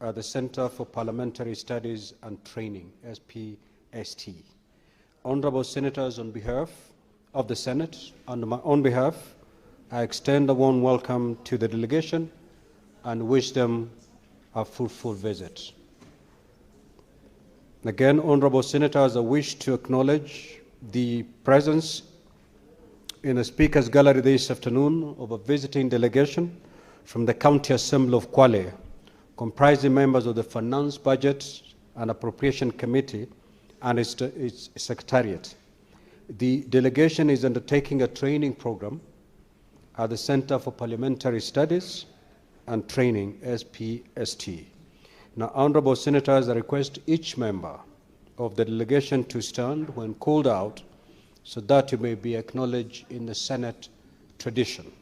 at the Center for Parliamentary Studies and Training, SPST. Honorable Senators, on behalf of the Senate, on my own behalf, I extend a warm welcome to the delegation and wish them a fruitful visit. Again, Honorable Senators, I wish to acknowledge the presence in the Speaker's Gallery this afternoon of a visiting delegation from the County Assembly of Kwale, comprising members of the Finance, Budget and Appropriation Committee and its Secretariat. The delegation is undertaking a training program at the Center for Parliamentary Studies and Training, SPST. Now, Honorable Senators, I request each member of the delegation to stand when called out so that you may be acknowledged in the Senate tradition.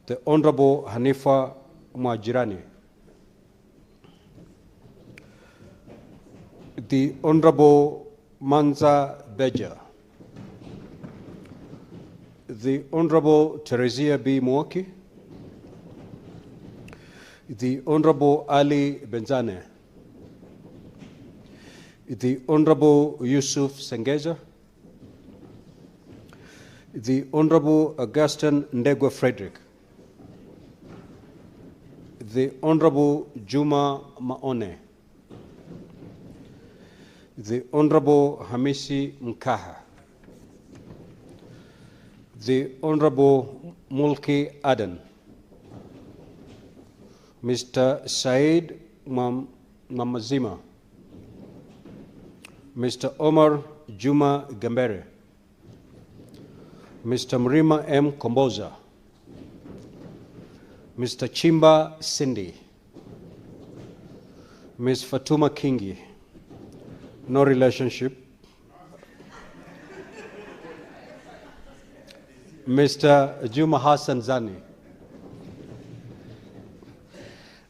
The Honorable Hanifa Mwajirani, the Honorable Manza Beja, the Honorable Teresia B. Mwoki, the Honorable Ali Benzane, the Honorable Yusuf Sengeza, the Honorable Augustine Ndegwa Frederick, the Honorable Juma Maone, the Honorable Hamisi Mkaha, the Honorable Mulki Aden, Mr. Said Mamazima, Mr. Omar Juma Gambere, Mr. Mrima M. Komboza, Mr. Chimba Cindy, Ms. Fatuma Kingi, no relationship, Mr. Juma Hassan Zani.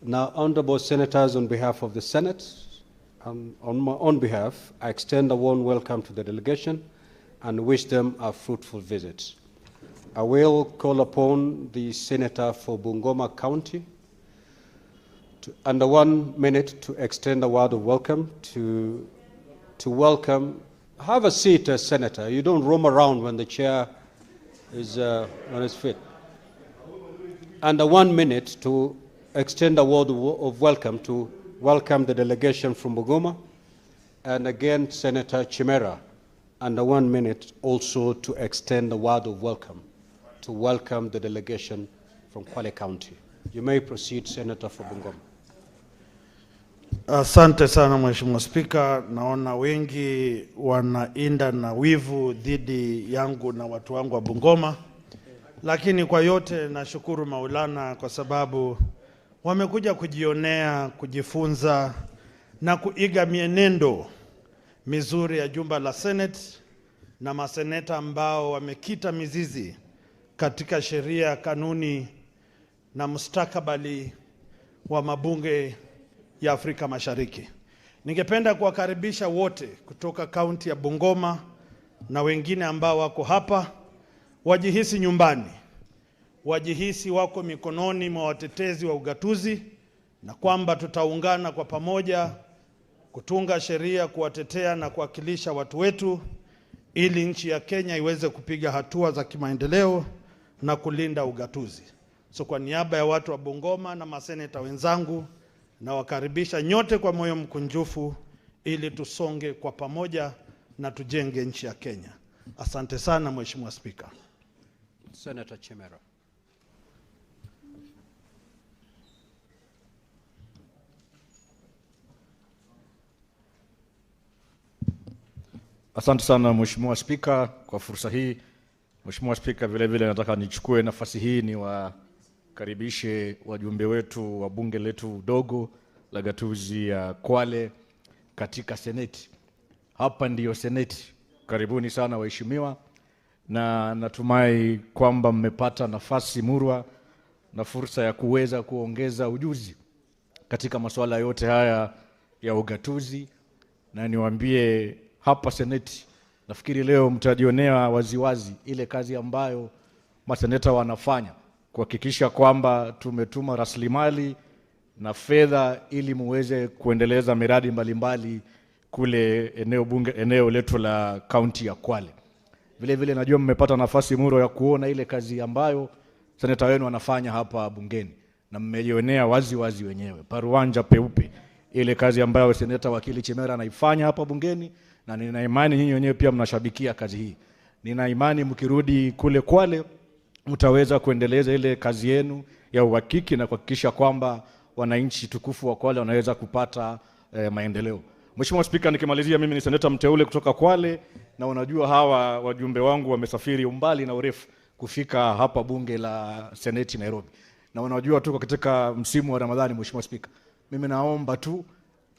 Now, Honorable Senators, on behalf of the Senate, on my own behalf, I extend a warm welcome to the delegation and wish them a fruitful visit. I will call upon the Senator for Bungoma County under 1 minute to extend a word of welcome to welcome. Have a seat, Senator. You don't roam around when the chair is on his feet. Under 1 minute to extend a word of welcome to welcome the delegation from Bungoma, and again, Senator Chimera, under 1 minute also to extend a word of welcome to welcome the delegation from Kwale County. You may proceed, Senator for Bungoma. Asante sana Mheshimiwa Spika, naona wengi wanainda na wivu dhidi yangu na watu wangu wa Bungoma, lakini kwa yote nashukuru Maulana kwa sababu wamekuja kujionea, kujifunza na kuiga mienendo mizuri ya jumba la Senate na maseneta ambao wamekita mizizi katika sheria, kanuni na mustakabali wa mabunge ya Afrika Mashariki. Ningependa kuwakaribisha wote kutoka kaunti ya Bungoma na wengine ambao wako hapa, wajihisi nyumbani, wajihisi wako mikononi mwa watetezi wa ugatuzi, na kwamba tutaungana kwa pamoja kutunga sheria kuwatetea na kuwakilisha watu wetu ili nchi ya Kenya iweze kupiga hatua za kimaendeleo na kulinda ugatuzi. So kwa niaba ya watu wa Bungoma na maseneta wenzangu, na wakaribisha nyote kwa moyo mkunjufu ili tusonge kwa pamoja na tujenge nchi ya Kenya. Asante sana Mheshimiwa Spika. Senator Chimera. Asante sana Mheshimiwa Spika kwa fursa hii. Mheshimiwa Spika, vile vile nataka nichukue nafasi hii ni wakaribishe wajumbe wetu wa bunge letu dogo la gatuzi ya Kwale katika Seneti. Hapa ndiyo Seneti. Karibuni sana waheshimiwa, na natumai kwamba mmepata nafasi murwa na fursa ya kuweza kuongeza ujuzi katika masuala yote haya ya ugatuzi. Na niwaambie hapa Seneti, nafikiri leo mtajionea waziwazi ile kazi ambayo maseneta wanafanya kuhakikisha kwamba tumetuma rasilimali na fedha ili muweze kuendeleza miradi mbalimbali kule eneo letu la kaunti ya Kwale. Vile vile najua mmepata nafasi muro ya kuona ile kazi ambayo seneta wenu anafanya hapa bungeni, na mmejionea wazi wenyewe paruanja peupe ile kazi ambayo seneta wakili Chimera anaifanya hapa bungeni, na nina imani nyinyi wenyewe pia mnashabikia kazi hii. Nina imani mkirudi kule Kwale mtaweza kuendeleza ile kazi yenu ya uhakiki na kuhakikisha kwamba wananchi tukufu wa Kwale wanaweza kupata maendeleo. Mheshimiwa Spika, nikimalizia, mimi ni seneta mteule kutoka Kwale, na unajua hawa wajumbe wangu wamesafiri umbali na urefu kufika hapa bunge la Seneti Nairobi, na unajua tuko katika msimu wa Ramadhani. Mheshimiwa Spika, mimi naomba tu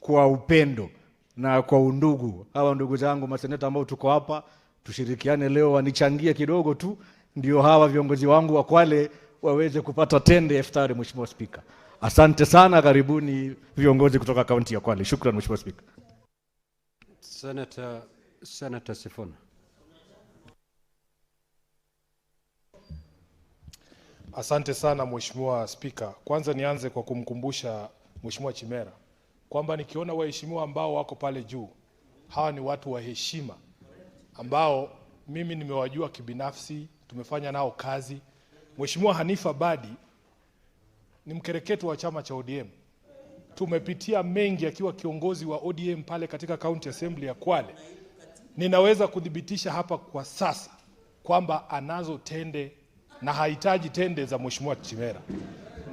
kwa upendo na kwa undugu, hawa ndugu zangu maseneta ambao tuko hapa, tushirikiane leo, wanichangie kidogo tu, ndio hawa viongozi wangu wa Kwale waweze kupata tende iftari. Mheshimiwa Spika, asante sana, karibuni viongozi kutoka kaunti ya Kwale. Shukrani Mheshimiwa Spika. Senator Sifuna. Asante sana Mheshimiwa Spika. Kwanza nianze kwa kumkumbusha Mheshimiwa Chimera kwamba nikiona waheshimiwa ambao wako pale juu, hawa ni watu wa heshima ambao mimi nimewajua kibinafsi, tumefanya nao kazi. Mheshimiwa Hanifa Badi ni mkereketo wa chama cha ODM. Tumepitia mengi akiwa kiongozi wa ODM pale katika County Assembly ya Kwale. Ninaweza kudhibitisha hapa kwa sasa kwamba anazo tende na hahitaji tende za Mheshimiwa Chimera.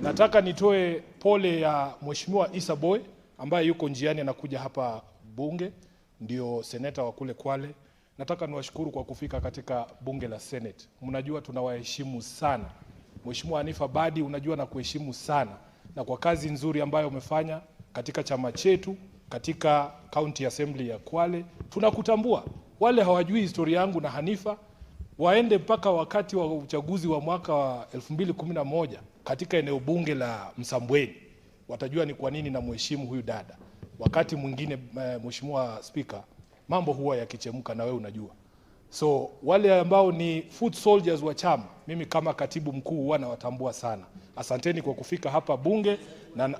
Nataka nitoe pole ya Mheshimiwa Isa Boy ambaye yuko njiani anakuja hapa bunge, ndio seneta wa kule Kwale. Nataka niwashukuru kwa kufika katika bunge la Senate. Mnajua tunawaheshimu sana. Mheshimiwa Hanifa Badi, unajua na kuheshimu sana, na kwa kazi nzuri ambayo umefanya katika chama chetu katika County Assembly ya Kwale. Tunakutambua. Wale hawajui historia yangu na Hanifa waende mpaka wakati wa uchaguzi wa mwaka wa 2011 katika eneo bunge la Msambweni, watajua ni kwa nini na mheshimu huyu dada. Wakati mwingine Mheshimiwa Spika, mambo huwa yakichemuka na wewe unajua. So wale ambao ni foot soldiers wa chama, mimi kama katibu mkuu huwa nawatambua sana. Asanteni kwa kufika hapa bunge na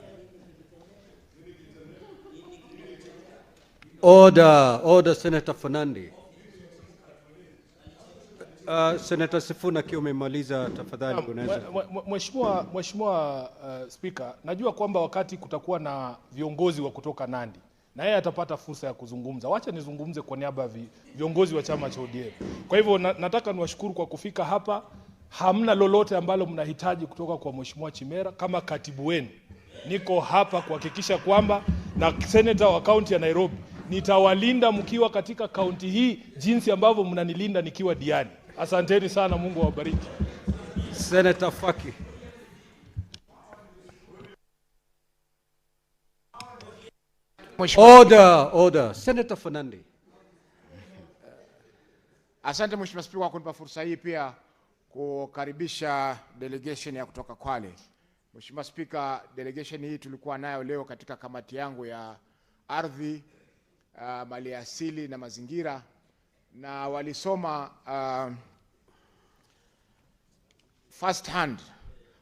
Order Senator Fernandi. Senator Sifuna, kiwa umemaliza tafadhali unaweza. Mheshimiwa Speaker, najua kwamba wakati kutakuwa na viongozi wa kutoka Nandi, na yeye atapata fursa ya kuzungumza. Wacha nizungumze kwa niaba ya viongozi wa chama cha ODM. Kwa hivyo nataka niwashukuru kwa kufika hapa. Hamna lolote ambalo mnahitaji kutoka kwa Mheshimiwa Chimera. Kama katibu wenu niko hapa kuhakikisha kwamba na senator wa kaunti ya Nairobi nitawalinda mkiwa katika kaunti hii jinsi ambavyo mnanilinda nikiwa Diani. Asanteni sana, Mungu awabariki. Senator Faki. Order. Senator Fernandi. Asante Mheshimiwa Spika kwa kunipa fursa hii pia kukaribisha delegation ya kutoka Kwale. Mheshimiwa Spika, delegation hii tulikuwa nayo leo katika kamati yangu ya ardhi, mali asili na mazingira, na walisoma first hand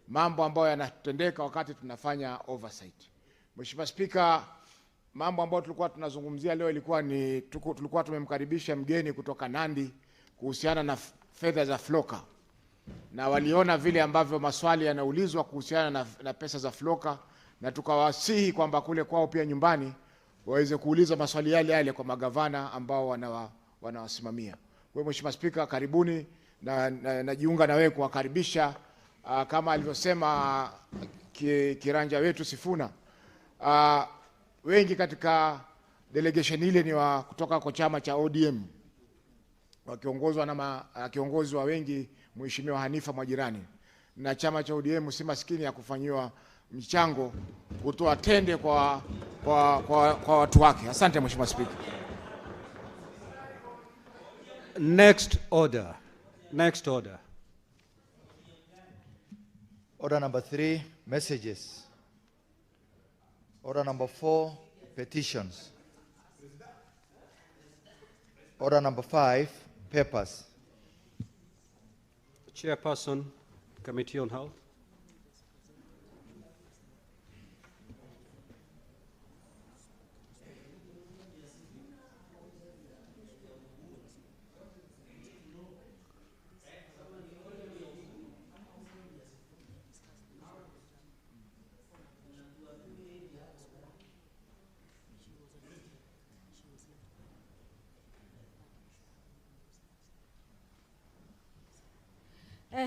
mambo ambayo yanatendeka wakati tunafanya oversight. Mheshimiwa Spika, mambo ambayo tulikuwa tunazungumzia leo ilikuwa ni tulikuwa tumemkaribisha mgeni kutoka Nandi kuhusiana na fedha za floka, na waliona vile ambavyo maswali yanaulizwa kuhusiana na pesa za floka, na tukawasihi kwamba kule kwao pia nyumbani waweze kuuliza maswali yale kwa magavana ambao wanawasimamia. Kwa Mheshimiwa Spika, karibuni, na najiunga na wewe kuwakaribisha. Kama alivyosema kiranja wetu Sifuna, wengi katika delegation ile ni wa kutoka kwa chama cha ODM, wakiongozwa na kiongozi wa wengi Mheshimiwa Hanifa Mwajirani, na chama cha ODM si maskini ya kufanyiwa mchango kutoa tende kwa watu wake. Asante Mheshimiwa Spika. Next order. Order number 3, messages. Order number 4, petitions. Order number 5, papers. Chairperson, Committee on Health.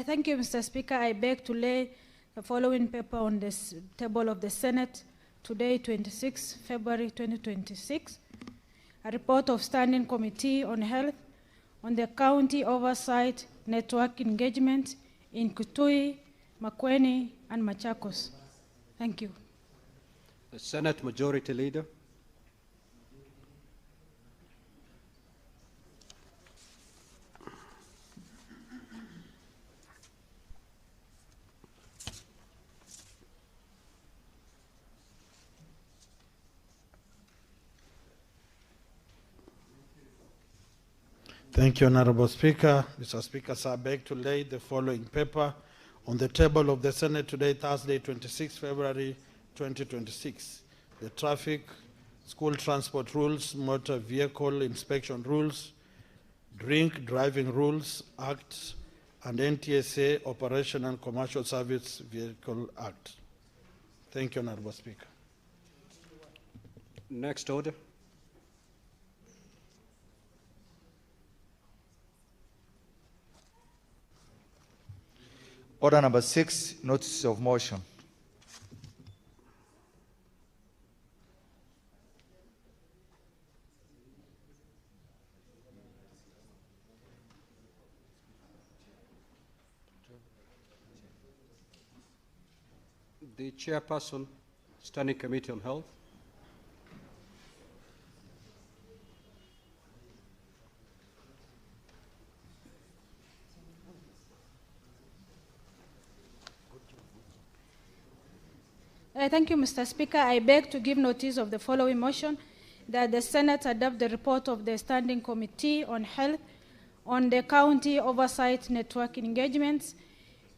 Thank you, Mr. Speaker. I beg to lay the following paper on the table of the Senate today, 26 February 2026. A report of Standing Committee on Health on the County Oversight Network engagement in Kitui, Makwiny, and Machakos. Thank you. The Senate Majority Leader. Thank you, Honorable Speaker. Mr. Speaker, sir, I beg to lay the following paper on the table of the Senate today, Thursday, 26 February 2026. The Traffic, School Transport Rules, Motor Vehicle Inspection Rules, Drink Driving Rules Act, and NTSA Operation and Commercial Service Vehicle Act. Thank you, Honorable Speaker. Next order. Order number 6, notice of motion. The Chairperson, Standing Committee on Health. Thank you, Mr. Speaker. I beg to give notice of the following motion, that the Senate adopt the report of the Standing Committee on Health on the County Oversight Network engagements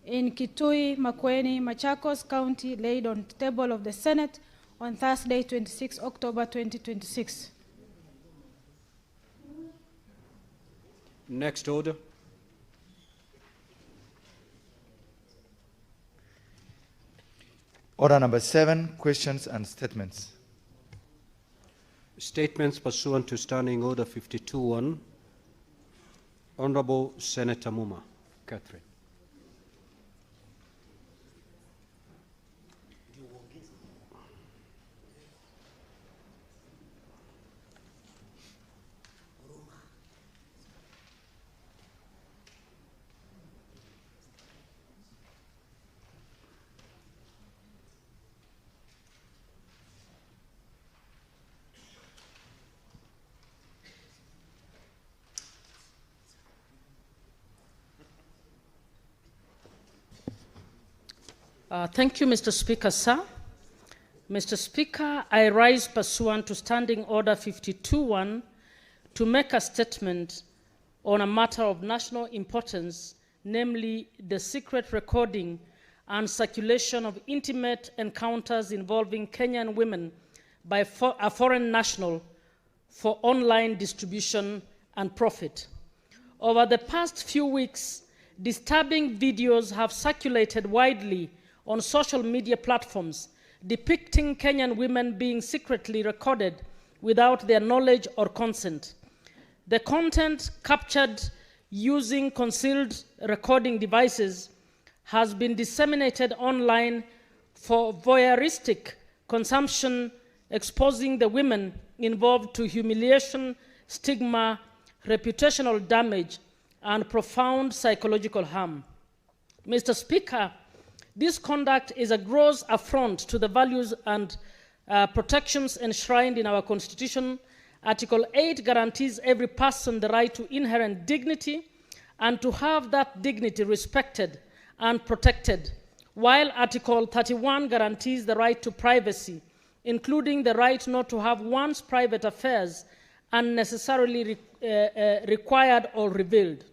in Kitui, Makwiny, Machakos County, laid on the table of the Senate on Thursday, 26 October 2026. Next order. Order number 7, questions and statements. Statements pursuant to Standing Order 52-1. Honorable Senator Muma. Catherine. Thank you, Mr. Speaker, sir. Mr. Speaker, I rise pursuant to Standing Order 52-1 to make a statement on a matter of national importance, namely the secret recording and circulation of intimate encounters involving Kenyan women by a foreign national for online distribution and profit. Over the past few weeks, disturbing videos have circulated widely on social media platforms depicting Kenyan women being secretly recorded without their knowledge or consent. The content captured using concealed recording devices has been disseminated online for voyeuristic consumption, exposing the women involved to humiliation, stigma, reputational damage, and profound psychological harm. Mr. Speaker, this conduct is a gross affront to the values and protections enshrined in our Constitution. Article 8 guarantees every person the right to inherent dignity and to have that dignity respected and protected, while Article 31 guarantees the right to privacy, including the right not to have one's private affairs unnecessarily required or revealed.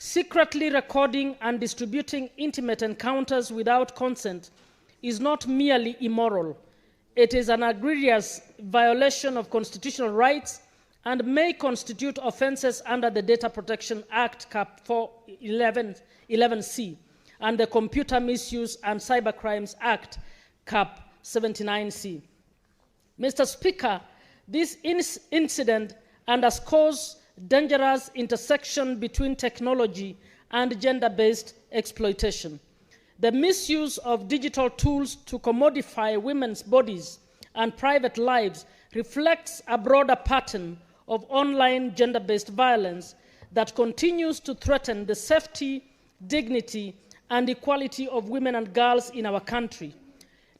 Secretly recording and distributing intimate encounters without consent is not merely immoral. It is an egregious violation of constitutional rights and may constitute offenses under the Data Protection Act Cap 411C and the Computer Misuse and Cybercrimes Act Cap 79C. Mr. Speaker, this incident underscores dangerous intersection between technology and gender-based exploitation. The misuse of digital tools to commodify women's bodies and private lives reflects a broader pattern of online gender-based violence that continues to threaten the safety, dignity, and equality of women and girls in our country.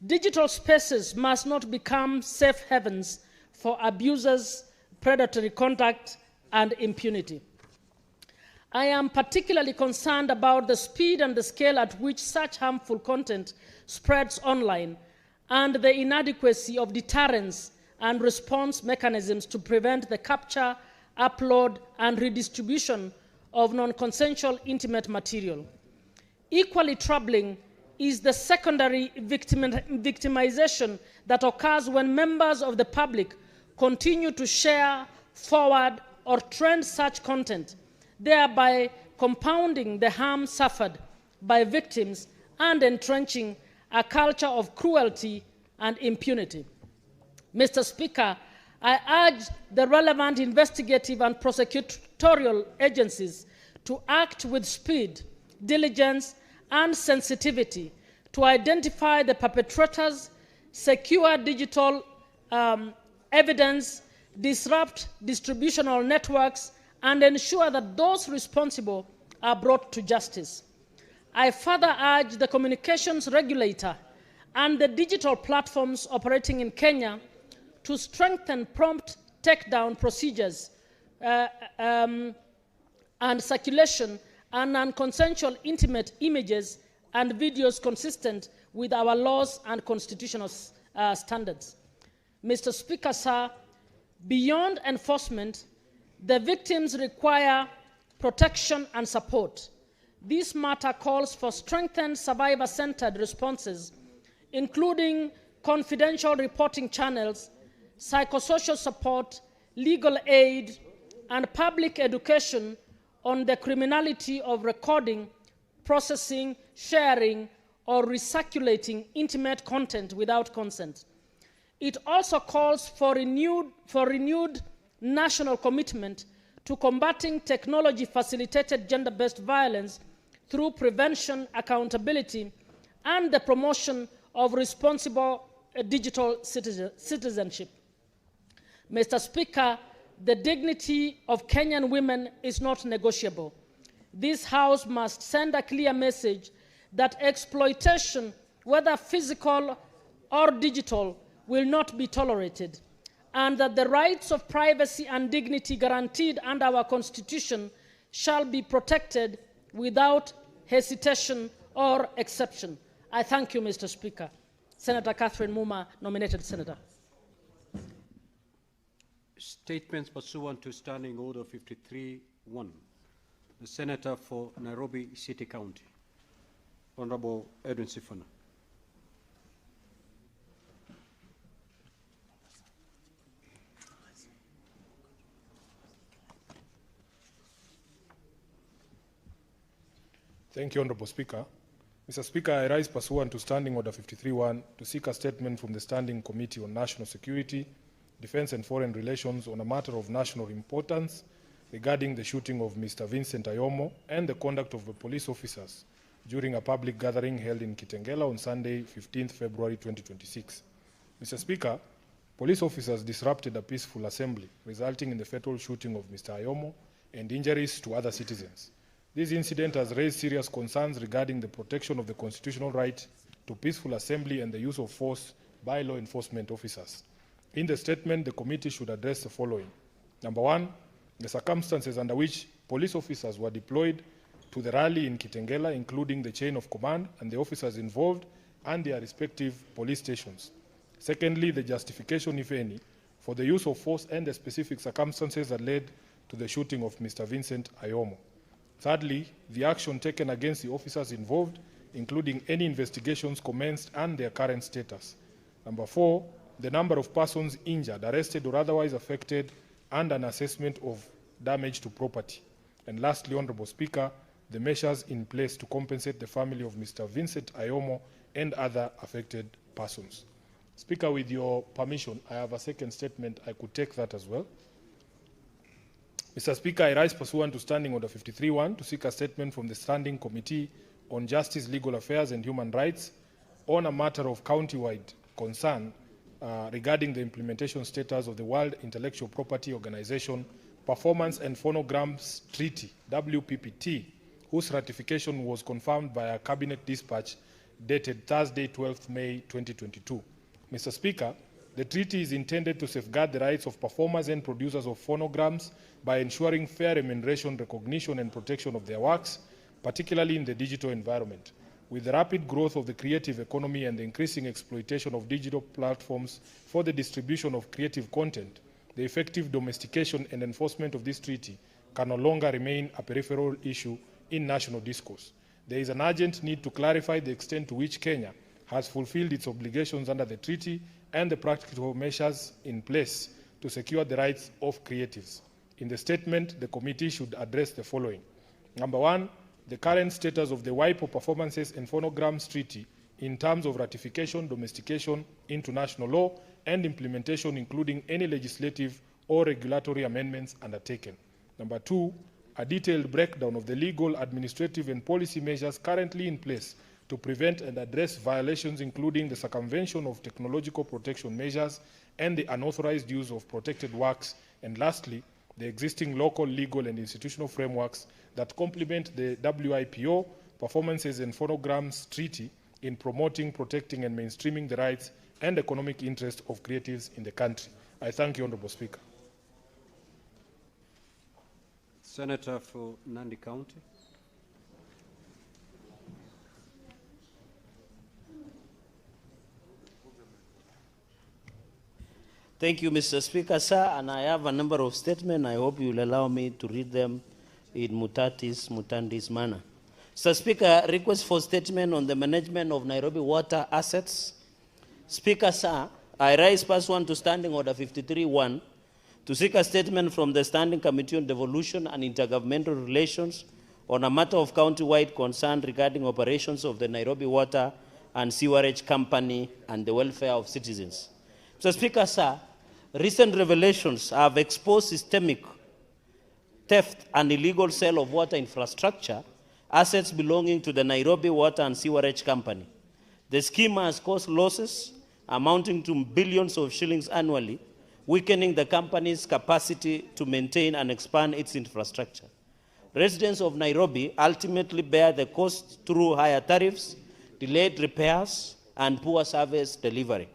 Digital spaces must not become safe havens for abusers, predatory conduct, and impunity. I am particularly concerned about the speed and the scale at which such harmful content spreads online and the inadequacy of deterrence and response mechanisms to prevent the capture, upload, and redistribution of non-consensual intimate material. Equally troubling is the secondary victimization that occurs when members of the public continue to share, forward, or trend such content, thereby compounding the harm suffered by victims and entrenching a culture of cruelty and impunity. Mr. Speaker, I urge the relevant investigative and prosecutorial agencies to act with speed, diligence, and sensitivity to identify the perpetrators, secure digital evidence, disrupt distributional networks, and ensure that those responsible are brought to justice. I further urge the communications regulator and the digital platforms operating in Kenya to strengthen prompt takedown procedures and circulation and non-consensual intimate images and videos consistent with our laws and constitutional standards. Mr. Speaker, sir, beyond enforcement, the victims require protection and support. This matter calls for strengthened survivor-centered responses, including confidential reporting channels, psychosocial support, legal aid, and public education on the criminality of recording, processing, sharing, or recirculating intimate content without consent. It also calls for renewed national commitment to combating technology-facilitated gender-based violence through prevention, accountability, and the promotion of responsible digital citizenship. Mr. Speaker, the dignity of Kenyan women is not negotiable. This House must send a clear message that exploitation, whether physical or digital, will not be tolerated, and that the rights of privacy and dignity guaranteed under our Constitution shall be protected without hesitation or exception. I thank you, Mr. Speaker. Senator Catherine Muma, nominated senator. Statements pursuant to Standing Order 53-1. The Senator for Nairobi City County, Honorable Edwin Sifuna. Thank you, Honorable Speaker. Mr. Speaker, I rise pursuant to Standing Order 53-1 to seek a statement from the Standing Committee on National Security, Defense and Foreign Relations on a matter of national importance regarding the shooting of Mr. Vincent Ayomo and the conduct of the police officers during a public gathering held in Kitengela on Sunday, 15th February 2026. Mr. Speaker, police officers disrupted a peaceful assembly, resulting in the fatal shooting of Mr. Ayomo and injuries to other citizens. This incident has raised serious concerns regarding the protection of the constitutional right to peaceful assembly and the use of force by law enforcement officers. In the statement, the committee should address the following. Number one, the circumstances under which police officers were deployed to the rally in Kitengela, including the chain of command and the officers involved and their respective police stations. Secondly, the justification, if any, for the use of force and the specific circumstances that led to the shooting of Mr. Vincent Ayomo. Thirdly, the action taken against the officers involved, including any investigations commenced and their current status. Number four, the number of persons injured, arrested, or otherwise affected, and an assessment of damage to property. And lastly, Honorable Speaker, the measures in place to compensate the family of Mr. Vincent Ayomo and other affected persons. Speaker, with your permission, I have a second statement. I could take that as well. Mr. Speaker, I rise pursuant to Standing Order 53.1 to seek a statement from the Standing Committee on Justice, Legal Affairs and Human Rights on a matter of county-wide concern regarding the implementation status of the World Intellectual Property Organization Performance and Phonograms Treaty, WPPT, whose ratification was confirmed by a Cabinet dispatch dated Thursday, 12th May 2022. Mr. Speaker, the treaty is intended to safeguard the rights of performers and producers of phonograms by ensuring fair remuneration, recognition, and protection of their works, particularly in the digital environment. With the rapid growth of the creative economy and the increasing exploitation of digital platforms for the distribution of creative content, the effective domestication and enforcement of this treaty can no longer remain a peripheral issue in national discourse. There is an urgent need to clarify the extent to which Kenya has fulfilled its obligations under the treaty and the practical measures in place to secure the rights of creatives. In the statement, the committee should address the following. Number one, the current status of the WIPO Performances and Phonograms Treaty in terms of ratification, domestication into national law, and implementation, including any legislative or regulatory amendments undertaken. Number two, a detailed breakdown of the legal, administrative, and policy measures currently in place to prevent and address violations, including the circumvention of technological protection measures and the unauthorized use of protected works. And lastly, the existing local, legal, and institutional frameworks that complement the WIPO Performances and Phonograms Treaty in promoting, protecting, and mainstreaming the rights and economic interests of creatives in the country. I thank you, Honorable Speaker. Senator for Nandi County. Thank you, Mr. Speaker, sir, and I have a number of statements. I hope you will allow me to read them in mutandis manner. Mr. Speaker, request for statement on the management of Nairobi water assets. Speaker, sir, I rise pursuant to Standing Order 53.1 to seek a statement from the Standing Committee on Devolution and Intergovernmental Relations on a matter of county-wide concern regarding operations of the Nairobi Water and Sewerage Company and the welfare of citizens. Mr. Speaker, sir, recent revelations have exposed systemic theft and illegal sale of water infrastructure assets belonging to the Nairobi Water and Sewerage Company. The scheme has caused losses amounting to billions of shillings annually, weakening the company's capacity to maintain and expand its infrastructure. Residents of Nairobi ultimately bear the cost through higher tariffs, delayed repairs, and poor service delivery.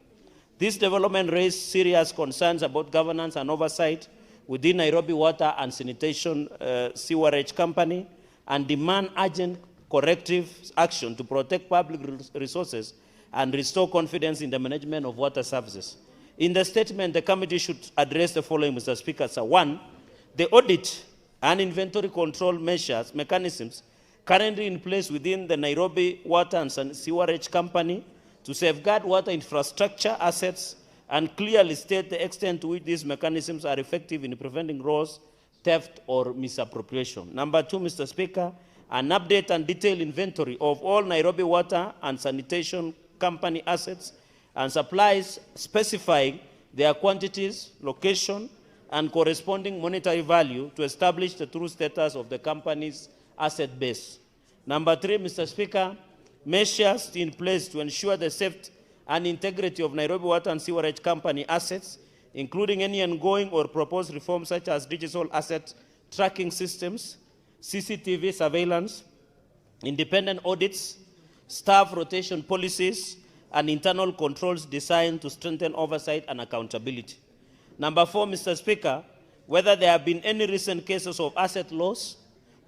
This development raised serious concerns about governance and oversight within Nairobi Water and Sanitation Sewerage Company and demand urgent corrective action to protect public resources and restore confidence in the management of water services. In the statement, the committee should address the following, Mr. Speaker. Sir. One, the audit and inventory control mechanisms currently in place within the Nairobi Water and Sewerage Company to safeguard water infrastructure assets and clearly state the extent to which these mechanisms are effective in preventing loss, theft, or misappropriation. Number two, Mr. Speaker, an update and detailed inventory of all Nairobi Water and Sanitation Company assets and supplies specifying their quantities, location, and corresponding monetary value to establish the true status of the company's asset base. Number three, Mr. Speaker, measures in place to ensure the safety and integrity of Nairobi Water and Sewerage Company assets, including any ongoing or proposed reforms such as digital asset tracking systems, CCTV surveillance, independent audits, staff rotation policies, and internal controls designed to strengthen oversight and accountability. Number four, Mr. Speaker, whether there have been any recent cases of asset loss,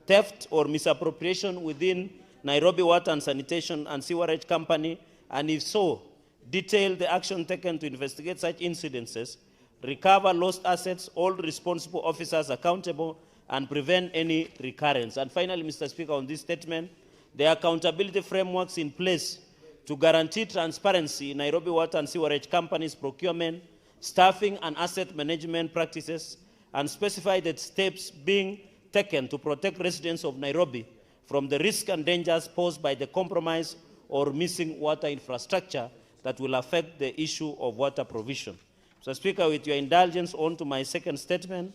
theft, or misappropriation within Nairobi Water and Sanitation and Sewerage Company, and if so, detail the action taken to investigate such incidences, recover lost assets, hold responsible officers accountable, and prevent any recurrence. And finally, Mr. Speaker, on this statement, the accountability frameworks in place to guarantee transparency in Nairobi Water and Sewerage Company's procurement, staffing, and asset management practices, and specify the steps being taken to protect residents of Nairobi from the risk and dangers posed by the compromise or missing water infrastructure that will affect the issue of water provision. Mr. Speaker, with your indulgence, on to my second statement.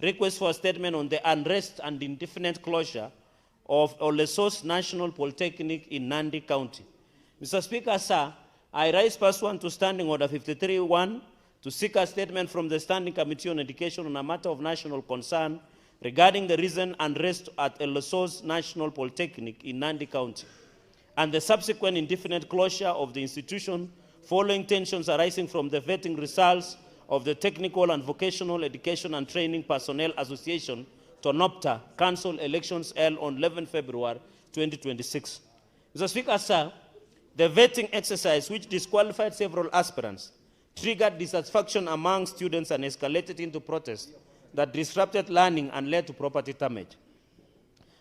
request for a statement on the unrest and indefinite closure of Olesos National Polytechnic in Nandi County. Mr. Speaker, sir, I rise pursuant to Standing Order 53-1 to seek a statement from the Standing Committee on Education on a matter of national concern regarding the recent unrest at Olesos National Polytechnic in Nandi County and the subsequent indefinite closure of the institution following tensions arising from the vetting results of the Technical and Vocational Education and Training Personnel Association, TONOPTA, Council elections held on 11 February 2026. Mr. Speaker, sir, the vetting exercise, which disqualified several aspirants, triggered dissatisfaction among students and escalated into protests that disrupted learning and led to property damage.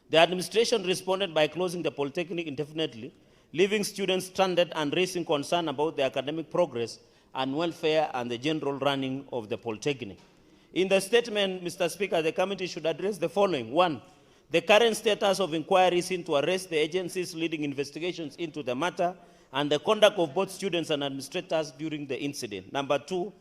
The administration responded by closing the Polytechnic indefinitely, leaving students stranded and raising concern about their academic progress and welfare and the general running of the Polytechnic. In the statement, Mr. Speaker, the committee should address the following. 1, the current status of inquiries into arrest the agencies leading investigations into the matter and the conduct of both students and administrators during the incident. Number 2,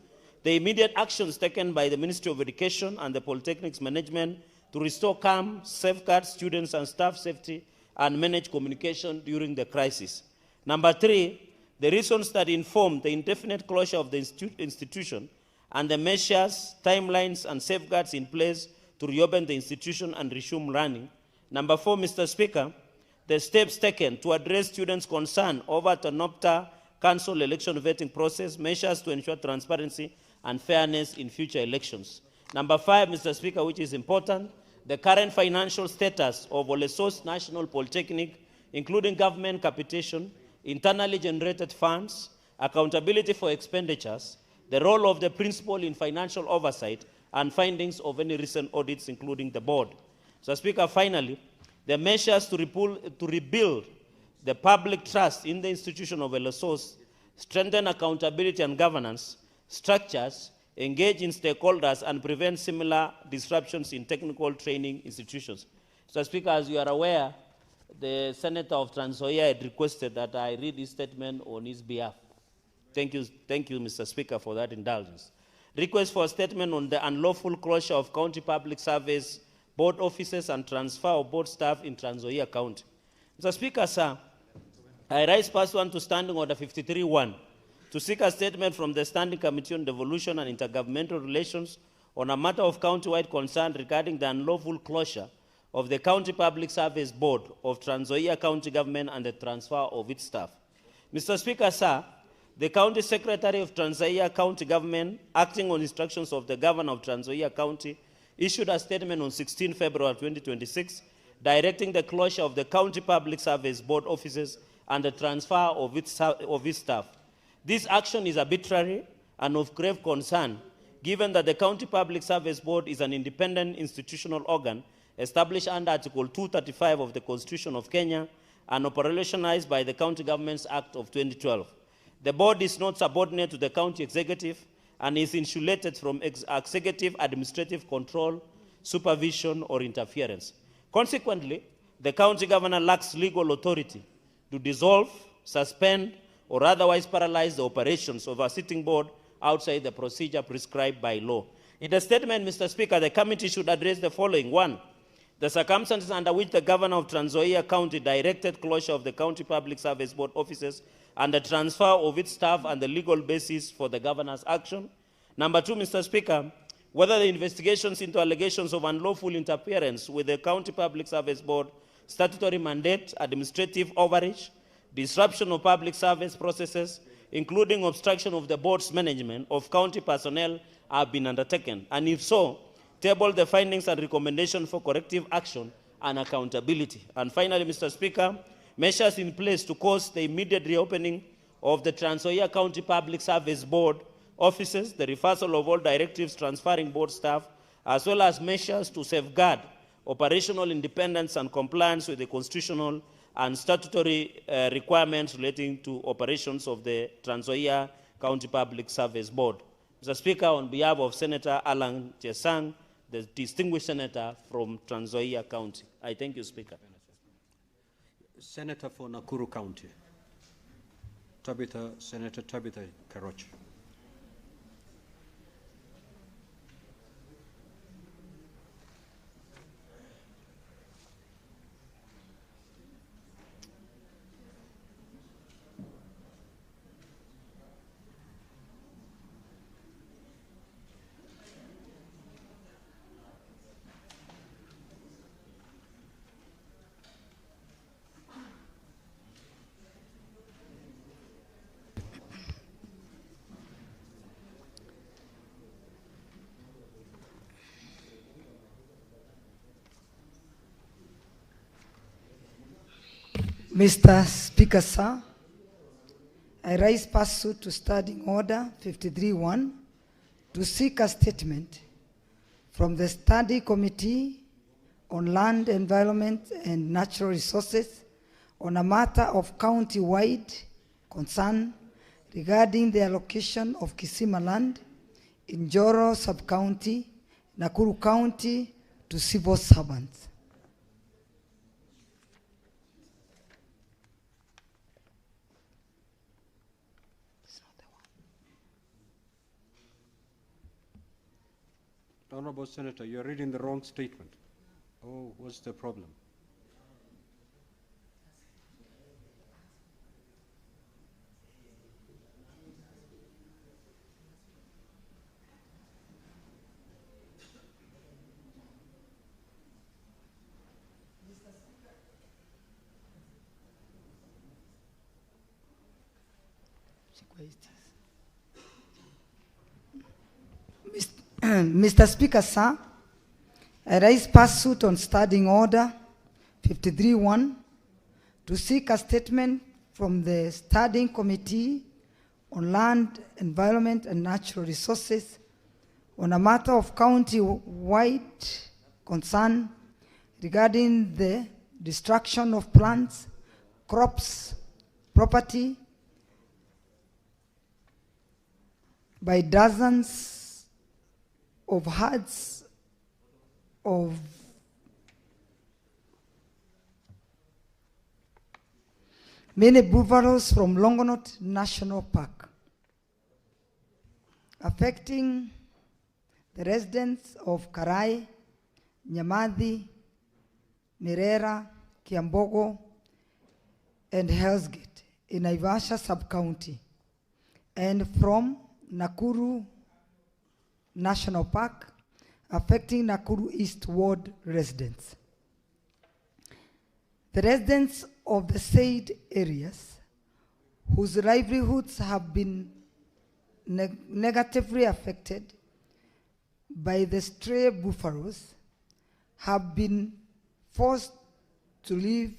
the immediate actions taken by the Ministry of Education and the Polytechnic's management to restore calm, safeguard students and staff safety, and manage communication during the crisis. Number 3, the reasons that informed the indefinite closure of the institution and the measures, timelines, and safeguards in place to reopen the institution and resume learning. Number 4, Mr. Speaker, the steps taken to address students' concern over TONOPTA Council election vetting process, measures to ensure transparency and fairness in future elections. Number 5, Mr. Speaker, which is important, the current financial status of Olesos National Polytechnic, including government capitation, internally generated funds, accountability for expenditures, the role of the principal in financial oversight, and findings of any recent audits, including the board. So, Speaker, finally, the measures to rebuild the public trust in the institution of Olesos, strengthen accountability and governance structures, engage in stakeholders, and prevent similar disruptions in technical training institutions. So, Speaker, as you are aware, the Senator of Trans Nzoia had requested that I read his statement on his behalf. Thank you, Mr. Speaker, for that indulgence. Request for a statement on the unlawful closure of County Public Service Board offices and transfer of board staff in Trans Nzoia County. Mr. Speaker, sir, I rise pursuant to Standing Order 53-1 to seek a statement from the Standing Committee on Devolution and Intergovernmental Relations on a matter of county-wide concern regarding the unlawful closure of the County Public Service Board of Trans Nzoia County Government and the transfer of its staff. Mr. Speaker, sir, the County Secretary of Trans Nzoia County Government, acting on instructions of the Governor of Trans Nzoia County, issued a statement on 16 February 2026 directing the closure of the County Public Service Board offices and the transfer of its staff. This action is arbitrary and of grave concern, given that the County Public Service Board is an independent institutional organ established under Article 235 of the Constitution of Kenya and operationalized by the County Governments Act of 2012. The board is not subordinate to the county executive and is insulated from executive administrative control, supervision, or interference. Consequently, the county governor lacks legal authority to dissolve, suspend, or otherwise paralyze the operations of a sitting board outside the procedure prescribed by law. In the statement, Mr. Speaker, the committee should address the following. 1, the circumstances under which the Governor of Trans Nzoia County directed closure of the County Public Service Board offices and the transfer of its staff and the legal basis for the Governor's action. Number 2, Mr. Speaker, whether the investigations into allegations of unlawful interference with the County Public Service Board statutory mandate, administrative overreach, disruption of public service processes, including obstruction of the board's management of county personnel, have been undertaken, and if so, table the findings and recommendations for corrective action and accountability. And finally, Mr. Speaker, measures in place to cause the immediate reopening of the Trans Nzoia County Public Service Board offices, the reversal of all directives transferring board staff, as well as measures to safeguard operational independence and compliance with the constitutional and statutory requirements relating to operations of the Trans Nzoia County Public Service Board. Mr. Speaker, on behalf of Senator Alan Chesang, the distinguished senator from Trans Nzoia County, I thank you, Speaker. Senator for Nakuru County, Senator Tabitha Karoch. Mr. Speaker, sir, I raise pursuant to Standing Order 53.1 to seek a statement from the Study Committee on Land, Environment and Natural Resources on a matter of county-wide concern regarding the allocation of Kisima land in Njoro Sub-County, Nakuru County to civil servants. Honorable Senator, you're reading the wrong statement. Oh, what's the problem? Mr. Speaker, sir, I raise pursuant on Standing Order 53.1 to seek a statement from the Standing Committee on Land, Environment and Natural Resources on a matter of county-wide concern regarding the destruction of plants, crops, property by dozens of herds of many buffaloes from Longonot National Park, affecting the residents of Karai, Nyamathi, Mirera, Kiambogo, and Hell's Gate in Naivasha Sub-County, and from Nakuru National Park, affecting Nakuru East Ward residents. The residents of the said areas, whose livelihoods have been negatively affected by the stray buffaloes, have been forced to live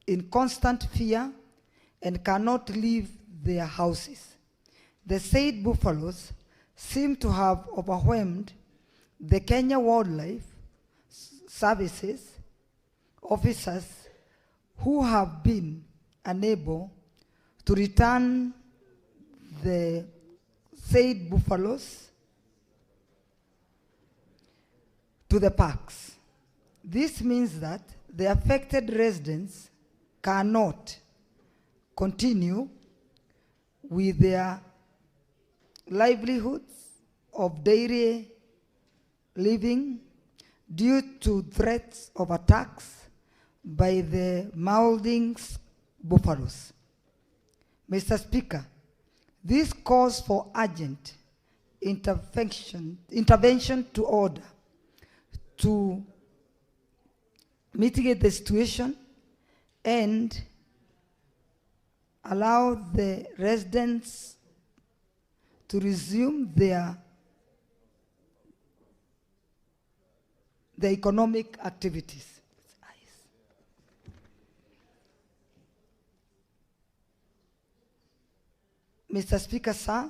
in constant fear and cannot leave their houses. The said buffaloes seem to have overwhelmed the Kenya Wildlife Services officers, who have been unable to return the said buffaloes to the parks. This means that the affected residents cannot continue with their livelihoods of daily living due to threats of attacks by the marauding buffaloes. Mr. Speaker, this calls for urgent intervention to order to mitigate the situation and allow the residents to resume their economic activities. Mr. Speaker, sir,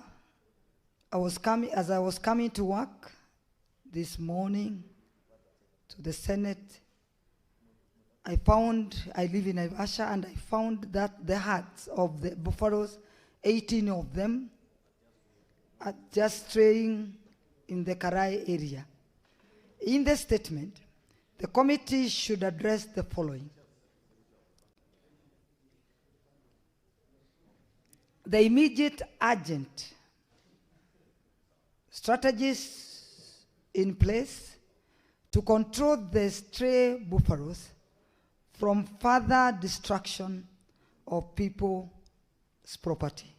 as I was coming to work this morning to the Senate, I live in Naivasha, and I found that the herds of the buffaloes, 18 of them, are just straying in the Karai area. In the statement, the committee should address the following. The immediate urgent strategies in place to control the stray buffaloes from further destruction of people's property.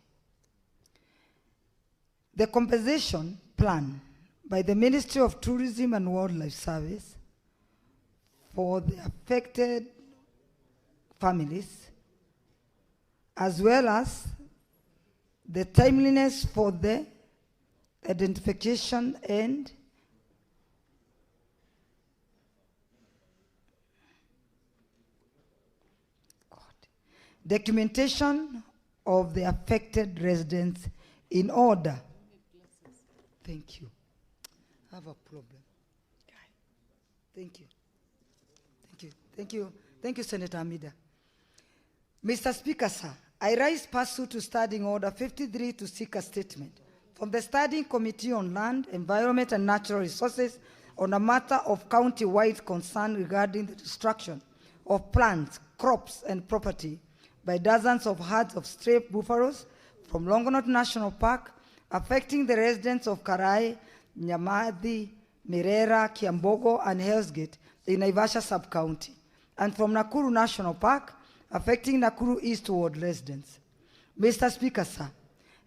The compensation plan by the Ministry of Tourism and Wildlife Service for the affected families, as well as the timeliness for the identification and documentation of the affected residents in order. Thank you. I have a problem. Thank you. Thank you. Thank you. Thank you, Senator Amida. Mr. Speaker, sir, I rise pursuant to Standing Order 53 to seek a statement from the Standing Committee on Land, Environment and Natural Resources on a matter of county-wide concern regarding the destruction of plants, crops, and property by dozens of herds of stray buffaloes from Longonot National Park, affecting the residents of Karai, Nyamathi, Mirera, Kiambogo, and Hell's Gate in Naivasha sub-county, and from Nakuru National Park, affecting Nakuru Eastward residents. Mr. Speaker, sir,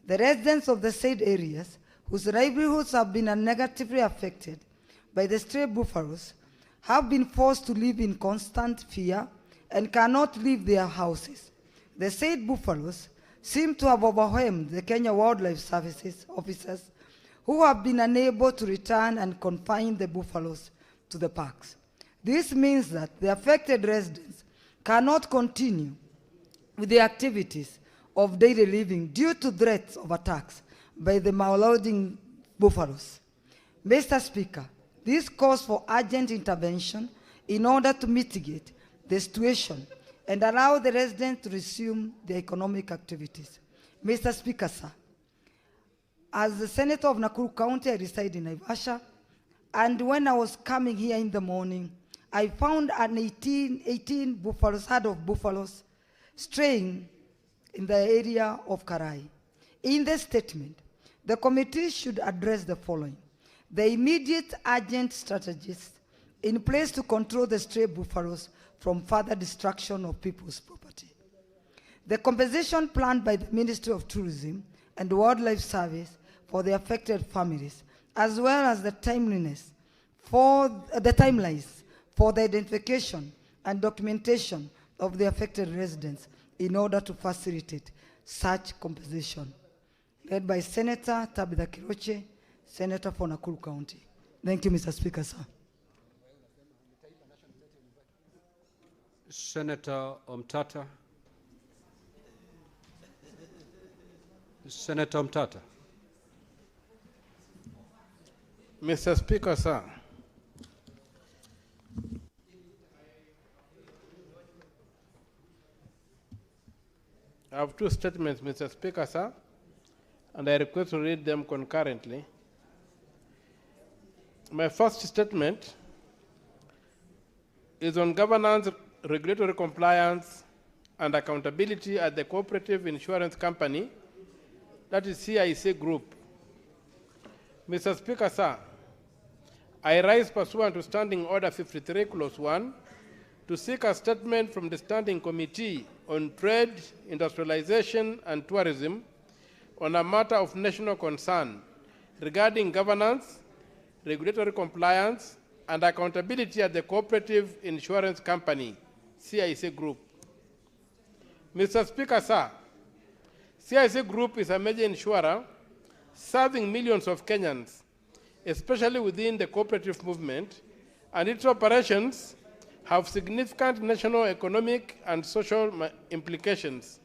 the residents of the said areas whose livelihoods have been negatively affected by the stray buffaloes have been forced to live in constant fear and cannot leave their houses. The said buffaloes seem to have overwhelmed the Kenya Wildlife Services officers who have been unable to return and confine the buffaloes to the parks. This means that the affected residents cannot continue with the activities of daily living due to threats of attacks by the marauding buffaloes. Mr. Speaker, this calls for urgent intervention in order to mitigate the situation and allow the residents to resume their economic activities. Mr. Speaker, sir, as the Senator of Nakuru County, I reside in Naivasha, and when I was coming here in the morning, I found an 18 buffaloes, herd of buffaloes, straying in the area of Karai. In the statement, the committee should address the following: the immediate urgent strategies in place to control the stray buffaloes from further destruction of people's property, the compensation planned by the Ministry of Tourism and Wildlife Service for the affected families, as well as the timelines for the identification and documentation of the affected residents in order to facilitate such compensation. Led by Senator Tabitha Kiroche, Senator for Nakuru County. Thank you, Mr. Speaker, sir. Senator Omtata. Senator Omtata. Mr. Speaker, sir, I have two statements, Mr. Speaker, sir, and I request to read them concurrently. My first statement is on governance, regulatory compliance, and accountability at the cooperative insurance company, that is CIC Group. Mr. Speaker, sir, I rise pursuant to Standing Order 53, Clause 1, to seek a statement from the Standing Committee on Trade, Industrialization, and Tourism on a matter of national concern regarding governance, regulatory compliance, and accountability at the cooperative insurance company, CIC Group. Mr. Speaker, sir, CIC Group is a major insurer serving millions of Kenyans, especially within the cooperative movement, and its operations have significant national economic and social implications.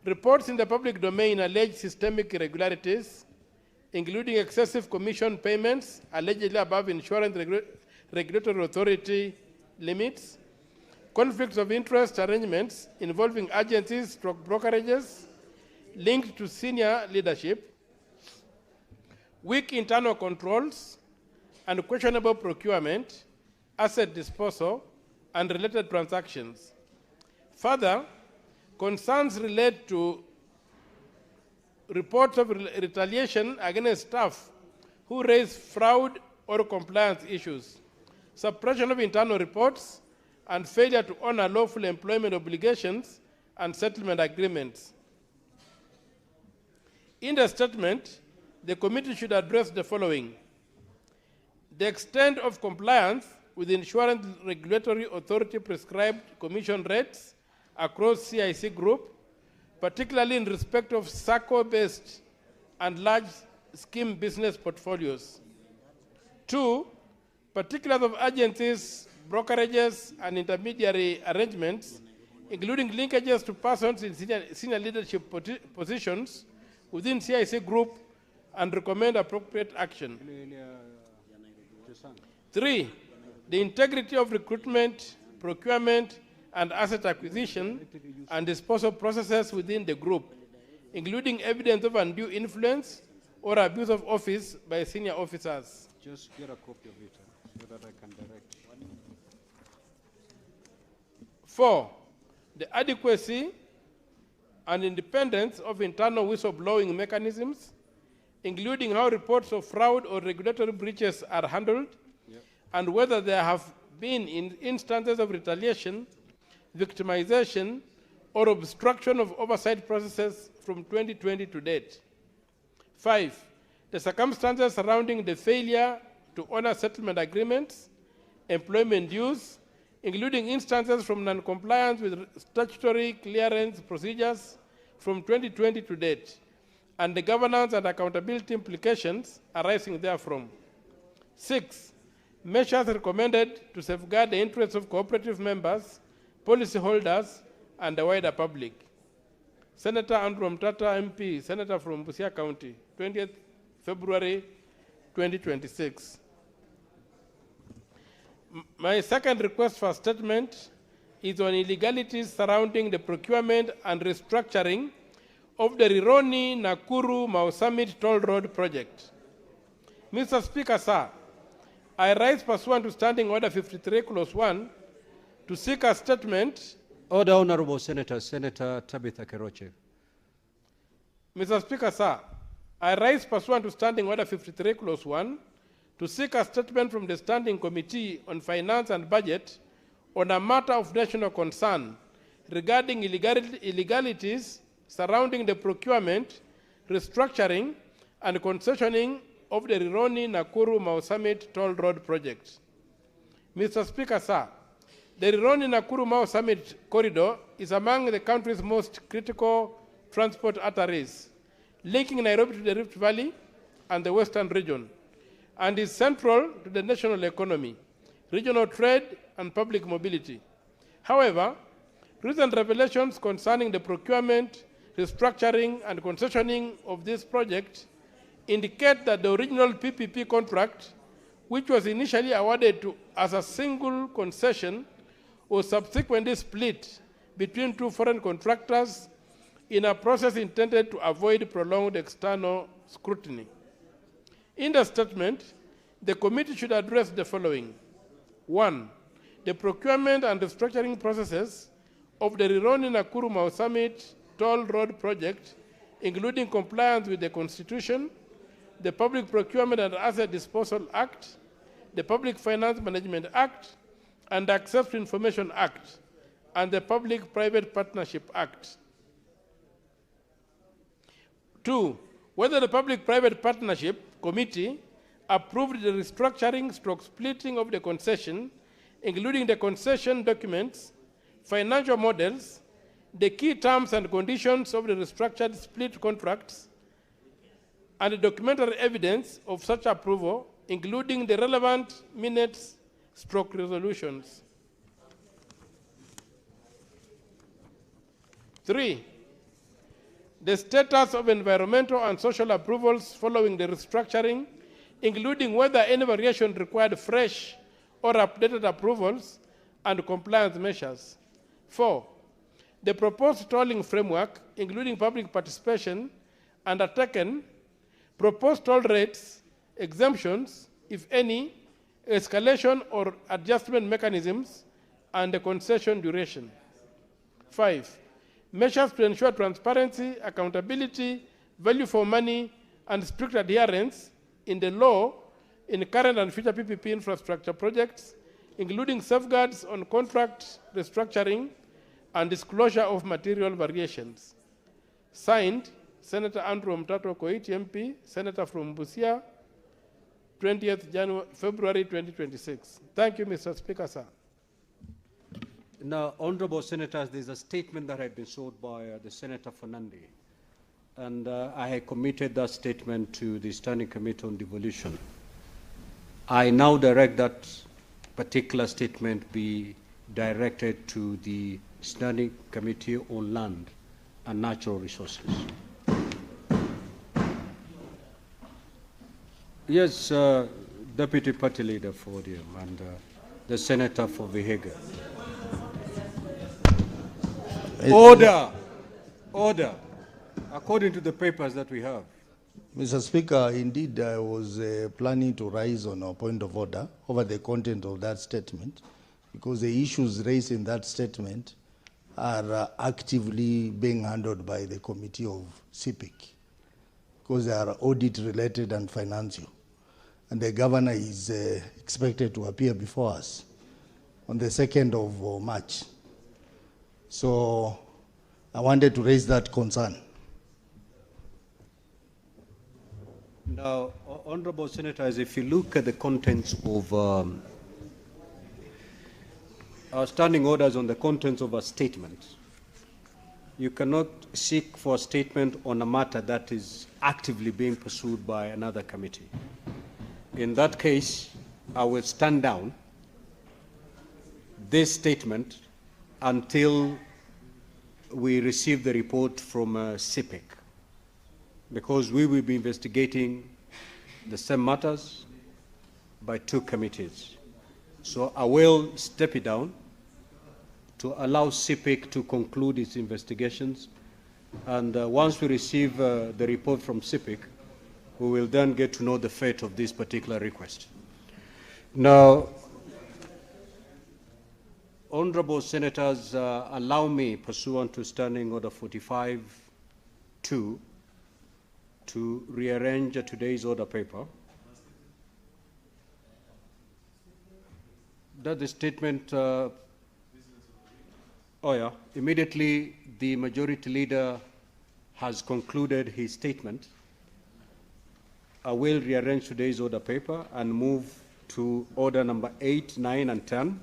Reports in the public domain allege systemic irregularities, including excessive commission payments allegedly above insurance regulatory authority limits, conflicts of interest arrangements involving agencies, brokerages linked to senior leadership, weak internal controls, and questionable procurement, asset disposal, and related transactions. Further, concerns relate to reports of retaliation against staff who raise fraud or compliance issues, suppression of internal reports, and failure to honor lawful employment obligations and settlement agreements. In the statement, the committee should address the following: the extent of compliance with insurance regulatory authority prescribed commission rates across CIC Group, particularly in respect of SACCO-based and large scheme business portfolios. 2, particulars of agencies, brokerages, and intermediary arrangements including linkages to persons in senior leadership positions within CIC group, and recommend appropriate action. 3, the integrity of recruitment, procurement, and asset acquisition and disposal processes within the group, including evidence of undue influence or abuse of office by senior officers. Just get a copy of it so that I can direct. 4, the adequacy and independence of internal whistleblowing mechanisms, including how reports of fraud or regulatory breaches are handled, and whether there have been instances of retaliation, victimization, or obstruction of oversight processes from 2020 to date. 5, the circumstances surrounding the failure to honor settlement agreements, employment dues, including instances from non-compliance with statutory clearance procedures from 2020 to date, and the governance and accountability implications arising therefrom. 6, measures recommended to safeguard the interests of cooperative members, policyholders, and the wider public. Senator Andrew Mtata, MP, Senator from Busia County, 20th February 2026. My second request for statement is on illegalities surrounding the procurement and restructuring of the Rironi-Nakuru Mau Summit Toll Road project. Mr. Speaker, sir, I rise pursuant to Standing Order 53, Clause 1, to seek a statement. Order, Honorable Senator. Senator Tabitha Keroche. Mr. Speaker, sir, I rise pursuant to Standing Order 53, Clause 1, to seek a statement from the Standing Committee on Finance and Budget on a matter of national concern regarding illegalities surrounding the procurement, restructuring, and concessioning of the Rironi-Nakuru Mau Summit Toll Road project. Mr. Speaker, sir, the Rironi-Nakuru Mau Summit corridor is among the country's most critical transport arteries, linking Nairobi to the Rift Valley and the Western region, and is central to the national economy, regional trade, and public mobility. However, recent revelations concerning the procurement, restructuring, and concessioning of this project indicate that the original PPP contract, which was initially awarded as a single concession, was subsequently split between two foreign contractors in a process intended to avoid prolonged external scrutiny. In the statement, the committee should address the following. 1, the procurement and restructuring processes of the Rironi-Nakuru Mau Summit Toll Road project, including compliance with the Constitution, the Public Procurement and Asset Disposal Act, the Public Finance Management Act, and the Access to Information Act, and the Public-Private Partnership Act. 2, whether the Public-Private Partnership Committee approved the restructuring / splitting of the concession, including the concession documents, financial models, the key terms and conditions of the restructured split contracts, and the documentary evidence of such approval, including the relevant minutes / resolutions. 3, the status of environmental and social approvals following the restructuring, including whether any variation required fresh or updated approvals and compliance measures. 4, the proposed tolling framework, including public participation, undertaken, proposed toll rates, exemptions, if any, escalation or adjustment mechanisms, and the concession duration. 5, measures to ensure transparency, accountability, value for money, and strict adherence in the law in current and future PPP infrastructure projects, including safeguards on contract restructuring and disclosure of material variations. Signed, Senator Andrew Mtato Koiti, MP, Senator from Busia, 20th February 2026. Thank you, Mr. Speaker, sir. Now, Honorable Senators, there's a statement that had been sought by the Senator Fernandi, and I had committed that statement to the Standing Committee on Devolution. I now direct that particular statement be directed to the Standing Committee on Land and Natural Resources. Yes, Deputy Party Leader for ODM and the Senator for Vihiga. Order! Order! According to the papers that we have. Mr. Speaker, indeed I was planning to rise on a point of order over the content of that statement, because the issues raised in that statement are actively being handled by the Committee of CPIC, because they are audit related and financial. And the governor is expected to appear before us on the 2nd of March. So I wanted to raise that concern. Now, Honorable Senators, if you look at the contents of our standing orders on the contents of a statement, you cannot seek for a statement on a matter that is actively being pursued by another committee. In that case, I will stand down this statement until we receive the report from CPIC, because we will be investigating the same matters by 2 committees. So I will step it down to allow CPIC to conclude its investigations, and once we receive the report from CPIC, we will then get to know the fate of this particular request. Now, Honorable Senators, allow me, pursuant to Standing Order 45-2, to rearrange today's order paper. That the statement, immediately the Majority Leader has concluded his statement, I will rearrange today's order paper and move to order number 8, 9, and 10,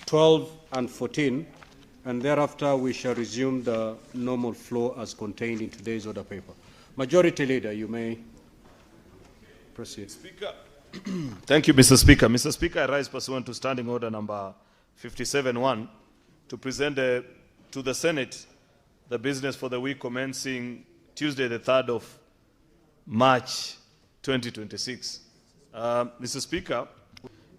12, and 14, and thereafter we shall resume the normal flow as contained in today's order paper. Majority Leader, you may proceed. Speaker. Thank you, Mr. Speaker. Mr. Speaker, I rise pursuant to Standing Order number 57-1 to present to the Senate the business for the week commencing Tuesday, the 3rd of March, 2026. Mr. Speaker,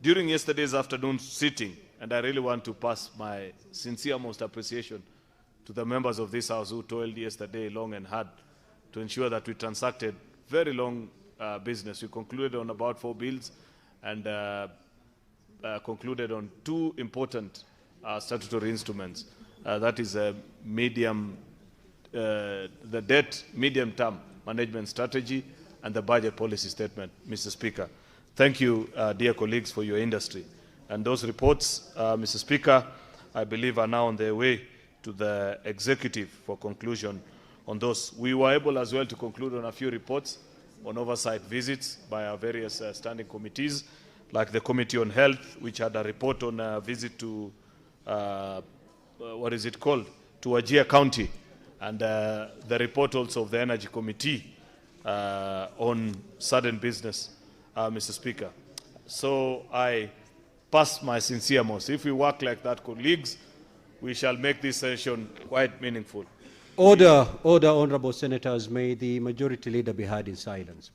during yesterday's afternoon sitting, and I really want to pass my sincere most appreciation to the members of this House who toiled yesterday long and hard to ensure that we transacted very long business. We concluded on about 4 bills and concluded on 2 important statutory instruments. That is the debt medium-term management strategy and the budget policy statement, Mr. Speaker. Thank you, dear colleagues, for your industry. And those reports, Mr. Speaker, I believe are now on their way to the executive for conclusion on those. We were able as well to conclude on a few reports on oversight visits by our various standing committees, like the Committee on Health, which had a report on a visit to, to Wajir County, and the report also of the Energy Committee on sudden business, Mr. Speaker. So I pass my sincere most. If we work like that, colleagues, we shall make this session quite meaningful. Order, Honorable Senators. May the Majority Leader be heard in silence.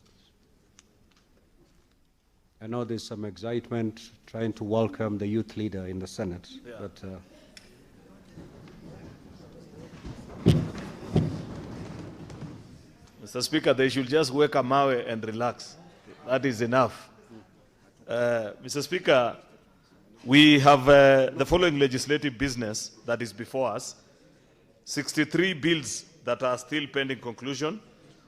I know there's some excitement trying to welcome the youth leader in the Senate, but Mr. Speaker, they should just wake up Mawe and relax. That is enough. Mr. Speaker, we have the following legislative business that is before us. 63 bills that are still pending conclusion,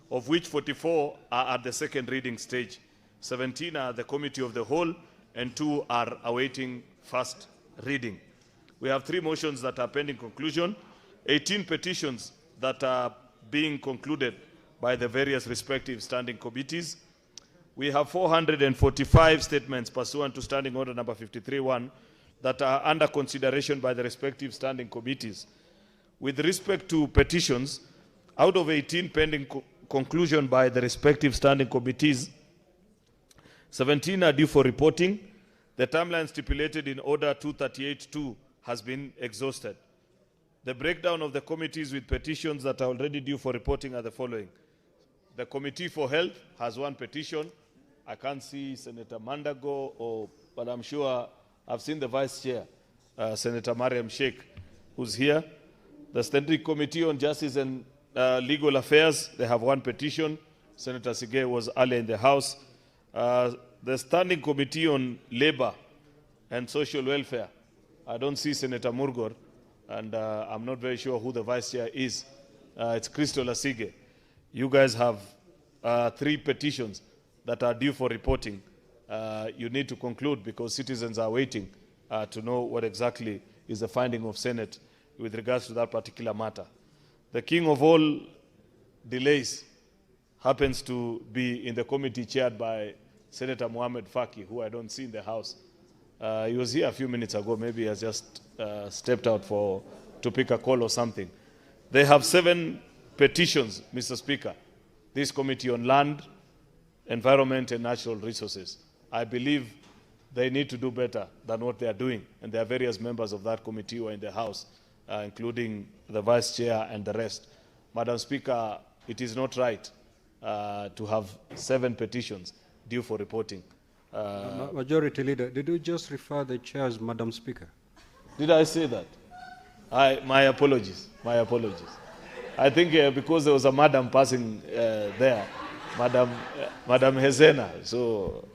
of which 44 are at the 2nd reading stage. 17 are the Committee of the Whole, and 2 are awaiting 1st reading. We have 3 motions that are pending conclusion, 18 petitions that are being concluded by the various respective standing committees. We have 445 statements pursuant to Standing Order number 53-1 that are under consideration by the respective standing committees. With respect to petitions, out of 18 pending conclusion by the respective standing committees, 17 are due for reporting. The timeline stipulated in Order 238-2 has been exhausted. The breakdown of the committees with petitions that are already due for reporting are the following. The Committee for Health has one petition. I can't see Senator Mandago, but I'm sure I've seen the Vice Chair, Senator Mariam Sheikh, who's here. The Standing Committee on Justice and Legal Affairs, they have one petition. Senator Sige was earlier in the House. The Standing Committee on Labor and Social Welfare, I don't see Senator Murgor, and I'm not very sure who the Vice Chair is. It's Crystal Asige. You guys have 3 petitions that are due for reporting. You need to conclude because citizens are waiting to know what exactly is the finding of Senate with regards to that particular matter. The king of all delays happens to be in the committee chaired by Senator Mohamed Faki, who I don't see in the House. He was here a few minutes ago. Maybe he has just stepped out to pick a call or something. They have 7 petitions, Mr. Speaker. This committee on land, environment, and natural resources. I believe they need to do better than what they are doing. And there are various members of that committee who are in the House, including the Vice Chair and the rest. Madam Speaker, it is not right to have 7 petitions due for reporting. Majority Leader, did you just refer the chair as Madam Speaker? Did I say that? My apologies. My apologies. I think because there was a madam passing there, Madam Hezena. So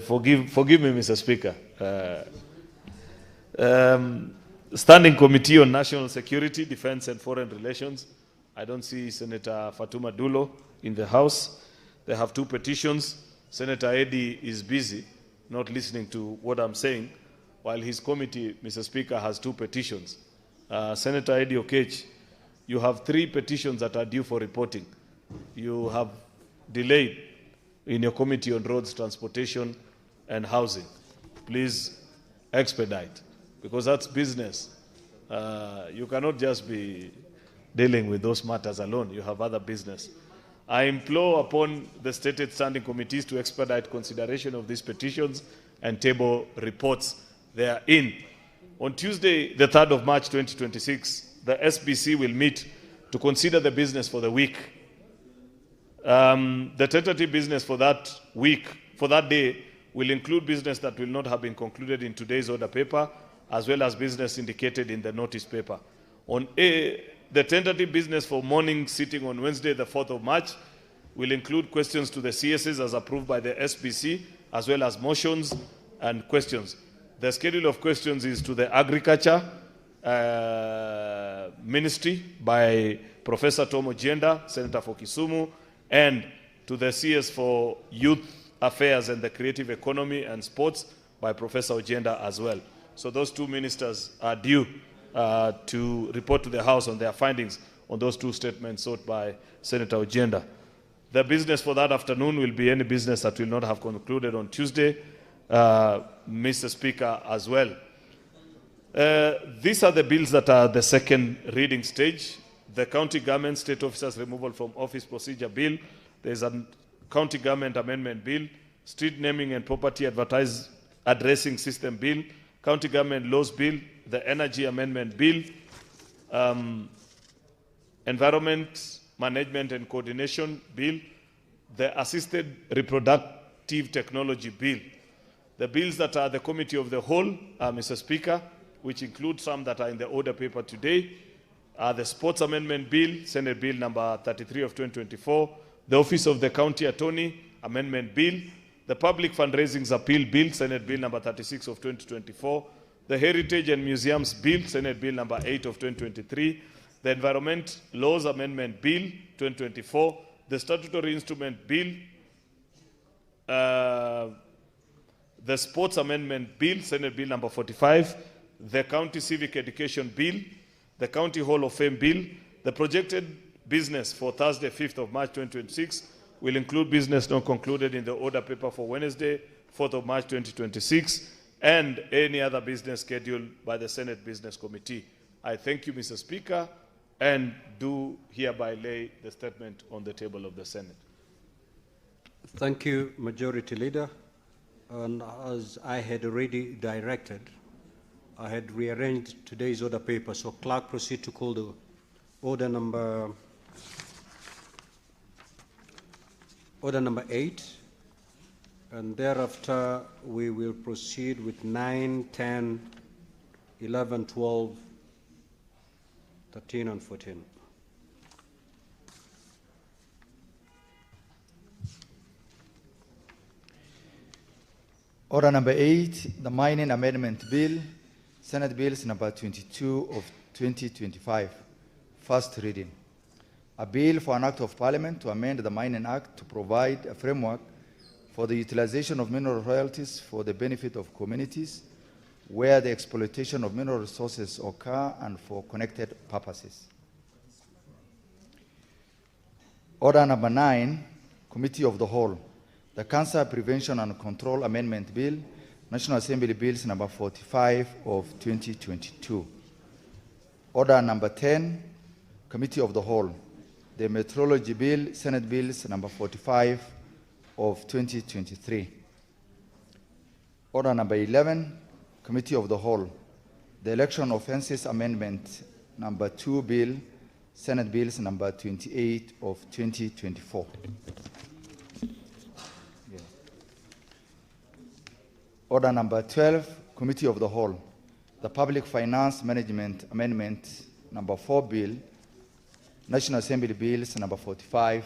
forgive me, Mr. Speaker. Standing Committee on National Security, Defense and Foreign Relations. I don't see Senator Fatuma Dulo in the House. They have 2 petitions. Senator Eddy is busy, not listening to what I'm saying, while his committee, Mr. Speaker, has 2 petitions. Senator Eddy Okech, you have 3 petitions that are due for reporting. You have delayed in your committee on roads, transportation, and housing. Please expedite, because that's business. You cannot just be dealing with those matters alone. You have other business. I implore upon the stated standing committees to expedite consideration of these petitions and table reports therein. On Tuesday, the 3rd of March 2026, the SBC will meet to consider the business for the week. The tentative business for that week, for that day, will include business that will not have been concluded in today's order paper, as well as business indicated in the notice paper. On the tentative business for morning sitting on Wednesday, the 4th of March, will include questions to the CSs as approved by the SBC, as well as motions and questions. The schedule of questions is to the Agriculture Ministry by Professor Tom Ojienda, Senator for Kisumu, and to the CS for Youth Affairs and the Creative Economy and Sports by Professor Ojienda as well. So those 2 ministers are due to report to the House on their findings on those 2 statements sought by Senator Ojienda. The business for that afternoon will be any business that will not have concluded on Tuesday, Mr. Speaker, as well. These are the bills that are the second reading stage. The County Government State Officers Removal from Office Procedure Bill. There's a County Government Amendment Bill, Street Naming and Property Addressing System Bill, County Government Laws Bill, the Energy Amendment Bill, Environment Management and Coordination Bill, the Assisted Reproductive Technology Bill. The bills that are the Committee of the Whole, Mr. Speaker, which include some that are in the order paper today, are the Sports Amendment Bill, Senate Bill number 33 of 2024, the Office of the County Attorney Amendment Bill, the Public Fundraisings Appeal Bill, Senate Bill number 36 of 2024, the Heritage and Museums Bill, Senate Bill number 8 of 2023, the Environment Laws Amendment Bill 2024, the Statutory Instrument Bill, the Sports Amendment Bill, Senate Bill number 45, the County Civic Education Bill, the County Hall of Fame Bill. The projected business for Thursday, 5th of March 2026 will include business not concluded in the order paper for Wednesday, 4th of March 2026, and any other business scheduled by the Senate Business Committee. I thank you, Mr. Speaker, and do hereby lay the statement on the table of the Senate. Thank you, Majority Leader. And as I had already directed, I had rearranged today's order paper, so clerk, proceed to call the order number 8, and thereafter we will proceed with 9, 10, 11, 12, 13, and 14. Order number 8, the Mining Amendment Bill, Senate Bills number 22 of 2025, first reading. A bill for an act of parliament to amend the Mining Act to provide a framework for the utilization of mineral royalties for the benefit of communities where the exploitation of mineral resources occur and for connected purposes. Order number 9, Committee of the Whole, the Cancer Prevention and Control Amendment Bill, National Assembly Bills number 45 of 2022. Order number 10, Committee of the Whole, the Metrology Bill, Senate Bills number 45 of 2023. Order number 11, Committee of the Whole, the Election Offences Amendment number 2 Bill, Senate Bills number 28 of 2024. Order number 12, Committee of the Whole, the Public Finance Management Amendment number 4 Bill, National Assembly Bills number 45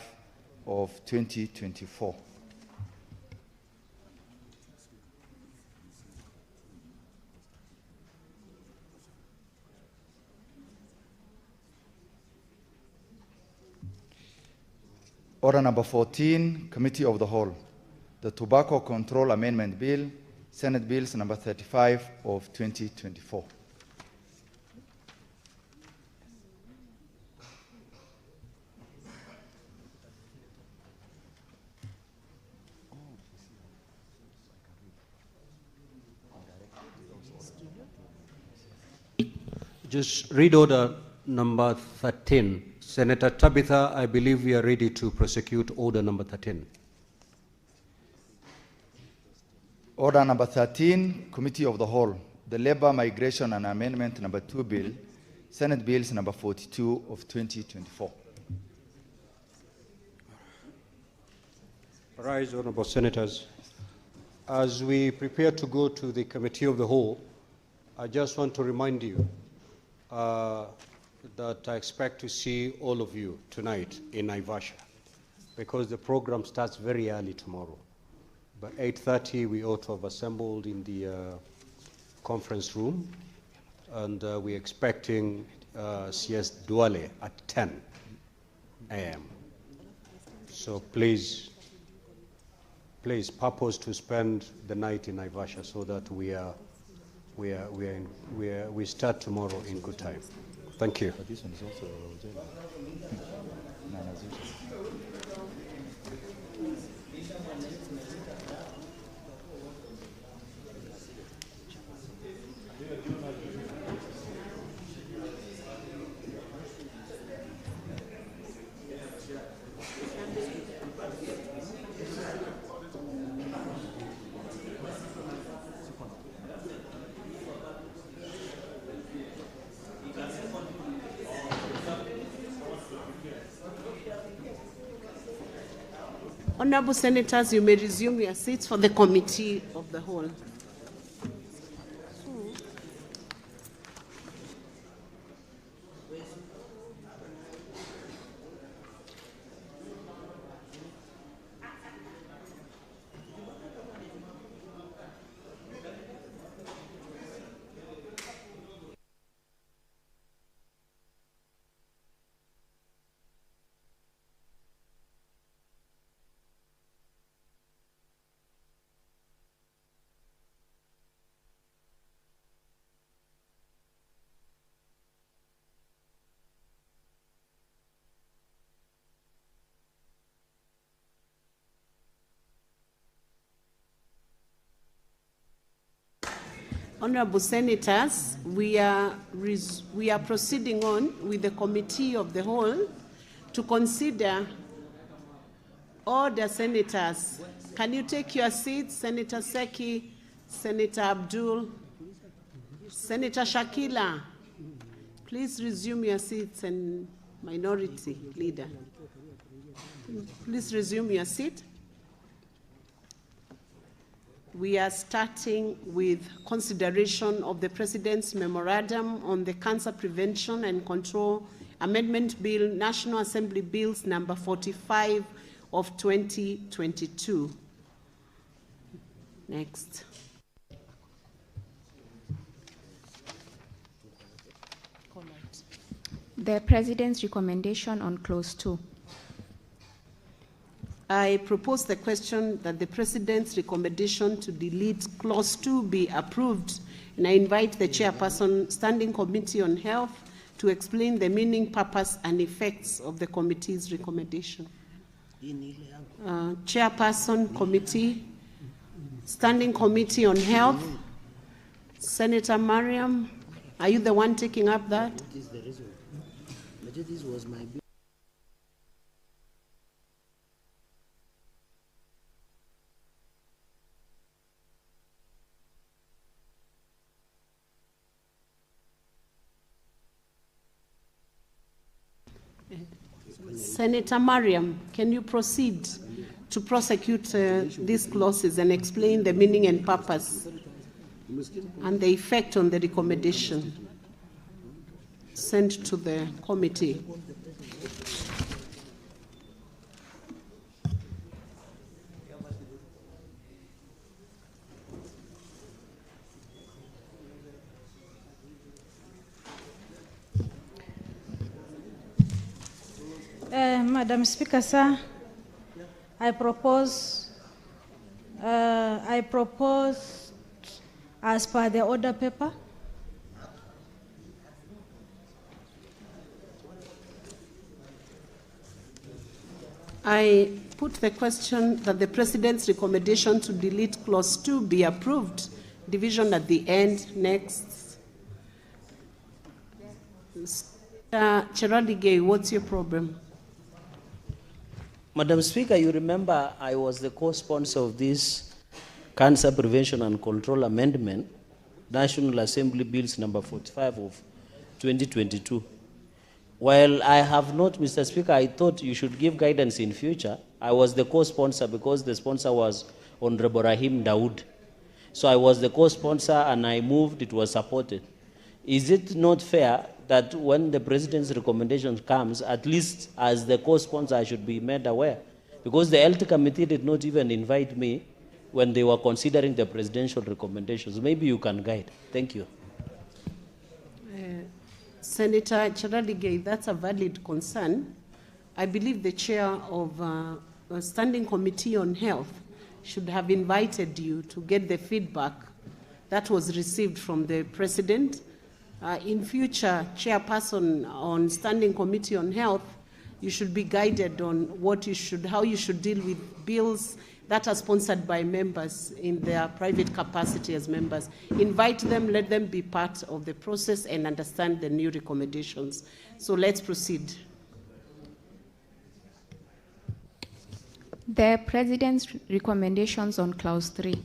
of 2024. Order number 14, Committee of the Whole, the Tobacco Control Amendment Bill, Senate Bills number 35 of 2024. Just read order number 13. Senator Tabitha, I believe we are ready to prosecute order number 13. Order number 13, Committee of the Whole, the Labor Migration and Amendment number 2 Bill, Senate Bills number 42 of 2024. Rise, honorable senators. As we prepare to go to the Committee of the Whole, I just want to remind you that I expect to see all of you tonight in Naivasha, because the program starts very early tomorrow. By 8:30, we ought to have assembled in the conference room, and we're expecting CS Duale at 10 a.m. So please purpose to spend the night in Naivasha so that we start tomorrow in good time. Thank you. But this one is also Honorable Senators, you may resume your seats for the Committee of the Whole. Honorable Senators, we are proceeding on with the Committee of the Whole to consider order. Senators, can you take your seats? Senator Seki, Senator Abdul, Senator Shakila, please resume your seats, and minority leader. Please resume your seat. We are starting with consideration of the President's Memorandum on the Cancer Prevention and Control Amendment Bill, National Assembly Bills number 45 of 2022. Next. The President's recommendation on Clause 2. I propose the question that the President's recommendation to delete Clause 2 be approved, and I invite the Chairperson, Standing Committee on Health, to explain the meaning, purpose, and effects of the committee's recommendation. Chairperson, Committee, Standing Committee on Health, Senator Mariam, are you the one taking up that? This was my bill. Senator Mariam, can you proceed to prosecute these clauses and explain the meaning and purpose and the effect on the recommendation sent to the committee? Madam Speaker, sir, I propose as per the order paper. I put the question that the President's recommendation to delete Clause 2 be approved. Division at the end. Next. Cheradigei, what's your problem? Madam Speaker, you remember I was the co-sponsor of this Cancer Prevention and Control Amendment, National Assembly Bills number 45 of 2022. While I have not, Mr. Speaker, I thought you should give guidance in future. I was the co-sponsor because the sponsor was Honorable Rahim Dawood. So I was the co-sponsor and I moved, it was supported. Is it not fair that when the President's recommendation comes, at least as the co-sponsor, I should be made aware? Because the Health Committee did not even invite me when they were considering the presidential recommendations. Maybe you can guide. Thank you. Senator Cheradigei, that's a valid concern. I believe the chair of a Standing Committee on Health should have invited you to get the feedback that was received from the President. In future, Chairperson on Standing Committee on Health, you should be guided on how you should deal with bills that are sponsored by members in their private capacity as members. Invite them, let them be part of the process and understand the new recommendations. So let's proceed. The President's recommendations on Clause 3.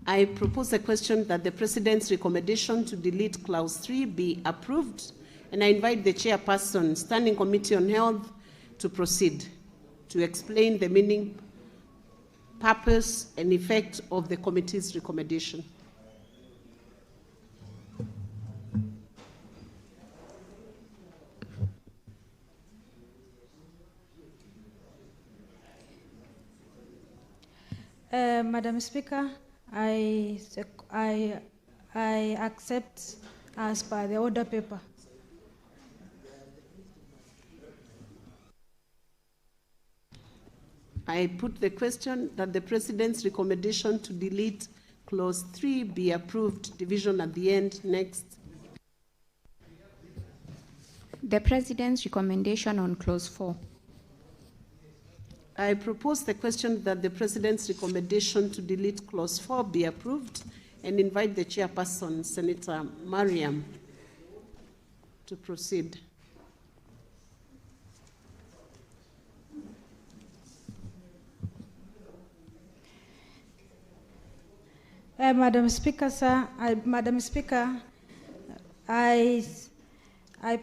I propose a question that the President's recommendation to delete Clause 3 be approved, and I invite the Chairperson, Standing Committee on Health, to proceed to explain the meaning, purpose, and effect of the committee's recommendation. Madam Speaker, I accept as per the order paper. I put the question that the President's recommendation to delete Clause 3 be approved. Division at the end. Next. The President's recommendation on Clause 4. I propose the question that the President's recommendation to delete Clause 4 be approved and invite the Chairperson, Senator Mariam, to proceed. Madam Speaker, sir, Madam Speaker, I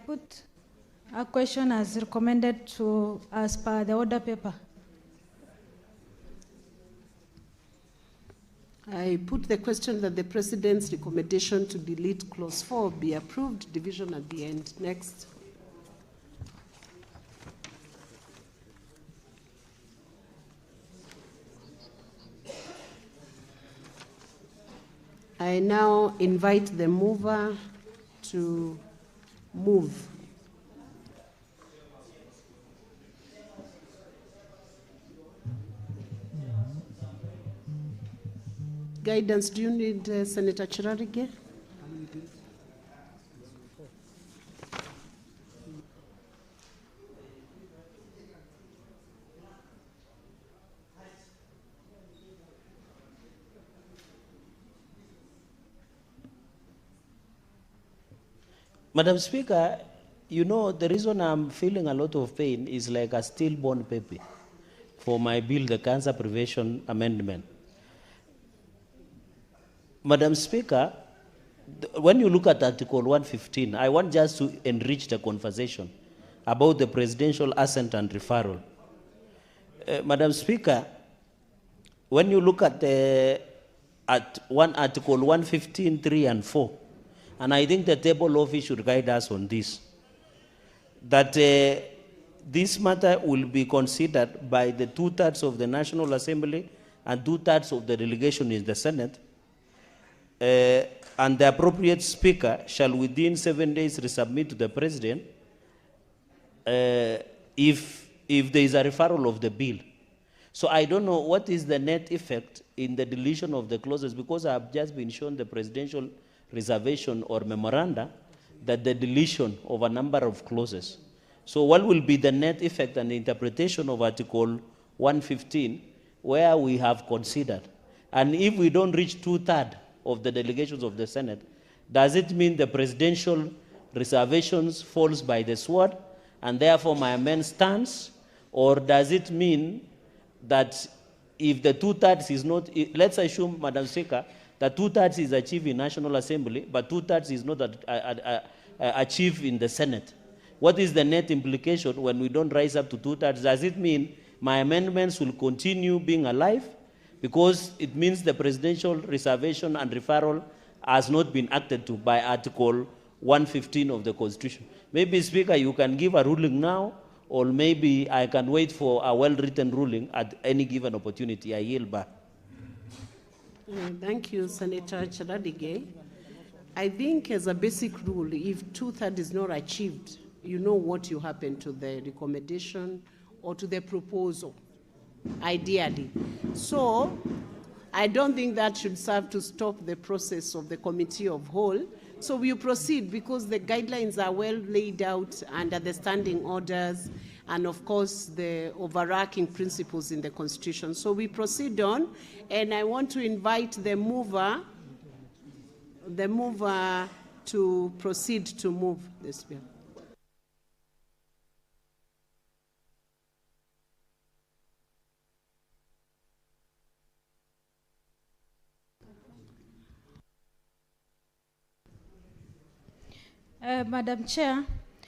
put a question as recommended to, as per the order paper. I put the question that the President's recommendation to delete clause 4 be approved, division at the end. Next. I now invite the mover to move. Guidance, do you need Senator Chirarige? Madam Speaker, you know, the reason I'm feeling a lot of pain is like a stillborn baby for my bill, the Cancer Prevention Amendment. Madam Speaker, when you look at Article 115, I want just to enrich the conversation about the presidential assent and referral. Madam Speaker, when you look at Article 115, 3 and 4, and I think the table office should guide us on this, that this matter will be considered by the 2/3 of the National Assembly and 2/3 of the delegation in the Senate, and the appropriate speaker shall within 7 days resubmit to the President if there is a referral of the bill. So I don't know what is the net effect in the deletion of the clauses, because I have just been shown the presidential reservation or memoranda that the deletion of a number of clauses. So what will be the net effect and interpretation of Article 115 where we have considered? And if we don't reach 2/3 of the delegations of the Senate, does it mean the presidential reservations falls by the sword and therefore my amendment stands? Or does it mean that if the 2/3 is not, let's assume, Madam Speaker, that 2/3 is achieved in National Assembly, but 2/3 is not achieved in the Senate. What is the net implication when we don't rise up to 2/3? Does it mean my amendments will continue being alive? Because it means the presidential reservation and referral has not been acted to by Article 115 of the Constitution. Maybe, Speaker, you can give a ruling now, or maybe I can wait for a well-written ruling at any given opportunity. I yield back. Thank you, Senator Chiradige. I think as a basic rule, if 2/3 is not achieved, you know what you happen to the recommendation or to the proposal, ideally. So I don't think that should serve to stop the process of the committee of whole. So we proceed because the guidelines are well laid out under the standing orders and, of course, the overarching principles in the Constitution. So we proceed on, and I want to invite the mover to proceed to move this bill. Madam Chair,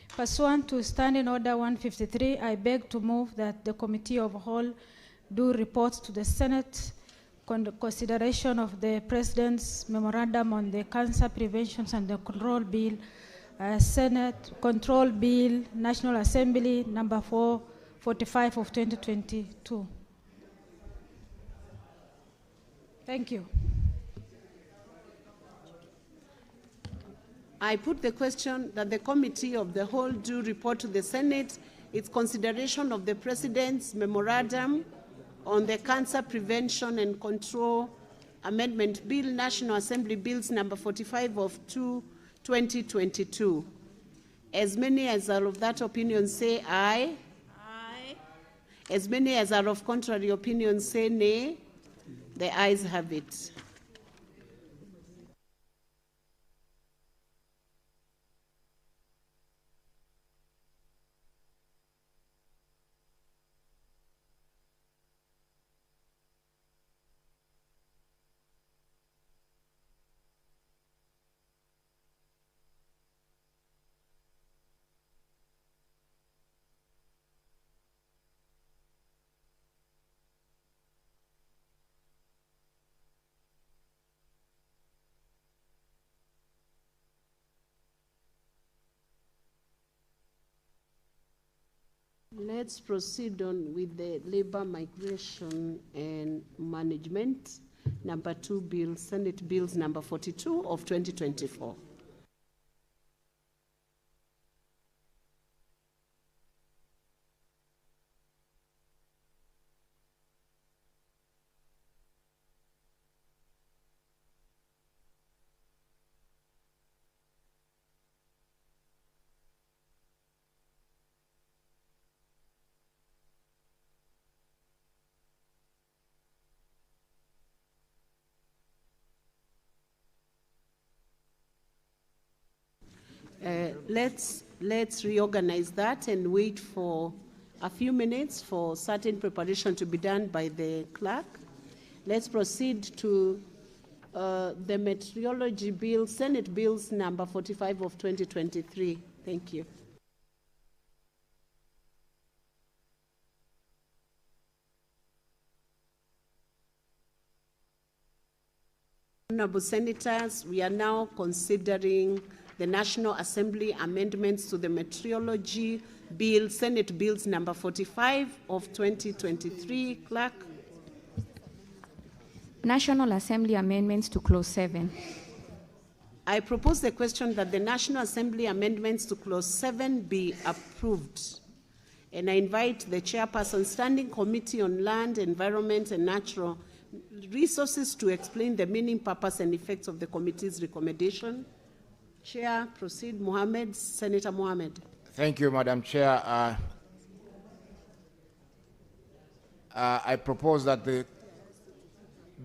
pursuant to Standing Order 153, I beg to move that the Committee of Whole do report to the Senate consideration of the President's Memorandum on the Cancer Prevention and the Control Bill, Senate Control Bill, National Assembly, number 445 of 2022. Thank you. I put the question that the Committee of the Whole do report to the Senate its consideration of the President's Memorandum on the Cancer Prevention and Control Amendment Bill, National Assembly Bills number 45 of 2022. As many as are of that opinion say aye. Aye. As many as are of contrary opinion say nay. The ayes have it. Let's proceed on with the labor migration and management number 2 bill, Senate bills number 42 of 2024. Let's reorganize that and wait for a few minutes for certain preparation to be done by the clerk. Let's proceed to the meteorology bill, Senate bills number 45 of 2023. Thank you. Honorable Senators, we are now considering the National Assembly amendments to the meteorology bill, Senate bills number 45 of 2023. Clerk. National Assembly amendments to Clause 7. I propose the question that the National Assembly amendments to Clause 7 be approved. And I invite the Chairperson, Standing Committee on Land, Environment and Natural Resources to explain the meaning, purpose and effects of the committee's recommendation. Chair, proceed. Mohammed, Senator Mohammed. Thank you, Madam Chair. I propose that the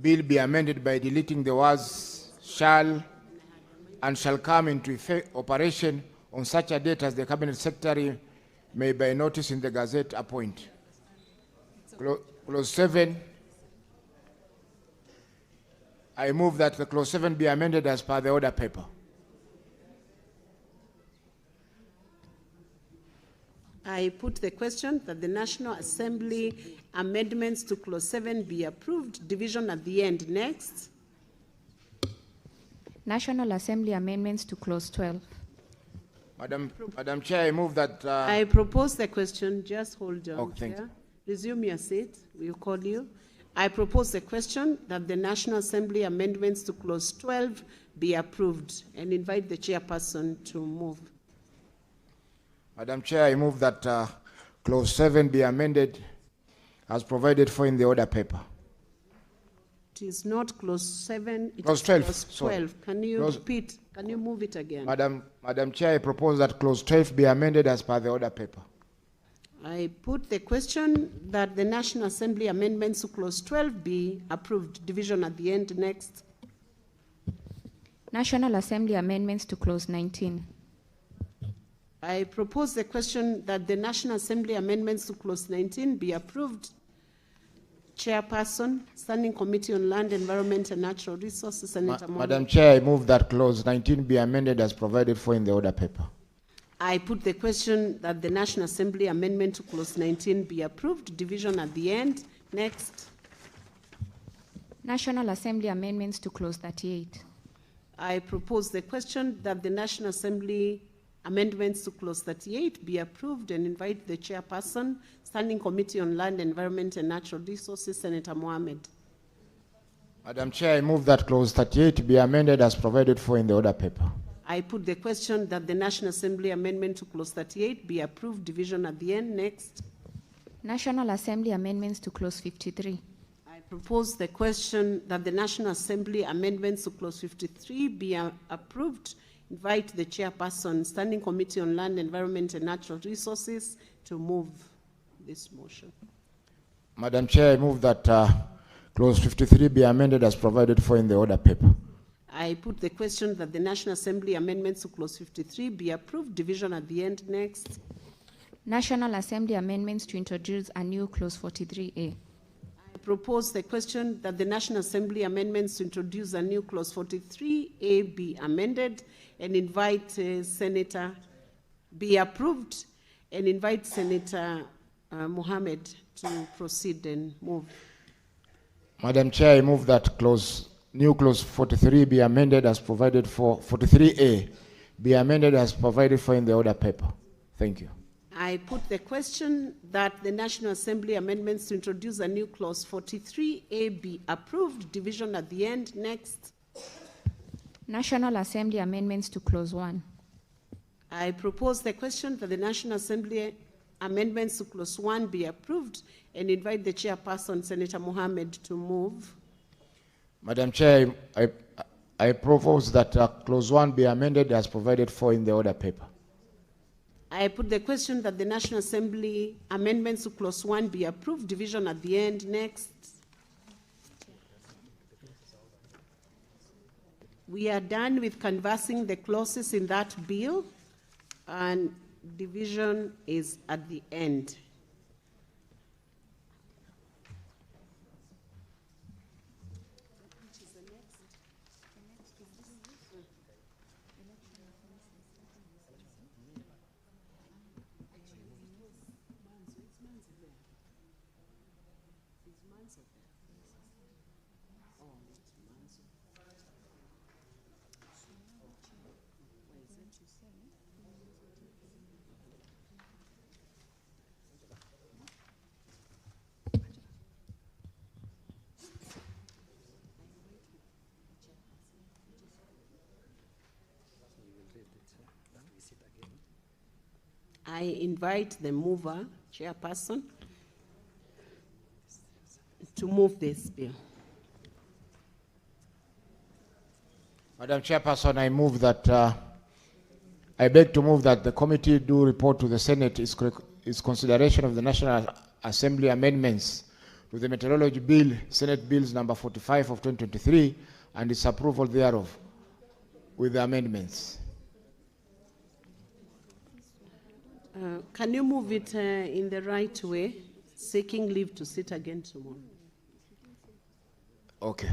bill be amended by deleting the words shall and shall come into effect operation on such a date as the Cabinet Secretary may by notice in the Gazette appoint. Clause 7. I move that the Clause 7 be amended as per the order paper. I put the question that the National Assembly amendments to Clause 7 be approved. Division at the end. Next. National Assembly amendments to Clause 12. Madam Chair, I move that... I propose the question. Just hold on, thank Chair. you. Resume your seat. We'll call you. I propose the question that the National Assembly amendments to Clause 12 be approved and invite the Chairperson to move. Madam Chair, I move that Clause 7 be amended as provided for in the order paper. It is not Clause 7, it Clause is 12. Clause 12. Can you repeat? Can you move it again? Madam Chair, I propose that Clause 12 be amended as per the order paper. I put the question that the National Assembly amendments to Clause 12 be approved. Division at the end. Next. National Assembly amendments to Clause 19. I propose the question that the National Assembly amendments to Clause 19 be approved. Chairperson, Standing Committee on Land, Environment and Natural Resources, Senator Madam Chair, I move that Clause 19 be amended as provided for in the order paper. I put the question that the National Assembly amendment to Clause 19 be approved. Division at the end. Next. National Assembly amendments to Clause 38. I propose the question that the National Assembly amendments to Clause 38 be approved and invite the Chairperson, Standing Committee on Land, Environment and Natural Resources, Senator Mohammed. Madam Chair, I move that Clause 38 be amended as provided for in the order paper. I put the question that the National Assembly amendment to Clause 38 be approved. Division at the end. Next. National Assembly amendments to Clause 53. I propose the question that the National Assembly amendments to Clause 53 be approved. Invite the Chairperson, Standing Committee on Land, Environment and Natural Resources to move this motion. Madam Chair, I move that Clause 53 be amended as provided for in the order paper. I put the question that the National Assembly amendments to Clause 53 be approved. Division at the end. Next. National Assembly amendments to introduce a new Clause 43A. I propose the question that the National Assembly amendments to introduce a new Clause 43A be amended and invite Senator be approved and invite Senator Mohammed to proceed and move. Madam Chair, I move that new Clause 43 be amended as provided for, 43A be amended as provided for in the order paper. Thank you. I put the question that the National Assembly amendments to introduce a new clause 43A be approved. Division at the end. Next. National Assembly amendments to clause 1. I propose the question that the National Assembly amendments to clause 1 be approved and invite the chairperson, Senator Mohammed, to move. Madam Chair, I propose that clause 1 be amended as provided for in the order paper. I put the question that the National Assembly amendments to clause 1 be approved. Division at the end. Next. We are done with canvassing the clauses in that bill, and division is at the end. I invite the mover, chairperson, to move this bill. Madam Chairperson, I move that, I beg to move that the committee do report to the Senate its consideration of the National Assembly amendments to the Meteorology Bill, Senate Bills number 45 of 2023, and its approval thereof with the amendments. Can you move it in the right way, seeking leave to sit again tomorrow? Okay.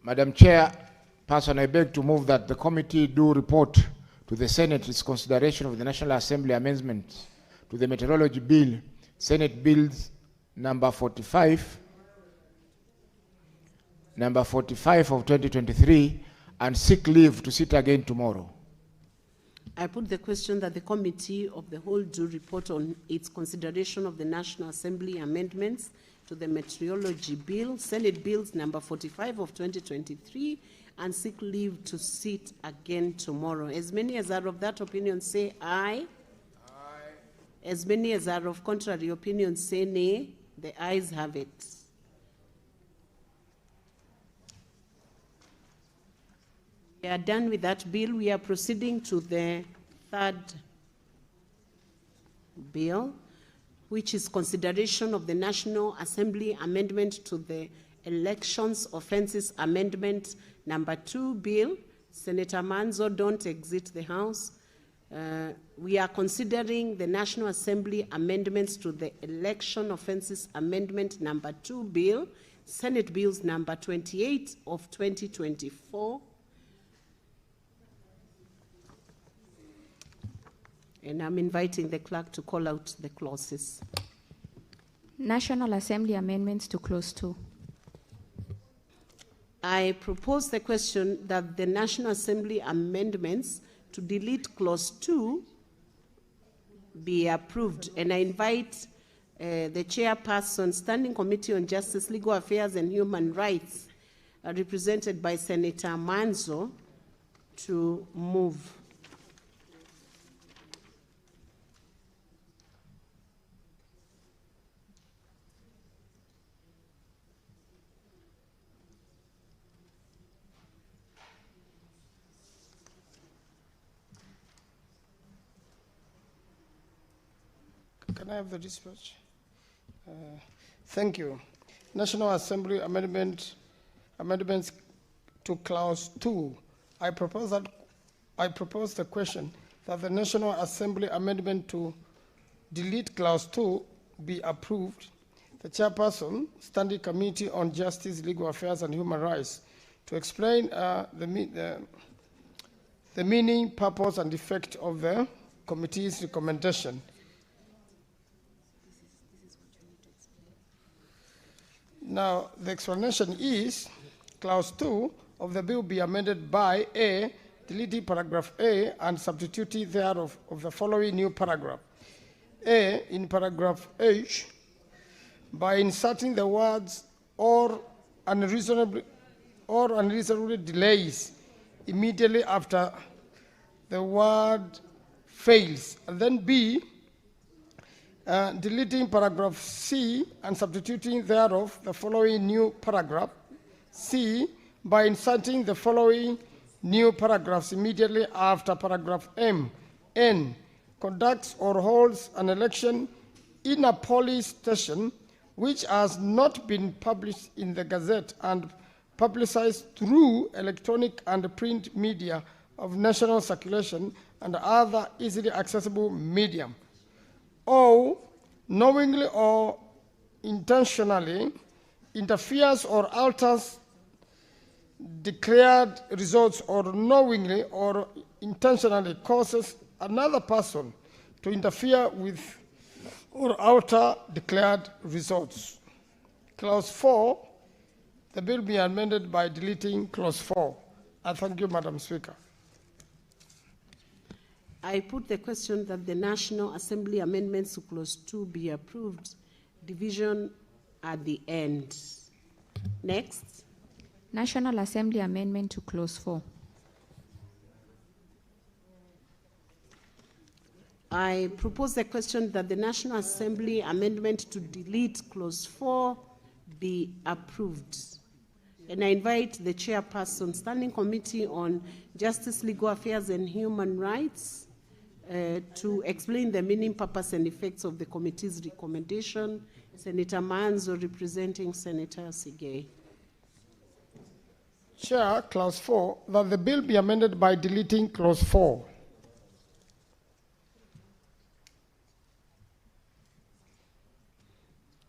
Madam Chairperson, I beg to move that the committee do report to the Senate its consideration of the National Assembly amendments to the Meteorology Bill, Senate Bills number 45 of 2023, and seek leave to sit again tomorrow. I put the question that the Committee of the Whole do report on its consideration of the National Assembly amendments to the Meteorology Bill, Senate Bills number 45 of 2023, and seek leave to sit again tomorrow. As many as are of that opinion say aye. Aye. As many as are of contrary opinion say nay. The ayes have it. We are done with that bill. We are proceeding to the third bill, which is consideration of the National Assembly amendment to the Elections Offences Amendment number 2 bill. Senator Manzo, don't exit the House. We are considering the National Assembly amendments to the Election Offences Amendment number 2 bill, Senate Bills number 28 of 2024. And I'm inviting the clerk to call out the clauses. National Assembly amendments to clause 2. I propose the question that the National Assembly amendments to delete clause 2 be approved. And I invite the chairperson, Standing Committee on Justice, Legal Affairs and Human Rights, represented by Senator Manzo, to move. Can I have the dispatch? Thank you. National Assembly amendments to clause 2. I propose the question that the National Assembly amendment to delete clause 2 be approved. The chairperson, Standing Committee on Justice, Legal Affairs and Human Rights, to explain the meaning, purpose, and effect of the committee's recommendation. Now, the explanation is, clause 2 of the bill be amended by A, deleting paragraph A and substituting thereof of the following new paragraph. A in paragraph H by inserting the words or unreasonably delays immediately after the word fails. And then B, deleting paragraph C and substituting thereof the following new paragraph C by inserting the following new paragraphs immediately after paragraph M. N, conducts or holds an election in a polling station which has not been published in the Gazette and publicized through electronic and print media of national circulation and other easily accessible medium. O, knowingly or intentionally interferes or alters declared results, or knowingly or intentionally causes another person to interfere with or alter declared results. Clause 4, the bill be amended by deleting clause 4. I thank you, Madam Speaker. I put the question that the National Assembly amendments to clause 2 be approved, division at the end. Next. National Assembly amendment to clause 4. I propose the question that the National Assembly amendment to delete clause 4 be approved. And I invite the chairperson, Standing Committee on Justice, Legal Affairs and Human Rights to explain the meaning, purpose and effects of the committee's recommendation. Senator Manzo representing Senator Sigei. Chair, clause 4, that the bill be amended by deleting clause 4.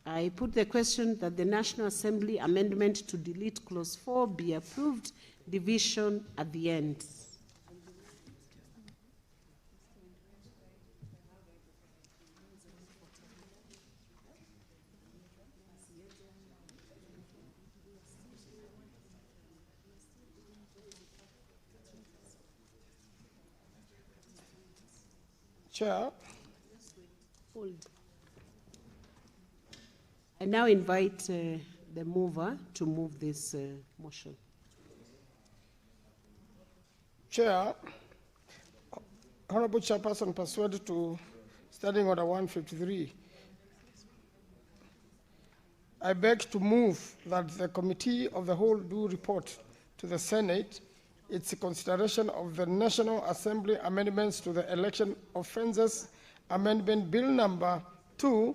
I put the question that the National Assembly amendment to delete clause 4 be approved, division at the end. Chair. Hold. I now invite the mover to move this motion. Chair, Honorable Chairperson, pursuant to Standing Order 153, I beg to move that the Committee of the Whole do report to the Senate its consideration of the National Assembly amendments to the Election Offences Amendment Bill number 2,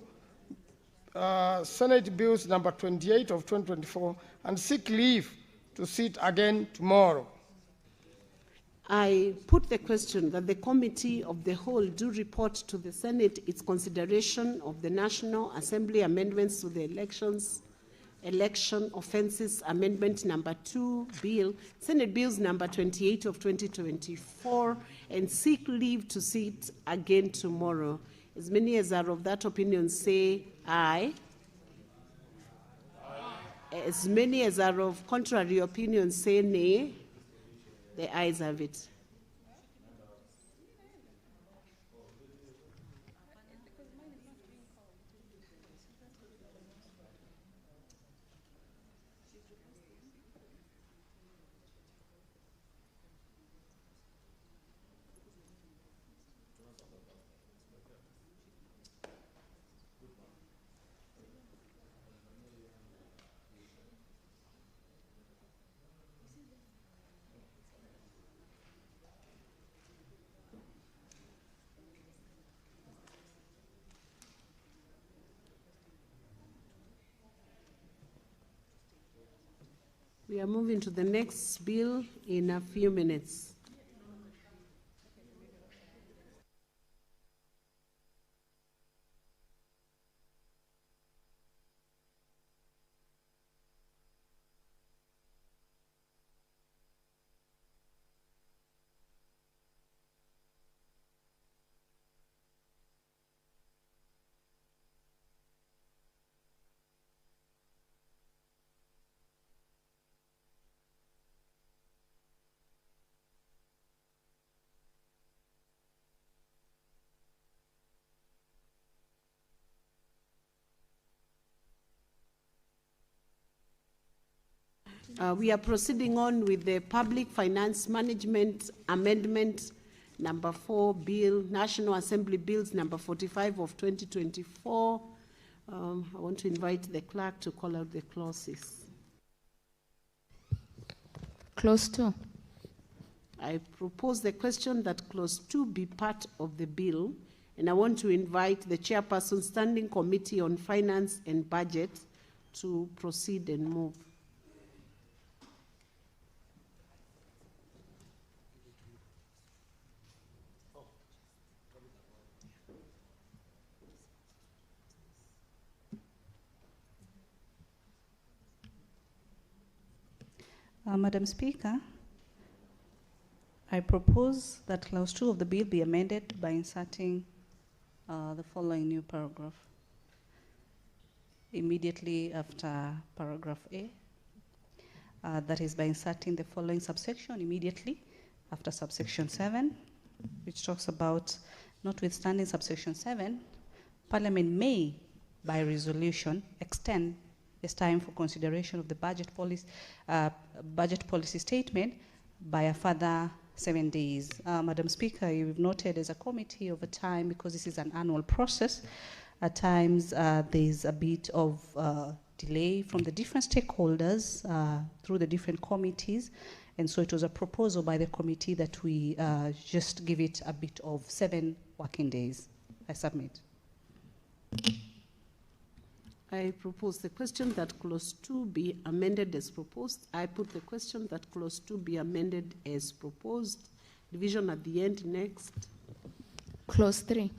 Senate Bills number 28 of 2024, and seek leave to sit again tomorrow. I put the question that the Committee of the Whole do report to the Senate its consideration of the National Assembly amendments to the Election Offences Amendment number 2 Bill, Senate Bills number 28 of 2024, and seek leave to sit again tomorrow. As many as are of that opinion say aye. As many as are of contrary opinion say nay. The ayes have it. We are moving to the next bill in a few minutes. We are proceeding on with the Public Finance Management Amendment number 4 Bill, National Assembly Bills number 45 of 2024. I want to invite the clerk to call out the clauses. Clause 2. I propose the question that clause 2 be part of the bill, and I want to invite the chairperson, Standing Committee on Finance and Budget, to proceed and move. Madam Speaker, I propose that clause 2 of the bill be amended by inserting the following new paragraph. Immediately after paragraph A, that is by inserting the following subsection immediately after subsection 7, which talks about, notwithstanding subsection 7, Parliament may, by resolution, extend this time for consideration of the budget policy statement by a further 7 days. Madam Speaker, you've noted as a committee over time, because this is an annual process, at times there's a bit of delay from the different stakeholders through the different committees, and so it was a proposal by the committee that we just give it a bit of 7 working days. I submit. I propose the question that clause 2 be amended as proposed. I put the question that clause 2 be amended as proposed. Division at the end, next. Clause 3.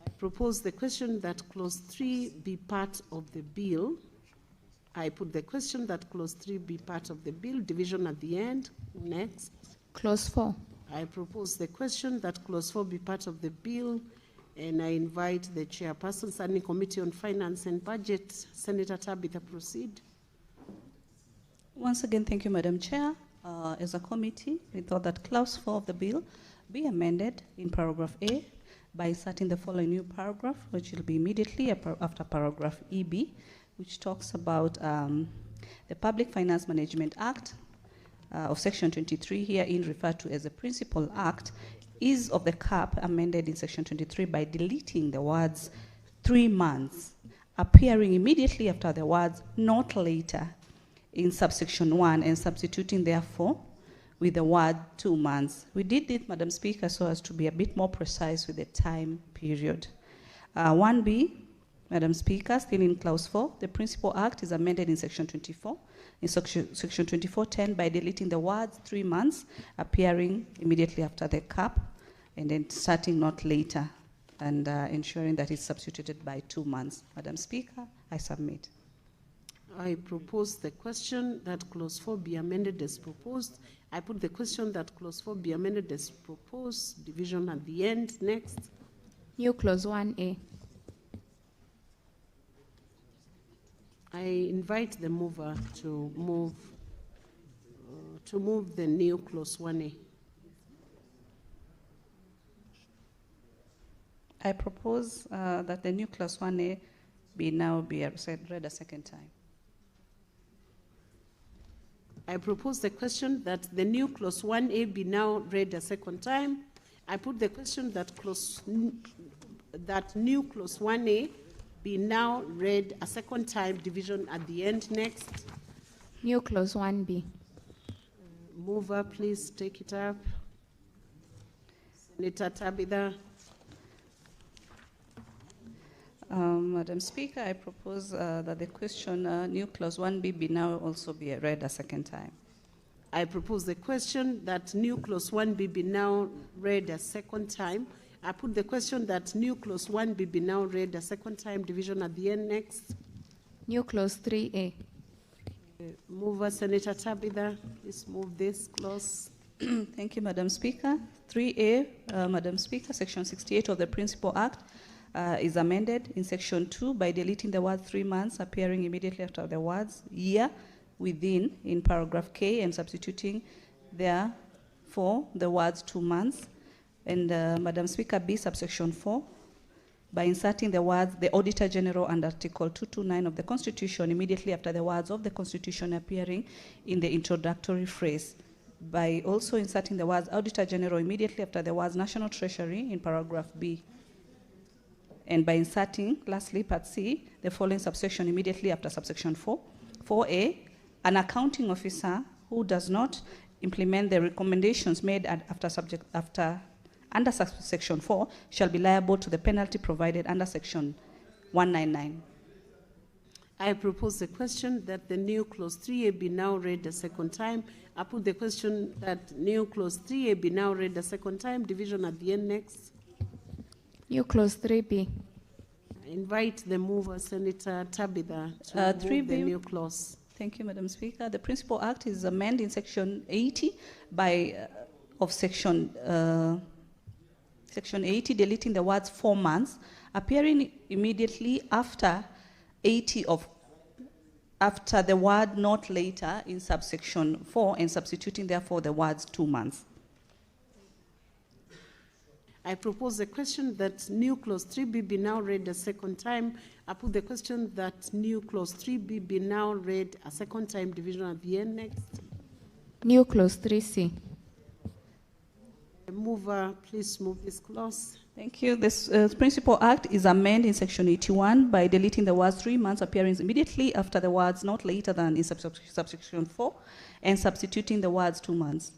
I propose the question that clause 3 be part of the bill. I put the question that clause 3 be part of the bill. Division at the end, next. Clause 4. I propose the question that clause 4 be part of the bill. And I invite the chairperson, Standing Committee on Finance and Budget, Senator Tabitha, proceed. Once again, thank you, Madam Chair. As a committee, we thought that clause 4 of the bill be amended in paragraph A by inserting the following new paragraph, which will be immediately after paragraph EB, which talks about the Public Finance Management Act of Section 23, herein referred to as the Principal Act, is of the cap amended in section 23 by deleting the words 3 months, appearing immediately after the words not later in subsection 1, and substituting therefore with the word 2 months. We did this, Madam Speaker, so as to be a bit more precise with the time period. 1B, Madam Speaker, still in clause 4, the Principal Act is amended in section 24, in section 24:10 by deleting the words 3 months, appearing immediately after the cap, and then starting not later, and ensuring that it's substituted by 2 months. Madam Speaker, I submit. I propose the question that clause 4 be amended as proposed. I put the question that clause 4 be amended as proposed. Division at the end, next. New clause 1A. I invite the mover to move the new clause 1A. I propose that the new clause 1A be read a second time. I propose the question that the new clause 1A be now read a second time. I put the question that new clause 1A be now read a second time. Division at the end, next. New clause 1B. Mover, please take it up. Senator Tabitha. Madam Speaker, I propose that the question new clause 1B be now also be read a second time. I propose the question that new clause 1B be now read a second time. I put the question that new clause 1B be now read a second time. Division at the end, next. New clause 3A. Mover, Senator Tabitha, please move this clause. Thank you, Madam Speaker. 3A, Madam Speaker, section 68 of the Principal Act is amended in section 2 by deleting the word 3 months, appearing immediately after the words year within in paragraph K, and substituting therefore the words 2 months. And Madam Speaker, B subsection 4 by inserting the words the Auditor General and Article 229 of the Constitution immediately after the words of the Constitution appearing in the introductory phrase, by also inserting the words Auditor General immediately after the words National Treasury in paragraph B, and by inserting, lastly, part C, the following subsection immediately after subsection 4. 4A, an accounting officer who does not implement the recommendations made under subsection 4 shall be liable to the penalty provided under section 199. I propose the question that the new clause 3A be now read a second time. I put the question that new clause 3A be now read a second time. Division at the end next. New clause 3B. I invite the mover, Senator Tabitha, to move 3B. the new clause. Thank you, Madam Speaker. The Principal Act is amending section 80 of section 80, deleting the words 4 months, appearing immediately after 80 after the word not later in subsection 4 and substituting therefore the words 2 months. I propose the question that new clause 3B be now read a second time. I put the question that new clause 3B be now read a second time. Division at the end next. New clause 3C. Mover, please move this clause. Thank you. This Principal Act is amending section 81 by deleting the words 3 months appearing immediately after the words not later than in subsection 4 and substituting the words 2 months.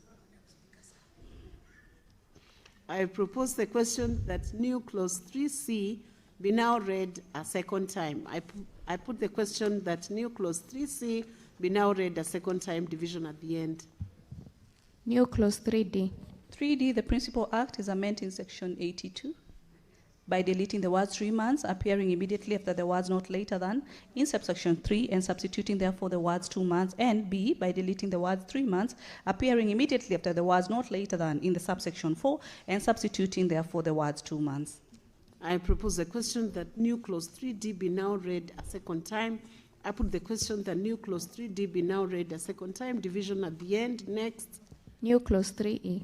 I propose the question that new clause 3C be now read a second time. I put the question that new clause 3C be now read a second time. Division at the end. New clause 3D. 3D, the Principal Act is amending section 82 by deleting the words 3 months appearing immediately after the words not later than in subsection 3 and substituting therefore the words 2 months, and B, by deleting the words 3 months appearing immediately after the words not later than in the subsection 4 and substituting therefore the words 2 months. I propose the question that new clause 3D be now read a second time. I put the question that new clause 3D be now read a second time. Division at the end. Next. New clause 3E.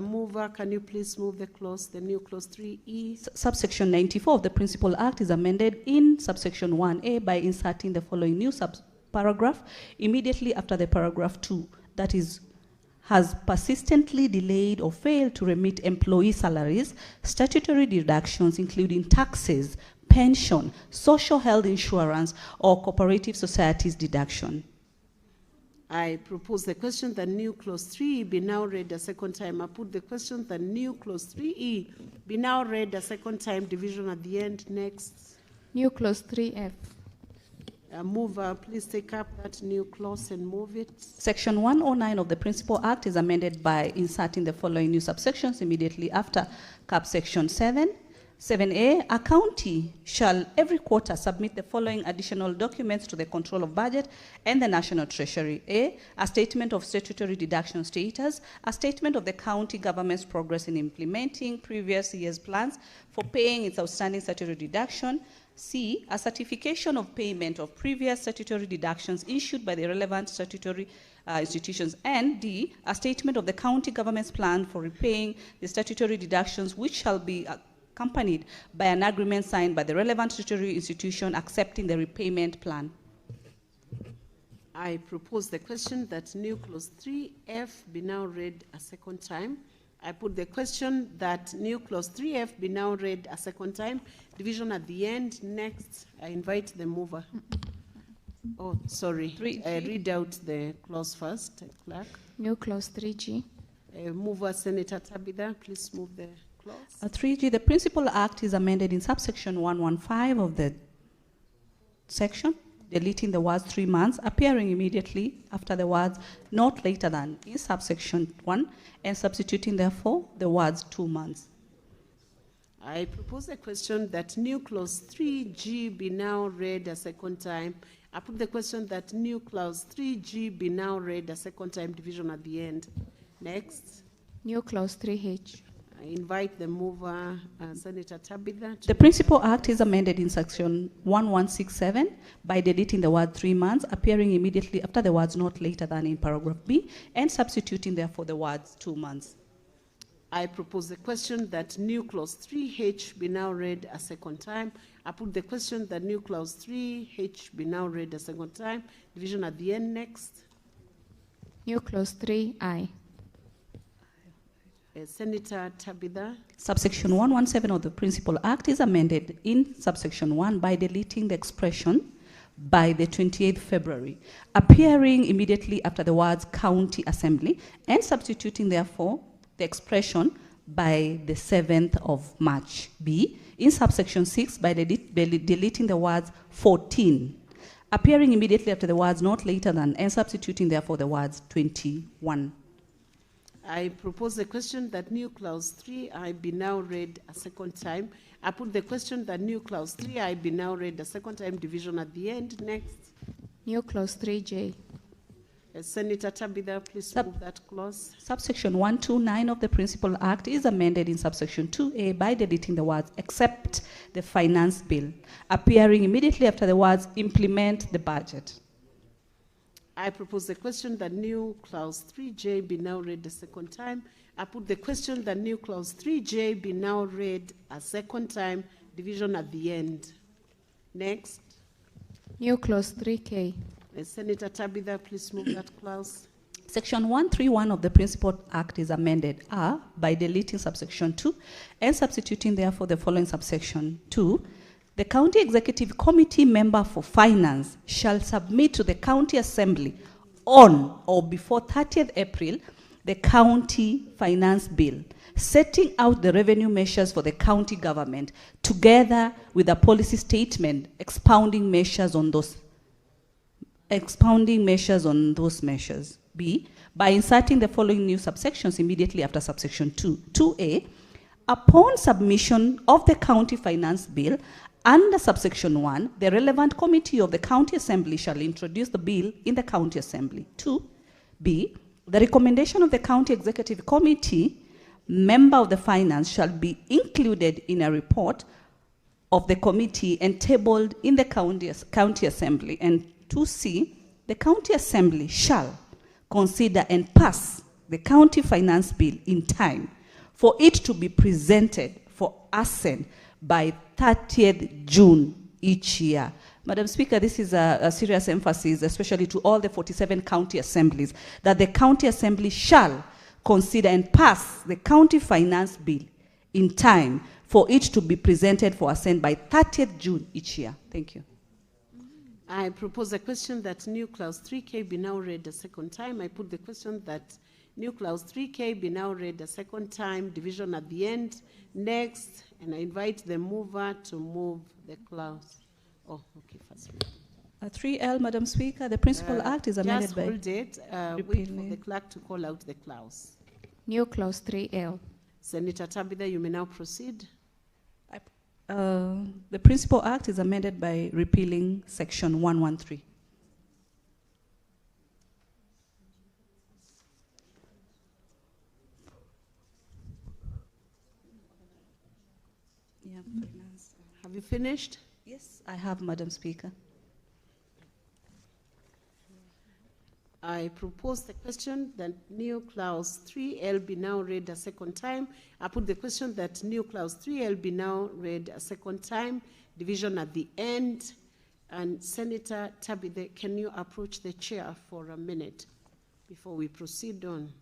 Mover, can you please move the clause, the new clause 3E? Subsection 94 of the Principal Act is amended in subsection 1A by inserting the following new paragraph immediately after the paragraph 2, that is, has persistently delayed or failed to remit employee salaries, statutory deductions including taxes, pension, social health insurance, or cooperative societies deduction. I propose the question that new clause 3E be now read a second time. I put the question that new clause 3E be now read a second time. Division at the end. Next. New clause 3F. Mover, please take up that new clause and move it. Section 109 of the Principal Act is amended by inserting the following new subsections immediately after section 7. 7A, a county shall every quarter submit the following additional documents to the control of budget and the National Treasury. A statement of statutory deduction status, a statement of the county government's progress in implementing previous year's plans for paying its outstanding statutory deduction. C, a certification of payment of previous statutory deductions issued by the relevant statutory institutions. And D, a statement of the county government's plan for repaying the statutory deductions, which shall be accompanied by an agreement signed by the relevant statutory institution accepting the repayment plan. I propose the question that new clause 3F be now read a second time. I put the question that new clause 3F be now read a second time. Division at the end. Next, I invite the mover. Oh, sorry. Read out the clause first, clerk. New clause 3G. Mover, Senator Tabitha, please move the clause. 3G, the Principal Act is amended in subsection 115 of the section, deleting the words 3 months, appearing immediately after the words not later than in subsection 1, and substituting therefore the words 2 months. I propose a question that new clause 3G be now read a second time. I put the question that new clause 3G be now read a second time. Division at the end. Next. New clause 3H. I invite the mover, Senator Tabitha. The Principal Act is amended in section 1167 by deleting the word 3 months, appearing immediately after the words not later than in paragraph B, and substituting therefore the words 2 months. I propose the question that new clause 3H be now read a second time. I put the question that new clause 3H be now read a second time. Division at the end next. New clause 3I. Senator Tabitha. Subsection 117 of the Principal Act is amended in subsection 1 by deleting the expression by the 28th February, appearing immediately after the words county assembly, and substituting therefore the expression by the 7th of March. B, in subsection 6 by deleting the words 14, appearing immediately after the words not later than, and substituting therefore the words 21. I propose the question that new clause 3I be now read a second time. I put the question that new clause 3I be now read a second time, division at the end. Next. New clause 3J. Senator Tabitha, please move that clause. Subsection 129 of the Principal Act is amended in subsection 2A by deleting the words except the finance bill, appearing immediately after the words implement the budget. I propose the question that new clause 3J be now read a second time. I put the question that new clause 3J be now read a second time, division at the end. Next. New clause 3K. Senator Tabitha, please move that clause. Section 131 of the Principal Act is amended by deleting subsection 2 and substituting therefore the following subsection 2. The County Executive Committee member for Finance shall submit to the County Assembly on or before 30th April the County Finance Bill, setting out the revenue measures for the county government, together with a policy statement expounding measures on those measures. B, by inserting the following new subsections immediately after subsection 2. 2A, upon submission of the County Finance Bill, under subsection 1, the relevant committee of the County Assembly shall introduce the bill in the County Assembly. 2B, the recommendation of the County Executive Committee, member of the Finance, shall be included in a report of the committee and tabled in the County Assembly. And 2C, the County Assembly shall consider and pass the County Finance Bill in time for it to be presented for assent by 30th June each year. Madam Speaker, this is a serious emphasis, especially to all the 47 county assemblies, that the County Assembly shall consider and pass the County Finance Bill in time for it to be presented for assent by 30th June each year. Thank you. I propose a question that new clause 3K be now read a second time. I put the question that new clause 3K be now read a second time, division at the end. Next, and I invite the mover to move the clause. Oh, okay, first. 3L, Madam Speaker, the Principal Act is amended by... Just hold it. Wait for the clerk to call out the clause. New clause 3L. Senator Tabitha, you may now proceed. The Principal Act is amended by repealing section 113. Yeah, have you finished? Yes, I have, Madam Speaker. I propose the question that new clause 3L be now read a second time. I put the question that new clause 3L be now read a second time, division at the end. And Senator Tabitha, can you approach the chair for a minute before we proceed on?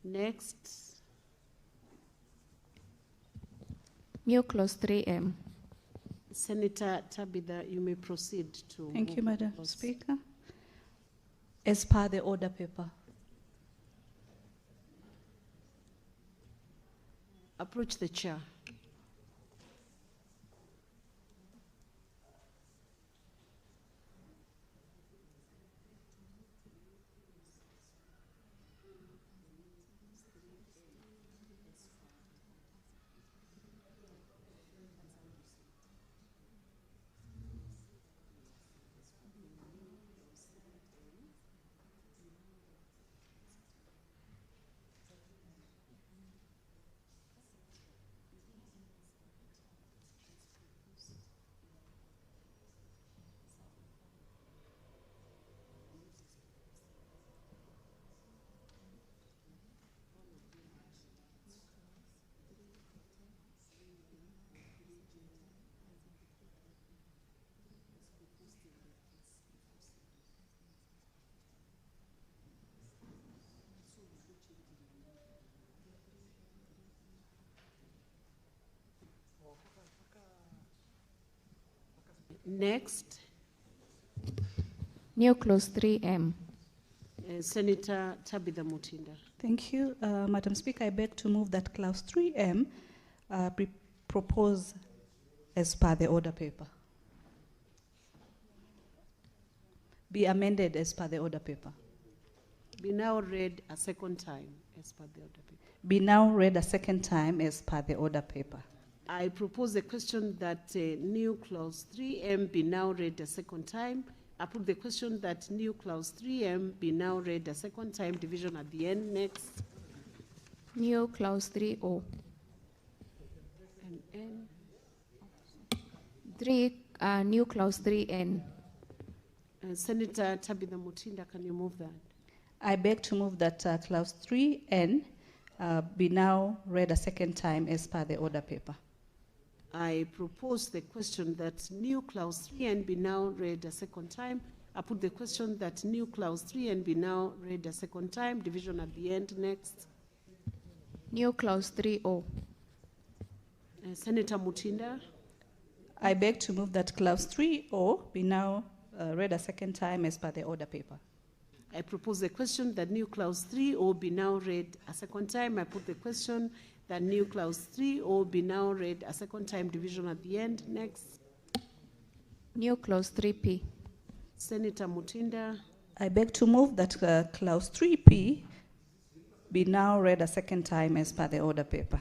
Next. New clause 3M. Senator Tabitha, you may proceed to... Thank you, Madam Speaker. As per the order paper. Approach the chair. Next, New clause 3M. Senator Tabitha Mutinda. Thank you, Madam Speaker. I beg to move that clause 3M be proposed as per the order paper. Be amended as per the order paper. Be now read a second time as per the order paper. Be now read a second time as per the order paper. I propose a question that new clause 3M be now read a second time. I put the question that new clause 3M be now read a second time, division at the end. Next. New clause 3O. And N. New clause 3N. Senator Tabitha Mutinda, can you move that? I beg to move that clause 3N be now read a second time as per the order paper. I propose the question that new clause 3N be now read a second time. I put the question that new clause 3N be now read a second time, division at the end. Next. New clause 3O. Senator Mutinda. I beg to move that clause 3O be now read a second time as per the order paper. I propose the question that new clause 3O be now read a second time. I put the question that new clause 3O be now read a second time, division at the end. Next. New clause 3P. Senator Mutinda. I beg to move that clause 3P be now read a second time as per the order paper.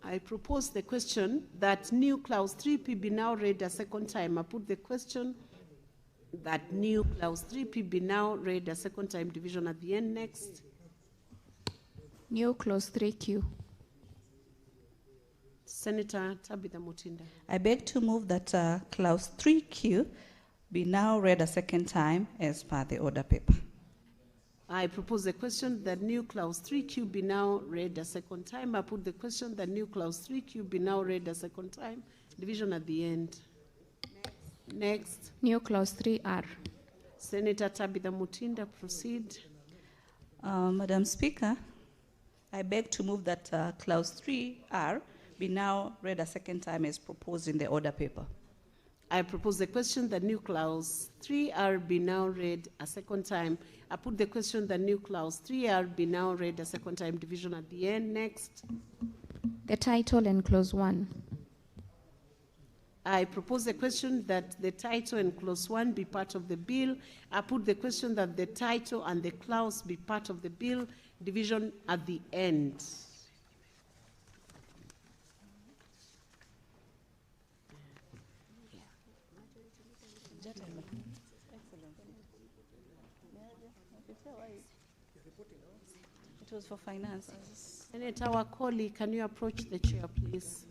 I propose the question that new clause 3P be now read a second time. I put the question that new clause 3P be now read a second time, division at the end. Next. New clause 3Q. Senator Tabitha Mutinda. I beg to move that clause 3Q be now read a second time as per the order paper. I propose the question that new clause 3Q be now read a second time. I put the question that new clause 3Q be now read a second time, division at the end. Next. New clause 3R. Senator Tabitha Mutinda, proceed. Madam Speaker, I beg to move that clause 3R be now read a second time as proposed in the order paper. I propose the question that new clause 3R be now read a second time. I put the question that new clause 3R be now read a second time, division at the end. Next. The title and clause 1. I propose the question that the title and clause 1 be part of the bill. I put the question that the title and the clause be part of the bill, division at the end. It was for finance. Senator Wakoli, can you approach the chair, please?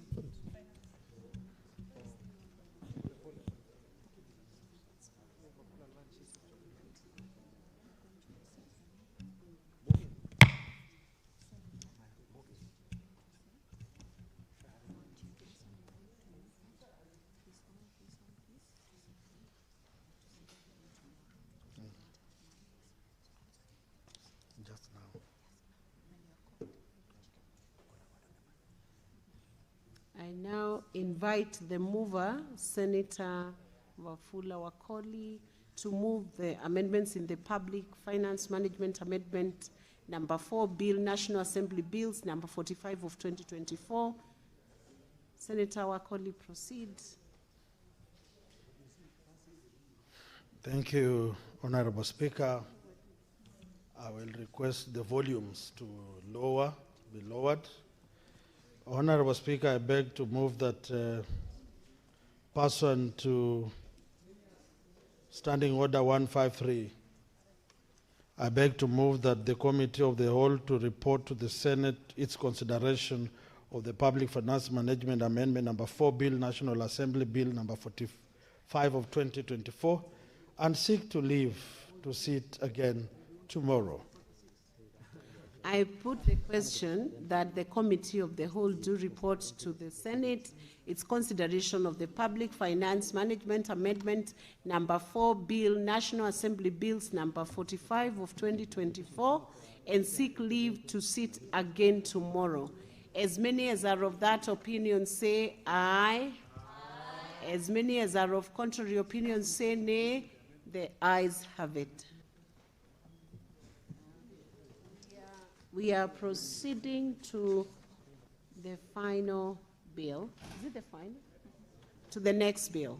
I now invite the mover, Senator Wafula Wakoli, to move the amendments in the Public Finance Management Amendment number 4 Bill, National Assembly Bills number 45 of 2024. Senator Wakoli, proceed. Thank you, Honorable Speaker. I will request the volumes to be lowered. Honorable Speaker, I beg to move that pursuant to Standing Order 153, I beg to move that the Committee of the Whole to report to the Senate its consideration of the Public Finance Management Amendment number 4 Bill, National Assembly Bill number 45 of 2024, and seek to leave to sit again tomorrow. I put the question that the Committee of the Whole do report to the Senate its consideration of the Public Finance Management Amendment number 4 Bill, National Assembly Bills number 45 of 2024, and seek leave to sit again tomorrow. As many as are of that opinion say aye. Aye. As many as are of contrary opinion say nay. The ayes have it. We are proceeding to the final bill. Is it the final? To the next bill.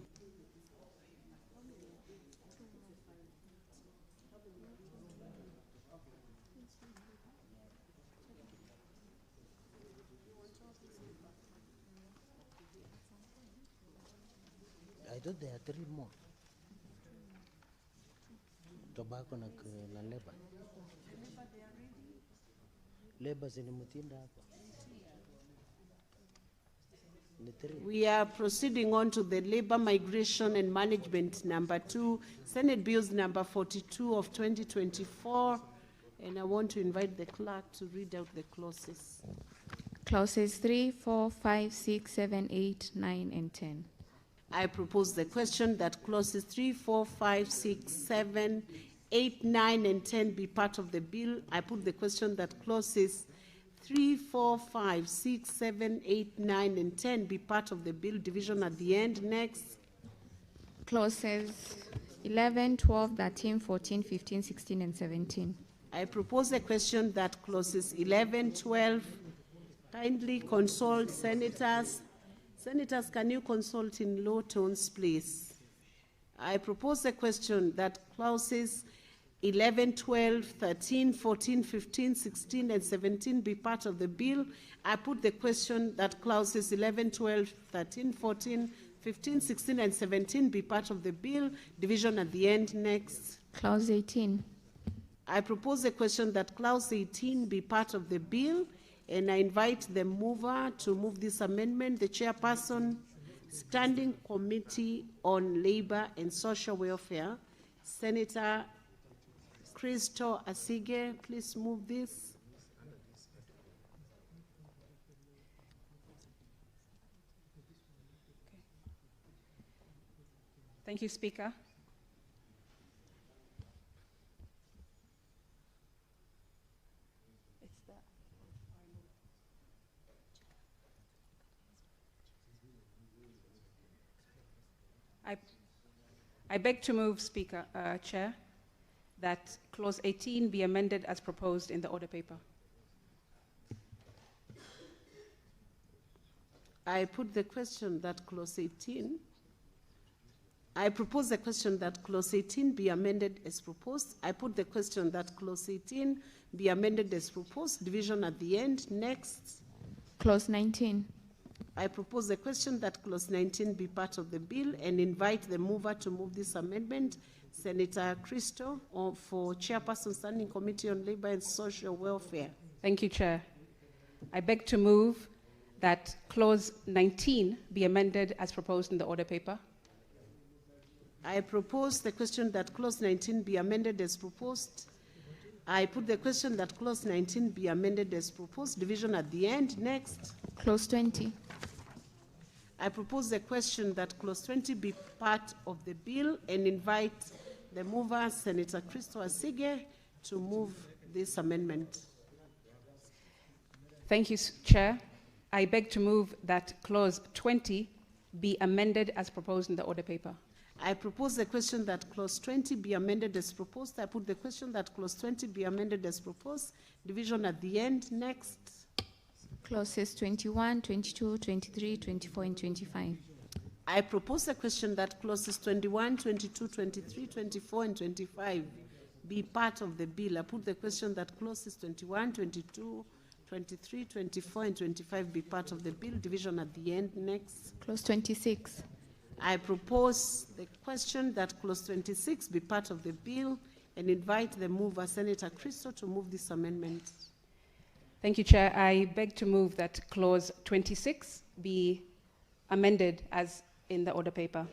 I thought there are 3 more. Tobacco na labor. Labor zinimutinda hapa. We are proceeding on to the Labor, Migration and Management number 2, Senate Bills number 42 of 2024. And I want to invite the clerk to read out the clauses. Clauses 3, 4, 5, 6, 7, 8, 9, and 10. I propose the question that clauses 3, 4, 5, 6, 7, 8, 9, and 10 be part of the bill. I put the question that clauses 3, 4, 5, 6, 7, 8, 9, and 10 be part of the bill. Division at the end. Next. Clauses 11, 12, 13, 14, 15, 16, and 17. I propose a question that clauses 11, 12, kindly consult senators. Senators, can you consult in low tones, please? I propose a question that clauses 11, 12, 13, 14, 15, 16, and 17 be part of the bill. I put the question that clauses 11, 12, 13, 14, 15, 16, and 17 be part of the bill. Division at the end. Next. Clause 18. I propose a question that clause 18 be part of the bill, and I invite the mover to move this amendment. The chairperson, Standing Committee on Labor and Social Welfare, Senator Crystal Asige, please move this. Thank you, Speaker. I beg to move, Speaker, Chair, that Clause 18 be amended as proposed in the order paper. I put the question that Clause 18. I propose the question that Clause 18 be amended as proposed. I put the question that Clause 18 be amended as proposed. Division at the end. Next. Clause 19. I propose the question that Clause 19 be part of the bill and invite the mover to move this amendment, Senator Crystal, for Chairperson Standing Committee on Labor and Social Welfare. Thank you, Chair. I beg to move that Clause 19 be amended as proposed in the order paper. I propose the question that Clause 19 be amended as proposed. I put the question that Clause 19 be amended as proposed. Division at the end. Next. Clause 20. I propose the question that Clause 20 be part of the bill and invite the mover, Senator Crystal Asige, to move this amendment. Thank you, Chair. I beg to move that Clause 20 be amended as proposed in the order paper. I propose the question that Clause 20 be amended as proposed. I put the question that Clause 20 be amended as proposed. Division at the end. Next. Clauses 21, 22, 23, 24, and 25. I propose a question that clauses 21, 22, 23, 24, and 25 be part of the bill. I put the question that clauses 21, 22, 23, 24, and 25 be part of the bill. Division at the end. Next. Clause 26. I propose the question that clause 26 be part of the bill and invite the mover, Senator Crystal, to move this amendment. Thank you, Chair. I beg to move that Clause 26 be amended as in the order paper.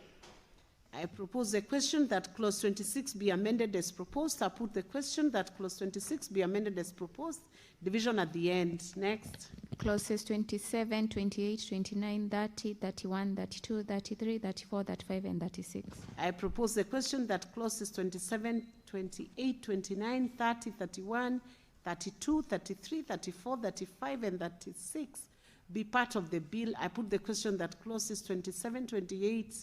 I propose the question that Clause 26 be amended as proposed. I put the question that Clause 26 be amended as proposed. Division at the end. Next. Clauses 27, 28, 29, 30, 31, 32, 33, 34, 35, and 36. I propose the question that clauses 27, 28, 29, 30, 31, 32, 33, 34, 35, and 36 be part of the bill. I put the question that clauses 27, 28,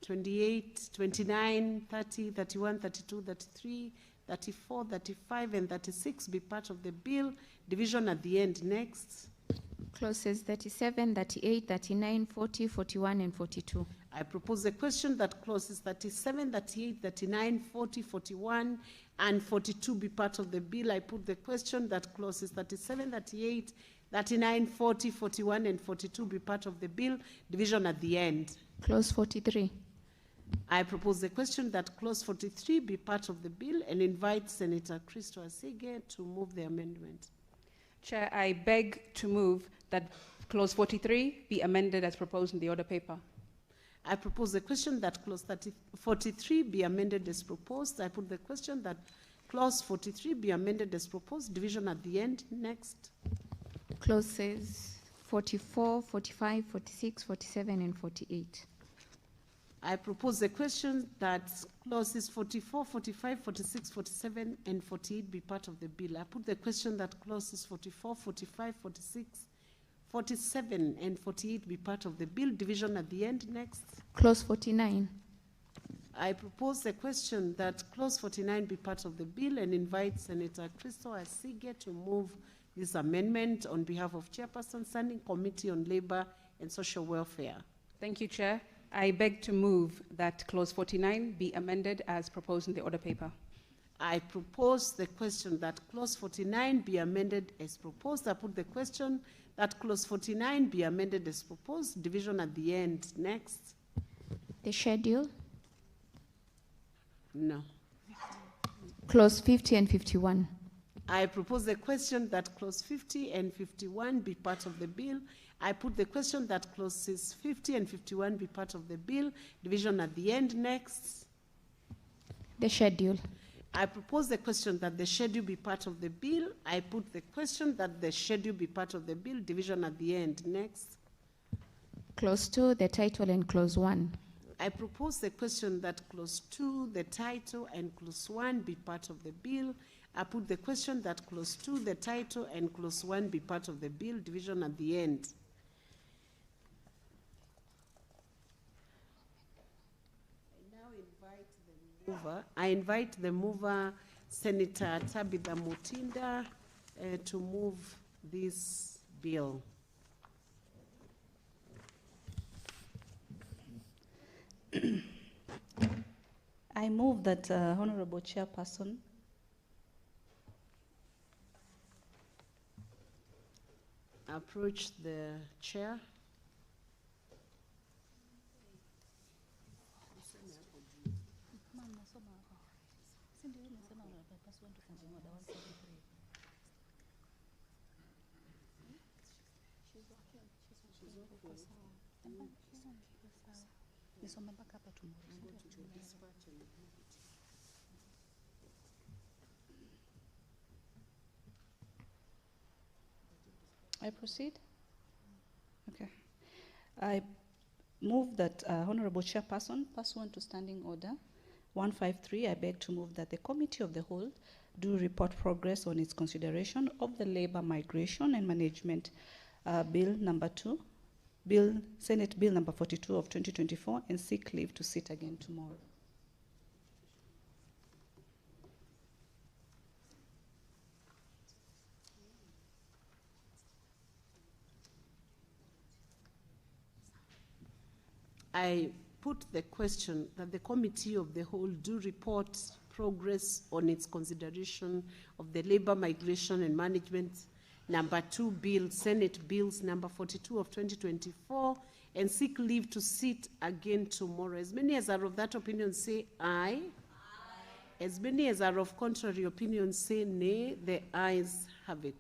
28, 29, 30, 31, 32, 33, 34, 35, and 36 be part of the bill. Division at the end. Next. Clauses 37, 38, 39, 40, 41, and 42. I propose a question that clauses 37, 38, 39, 40, 41, and 42 be part of the bill. I put the question that clauses 37, 38, 39, 40, 41, and 42 be part of the bill. Division at the end. Clause 43. I propose the question that clause 43 be part of the bill and invite Senator Christo Asige to move the amendment. Chair, I beg to move that clause 43 be amended as proposed in the order paper. I propose the question that clause 43 be amended as proposed. I put the question that clause 43 be amended as proposed. Division at the end. Next. Clauses 44, 45, 46, 47, and 48. I propose the question that clauses 44, 45, 46, 47, and 48 be part of the bill. I put the question that clauses 44, 45, 46, 47, and 48 be part of the bill. Division at the end. Next. Clause 49. I propose the question that clause 49 be part of the bill and invite Senator Christo Asige to move this amendment on behalf of Chairperson, Standing Committee on Labor and Social Welfare. Thank you, Chair. I beg to move that clause 49 be amended as proposed in the order paper. I propose the question that clause 49 be amended as proposed. I put the question that clause 49 be amended as proposed. Division at the end. Next. The schedule. No. Clause 50 and 51. I propose the question that clause 50 and 51 be part of the bill. I put the question that clauses 50 and 51 be part of the bill. Division at the end. Next. The schedule. I propose the question that the schedule be part of the bill. I put the question that the schedule be part of the bill. Division at the end. Next. Clause 2, the title, and clause 1. I propose the question that clause 2, the title, and clause 1 be part of the bill. I put the question that clause 2, the title, and clause 1 be part of the bill. Division at the end. I invite the mover, Senator Tabitha Mutinda, to move this bill. I move that Honorable Chairperson approach the chair. I proceed? Okay. I move that Honorable Chairperson, pursuant to Standing Order 153, I beg to move that the Committee of the Whole do report progress on its consideration of the Labor Migration and Management Bill number 2, Senate Bill number 42 of 2024, and seek leave to sit again tomorrow. I put the question that the Committee of the Whole do report progress on its consideration of the Labor Migration and Management number 2 bill, Senate Bills number 42 of 2024, and seek leave to sit again tomorrow. As many as are of that opinion say aye. Aye. As many as are of contrary opinion say nay. The ayes have it.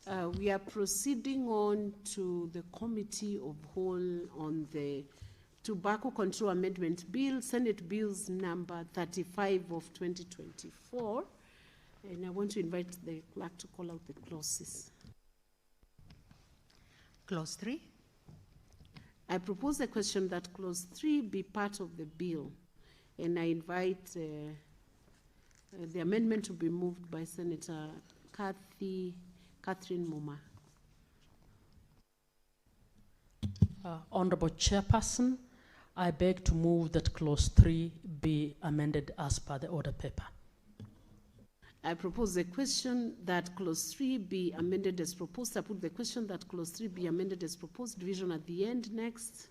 We are proceeding on to the Committee of Whole on the Tobacco Control Amendment Bill, Senate Bills number 35 of 2024. And I want to invite the clerk to call out the clauses. Clause 3. I propose the question that clause 3 be part of the bill. And I invite the amendment to be moved by Senator Catherine Muma. Honorable Chairperson, I beg to move that clause 3 be amended as per the order paper. I propose the question that clause 3 be amended as proposed. I put the question that clause 3 be amended as proposed. Division at the end. Next.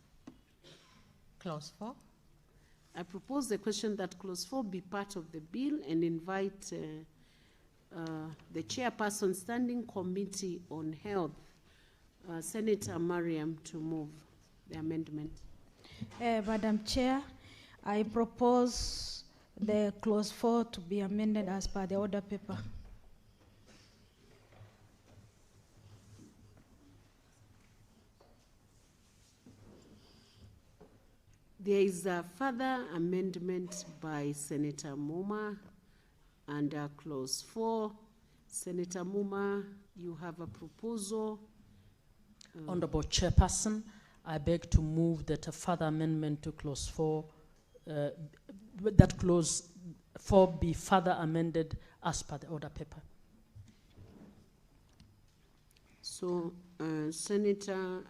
Clause 4. I propose the question that clause 4 be part of the bill and invite the chairperson Standing Committee on Health, Senator Mariam, to move the amendment. Madam Chair, I propose the clause 4 to be amended as per the order paper. There is a further amendment by Senator Muma under clause 4. Senator Muma, you have a proposal. Honorable Chairperson, I beg to move that a further amendment to clause 4, that clause 4 be further amended as per the order paper. So, Senator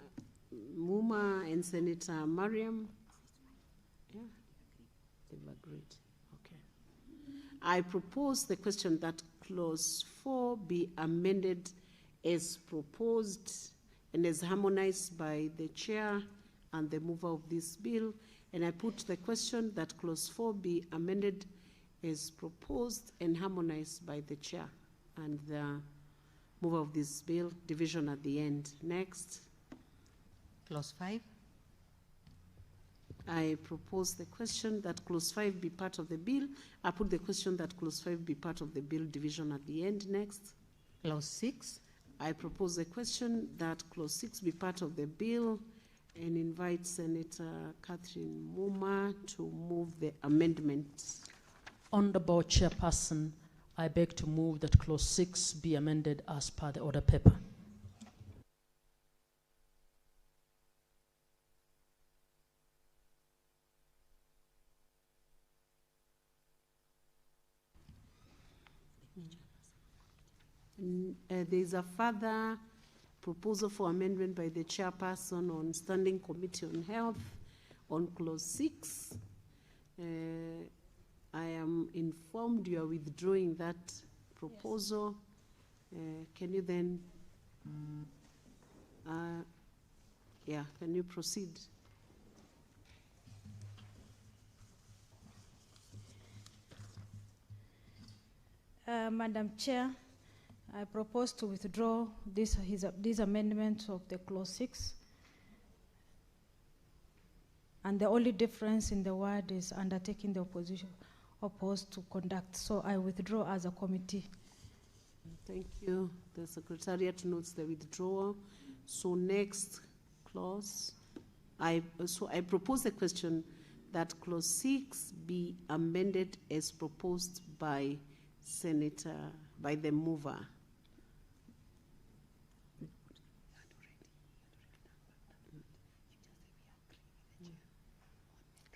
Muma and Senator Mariam, yeah, they've agreed. Okay. I propose the question that clause 4 be amended as proposed and as harmonized by the chair and the mover of this bill. And I put the question that clause 4 be amended as proposed and harmonized by the chair and the mover of this bill. Division at the end. Next. Clause 5. I propose the question that clause 5 be part of the bill. I put the question that clause 5 be part of the bill. Division at the end. Next. Clause 6. I propose the question that clause 6 be part of the bill and invite Senator Catherine Muma to move the amendment. Honorable Chairperson, I beg to move that clause 6 be amended as per the order paper. There is a further proposal for amendment by the chairperson on Standing Committee on Health on clause 6. I am informed you are withdrawing that proposal. Yes. Can you then, can you proceed? Madam Chair, I propose to withdraw this amendment of the clause 6. And the only difference in the word is undertaking the opposition opposed to conduct. So I withdraw as a committee. Thank you. The Secretariat notes the withdrawal. So next clause, I propose the question that clause 6 be amended as proposed by the mover.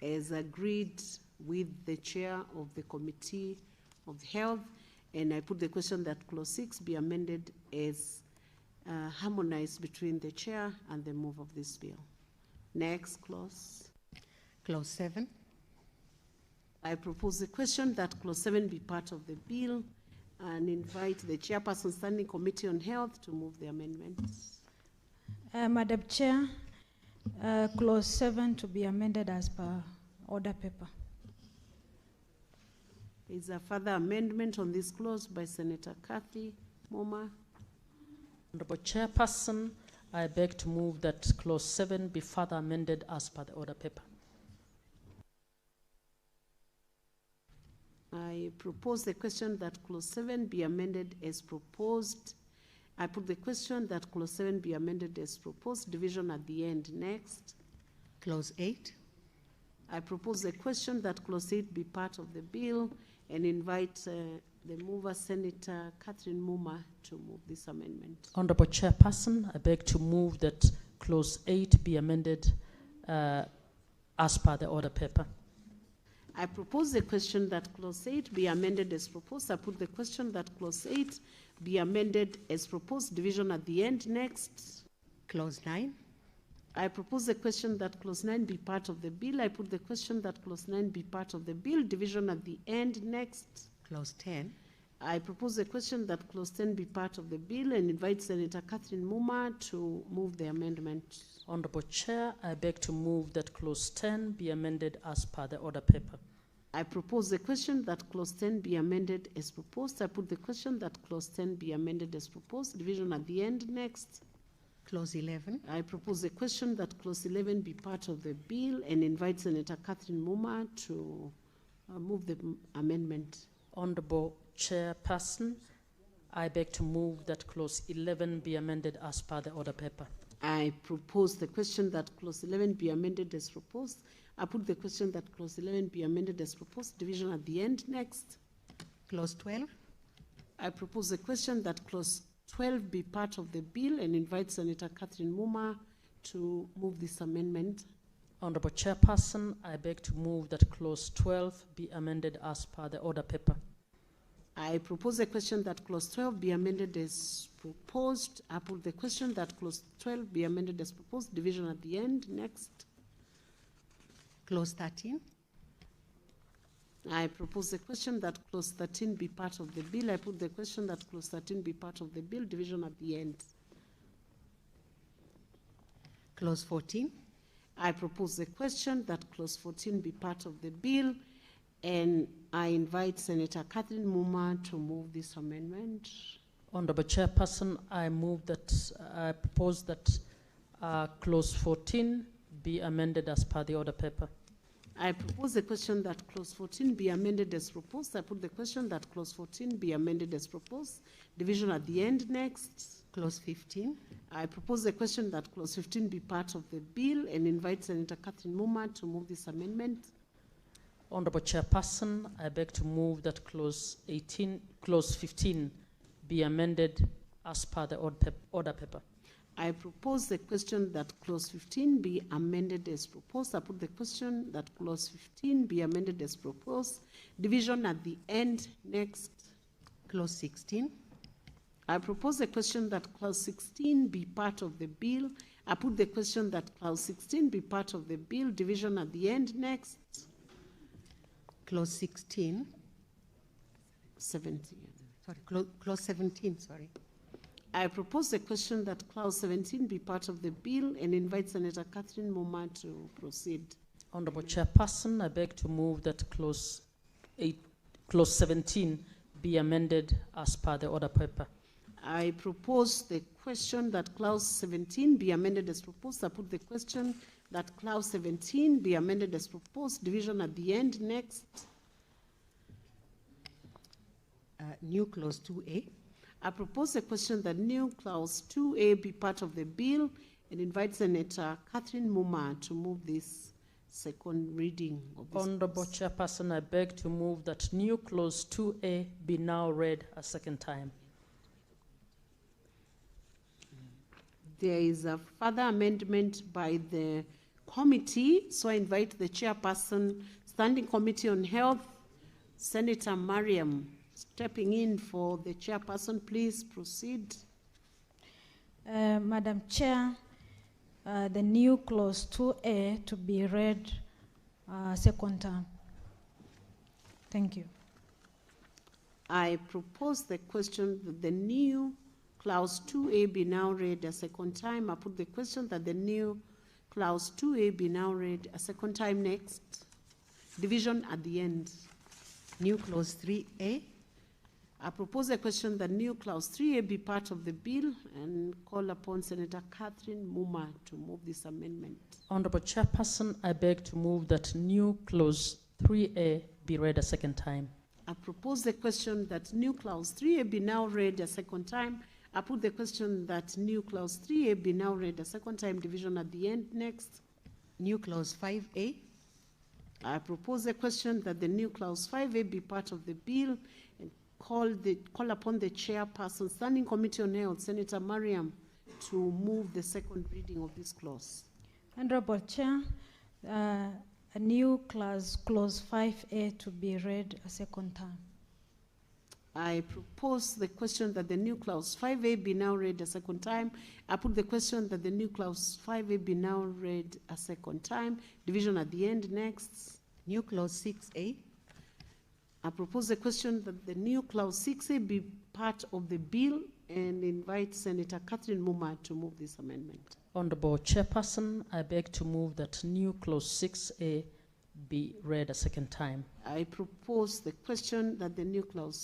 As agreed with the chair of the Committee of Health, and I put the question that clause 6 be amended as harmonized between the chair and the mover of this bill. Next clause. Clause 7. I propose the question that clause 7 be part of the bill and invite the chairperson Standing Committee on Health to move the amendments. Madam Chair, clause 7 to be amended as per order paper. There is a further amendment on this clause by Senator Kathy Moma. Honorable Chairperson, I beg to move that clause 7 be further amended as per the order paper. I propose the question that clause 7 be amended as proposed I put the question that clause 7 be amended as proposed, division at the end. Next. Clause 8. I propose the question that clause 8 be part of the bill and invite the mover, Senator Catherine Muma, to move this amendment. Honorable Chairperson, I beg to move that clause 8 be amended as per the order paper. I propose the question that clause 8 be amended as proposed. I put the question that clause 8 be amended as proposed, division at the end. Next. Clause 9. I propose the question that clause 9 be part of the bill. I put the question that clause 9 be part of the bill, division at the end. Next. Clause 10. I propose the question that clause 10 be part of the bill and invite Senator Catherine Muma to move the amendment. Honorable Chair, I beg to move that clause 10 be amended as per the order paper. I propose the question that clause 10 be amended as proposed. I put the question that clause 10 be amended as proposed, division at the end. Next. Clause 11. I propose the question that clause 11 be part of the bill and invite Senator Catherine Muma to move the amendment. Honorable Chairperson, I beg to move that clause 11 be amended as per the order paper. I propose the question that clause 11 be amended as proposed. I put the question that clause 11 be amended as proposed, division at the end. Next. Clause 12. I propose the question that clause 12 be part of the bill and invite Senator Catherine Muma to move this amendment. Honorable Chairperson, I beg to move that clause 12 be amended as per the order paper. I propose the question that clause 12 be amended as proposed. I put the question that clause 12 be amended as proposed, division at the end. Next. Clause 13. I propose the question that clause 13 be part of the bill. I put the question that clause 13 be part of the bill, division at the end. Clause 14. I propose the question that clause 14 be part of the bill, and I invite Senator Catherine Muma to move this amendment. Honorable Chairperson, I propose that clause 14 be amended as per the order paper. I propose the question that clause 14 be amended as proposed. I put the question that clause 14 be amended as proposed, division at the end. Next. Clause 15. I propose the question that clause 15 be part of the bill and invite Senator Catherine Muma to move this amendment. Honorable Chairperson, I beg to move that clause 15 be amended as per the order paper. I propose the question that clause 15 be amended as proposed. I put the question that clause 15 be amended as proposed, division at the end. Next. Clause 16. I propose the question that clause 16 be part of the bill. I put the question that clause 16 be part of the bill, division at the end. Next. Clause 16. 17. Sorry, clause 17, sorry. I propose the question that clause 17 be part of the bill and invite Senator Catherine Muma to proceed. Honorable Chairperson, I beg to move that clause 17 be amended as per the order paper. I propose the question that clause 17 be amended as proposed. I put the question that clause 17 be amended as proposed, division at the end. Next. New clause 2A. I propose the question that new clause 2A be part of the bill and invite Senator Catherine Muma to move this second reading of this. Honorable Chairperson, I beg to move that new clause 2A be now read a second time. There is a further amendment by the committee, so I invite the chairperson, Standing Committee on Health, Senator Mariam, stepping in for the chairperson. Please proceed. Madam Chair, the new clause 2A to be read second term. Thank you. I propose the question that the new clause 2A be now read a second time. I put the question that the new clause 2A be now read a second time. Next. Division at the end. New clause 3A. I propose a question that new clause 3A be part of the bill and call upon Senator Catherine Muma to move this amendment. Honorable Chairperson, I beg to move that new clause 3A be read a second time. I propose the question that new clause 3A be now read a second time. I put the question that new clause 3A be now read a second time, division at the end. Next. New clause 5A. I propose the question that the new clause 5A be part of the bill and call upon the chairperson, Standing Committee on Health, Senator Mariam, to move the second reading of this clause. Honorable Chair, a new clause 5A, to be read a second time. I propose the question that the new clause 5A be now read a second time. I put the question that the new clause 5A be now read a second time. Division at the end. Next. New clause 6A. I propose the question that the new clause 6A be part of the bill and invite Senator Catherine Muma to move this amendment. Honorable Chairperson, I beg to move that new clause 6A be read a second time. I propose the question that the new clause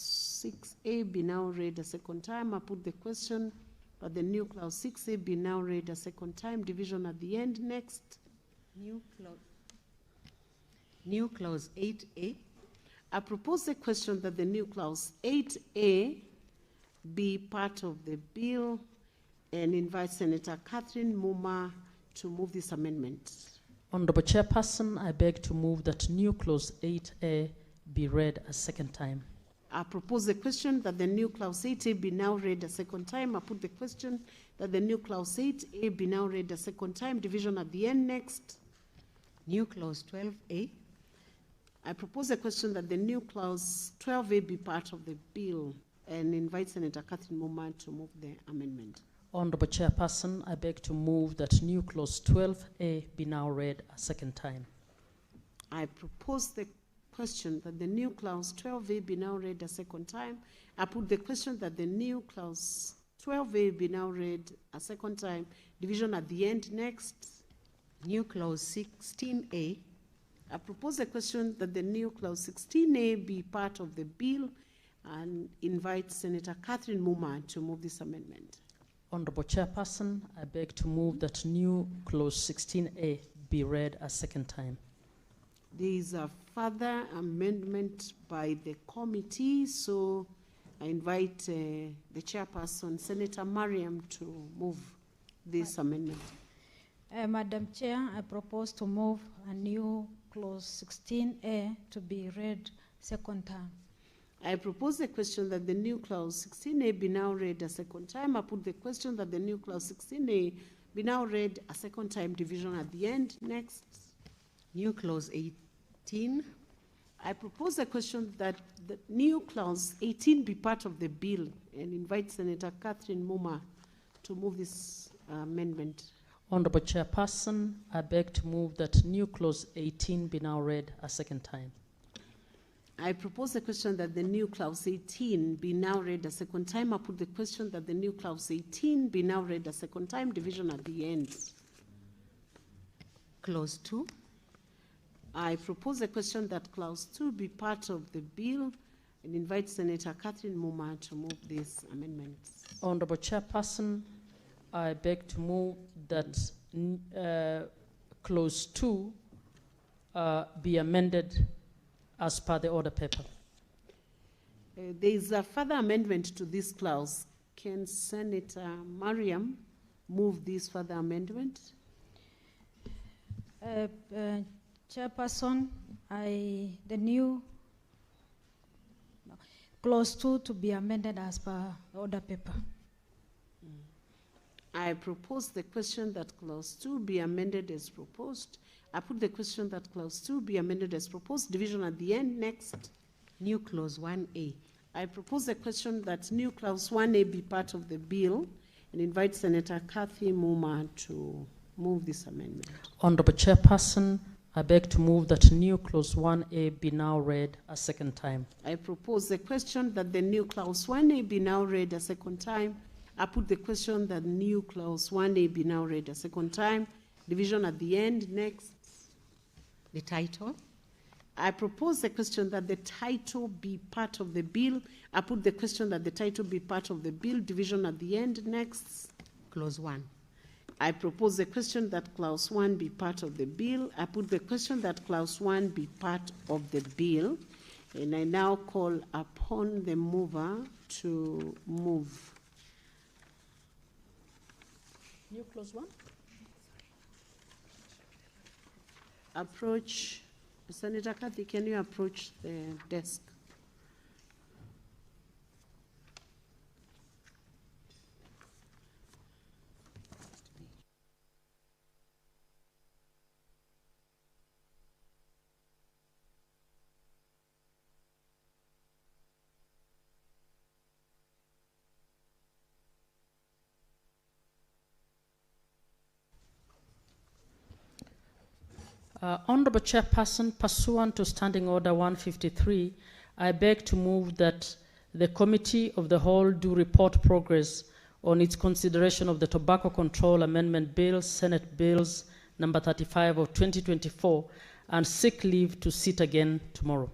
6A be now read a second time. I put the question that the new clause 6A be now read a second time. Division at the end. Next. New clause 8A. I propose the question that the new clause 8A be part of the bill and invite Senator Catherine Muma to move this amendment. Honorable Chairperson, I beg to move that new clause 8A be read a second time. I propose the question that the new clause 8A be now read a second time. I put the question that the new clause 8A be now read a second time. Division at the end. Next. New clause 12A. I propose a question that the new clause 12A be part of the bill and invite Senator Catherine Muma to move the amendment. Honorable Chairperson, I beg to move that new clause 12A be now read a second time. I propose the question that the new clause 12A be now read a second time. I put the question that the new clause 12A be now read a second time. Division at the end. Next. New clause 16A. I propose the question that the new clause 16A be part of the bill and invite Senator Catherine Muma to move this amendment. Honorable Chairperson, I beg to move that new clause 16A be read a second time. There is a further amendment by the committee, so I invite the chairperson, Senator Mariam, to move this amendment. Madam Chair, I propose to move a new clause 16A to be read second time. I propose the question that the new clause 16A be now read a second time. I put the question that the new clause 16A be now read a second time. Division at the end. Next. New clause 18. I propose the question that the new clause 18 be part of the bill and invite Senator Catherine Muma to move this amendment. Honorable Chairperson, I beg to move that new clause 18 be now read a second time. I propose the question that the new clause 18 be now read a second time. I put the question that the new clause 18 be now read a second time. Division at the end. Clause 2. I propose the question that clause 2 be part of the bill and invite Senator Catherine Muma to move this amendment. Honorable Chairperson, I beg to move that clause 2 be amended as per the order paper. There is a further amendment to this clause. Can Senator Mariam move this further amendment? Chairperson, the new clause 2 to be amended as per the order paper. I propose the question that clause 2 be amended as proposed. I put the question that clause 2 be amended as proposed. Division at the end. Next. New clause 1A. I propose the question that new clause 1A be part of the bill and invite Senator Kathy Muma to move this amendment. Honorable Chairperson, I beg to move that new clause 1A be now read a second time. I propose the question that the new clause 1A be now read a second time. I put the question that new clause 1A be now read a second time. Division at the end. Next. The title. I propose the question that the title be part of the bill. I put the question that the title be part of the bill. Division at the end. Next. Clause 1. I propose the question that clause 1 be part of the bill. I put the question that clause 1 be part of the bill. And I now call upon the mover to move New clause 1? Approach, Senator Kathy, can you approach the desk? Honorable Chairperson, pursuant to Standing Order 153, I beg to move that the Committee of the Whole do report progress on its consideration of the Tobacco Control Amendment Bill, Senate Bills number 35 of 2024, and seek leave to sit again tomorrow.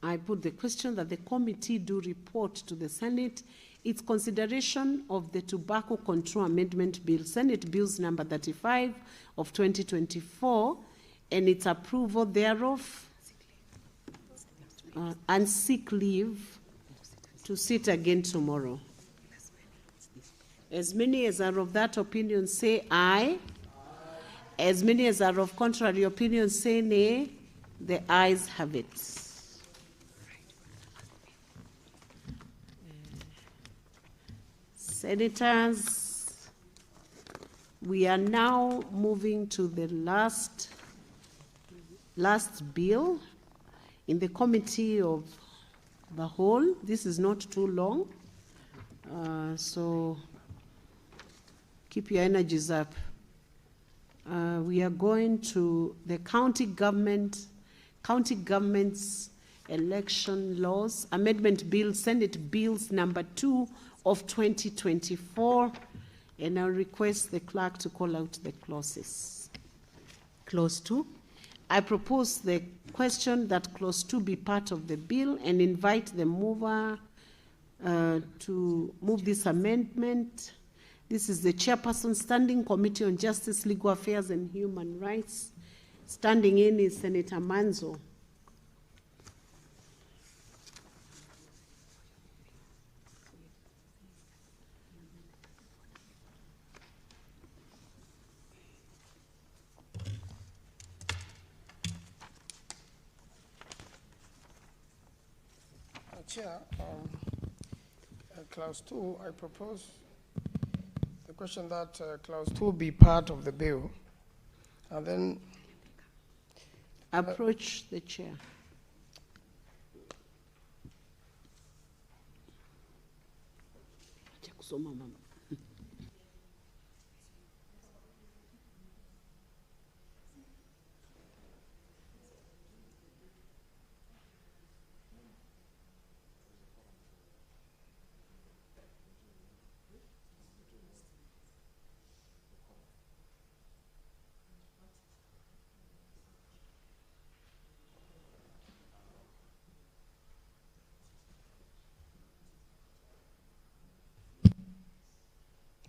I put the question that the committee do report to the Senate its consideration of the Tobacco Control Amendment Bill, Senate Bills number 35 of 2024, and its approval thereof, and seek leave to sit again tomorrow. As many as are of that opinion say aye. As many as are of contrary opinion say nay. The ayes have it. Senators, we are now moving to the last bill in the Committee of the Whole. This is not too long, so keep your energies up. We are going to the county government's election laws, Amendment Bill, Senate Bills number 2 of 2024, and I'll request the clerk to call out the clauses. Clause 2. I propose the question that clause 2 be part of the bill and invite the mover to move this amendment. This is the Chairperson, Standing Committee on Justice, Legal Affairs and Human Rights. Standing in is Senator Manzo. Chair, Clause 2, I propose the question that Clause 2 be part of the bill, and then approach the chair.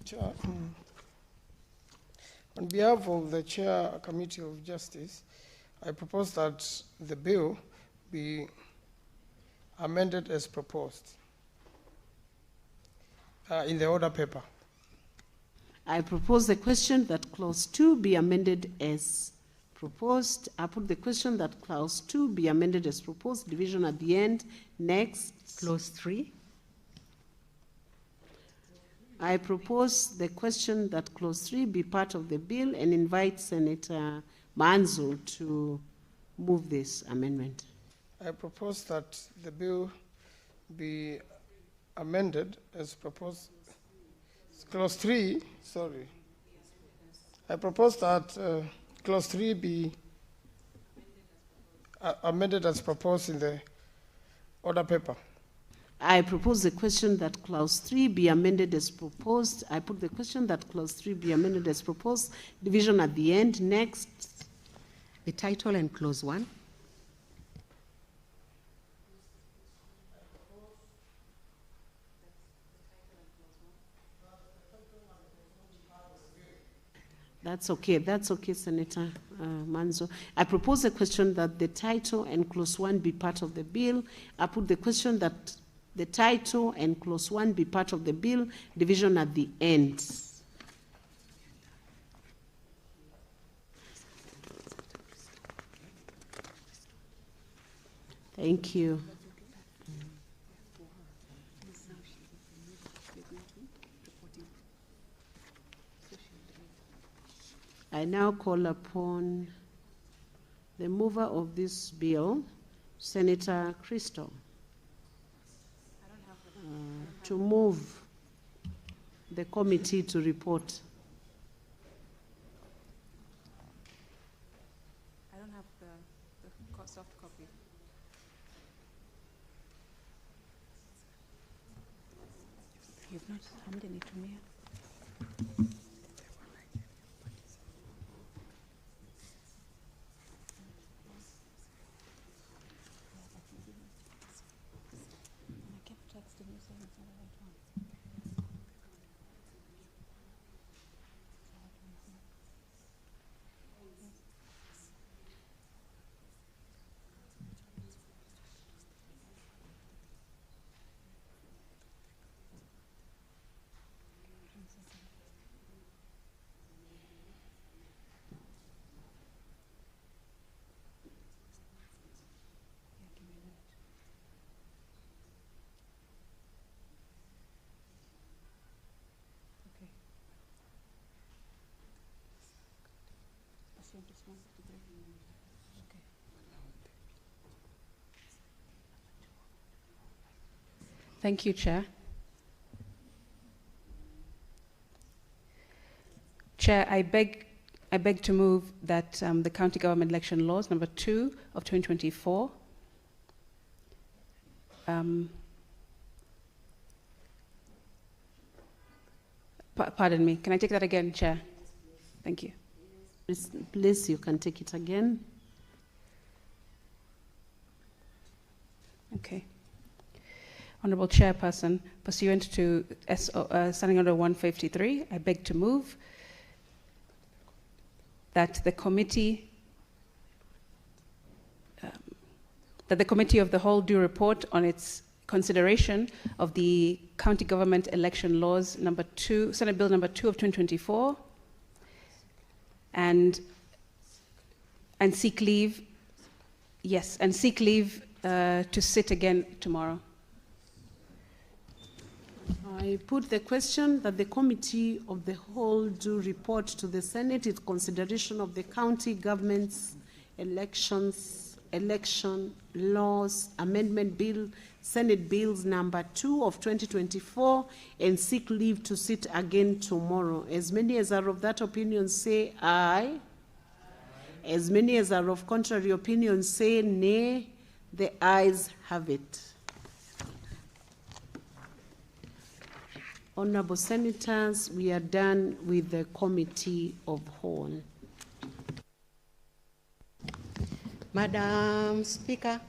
Chair, on behalf of the Chair Committee of Justice, I propose that the bill be amended as proposed in the order paper. I propose the question that Clause 2 be amended as proposed. I put the question that Clause 2 be amended as proposed, division at the end. Next. Clause 3. I propose the question that Clause 3 be part of the bill and invite Senator Manzo to move this amendment. I propose that the bill be amended as proposed. Clause 3, sorry. I propose that Clause 3 be amended as proposed in the order paper. I propose the question that Clause 3 be amended as proposed. I put the question that Clause 3 be amended as proposed. Division at the end. Next. The title and Clause 1. That's okay, Senator Manzo. I propose a question that the title and Clause 1 be part of the bill. I put the question that the title and clause 1 be part of the bill, division at the end. Thank you. I now call upon the mover of this bill, Senator Crystal, to move the committee to report. I don't have the soft copy. You've not handed it to me. Thank you, Chair. Chair, I beg to move that the County Government Election Laws number 2 of 2024 pardon me, can I take that again, Chair? Thank you. Please, you can take it again. Okay. Honorable Chairperson, pursuant to Standing Order 153, I beg to move that the committee of the whole do report on its consideration of the County Government Election Laws number 2, Senate Bill number 2 of 2024, and seek leave, yes, and seek leave to sit again tomorrow. I put the question that the Committee of the Whole do report to the Senate its consideration of the County Government's Election Laws Amendment Bill, Senate Bills number 2 of 2024, and seek leave to sit again tomorrow. As many as are of that opinion say aye. As many as are of contrary opinion say nay. The ayes have it. Honorable Senators, we are done with the Committee of Whole. Madam Speaker.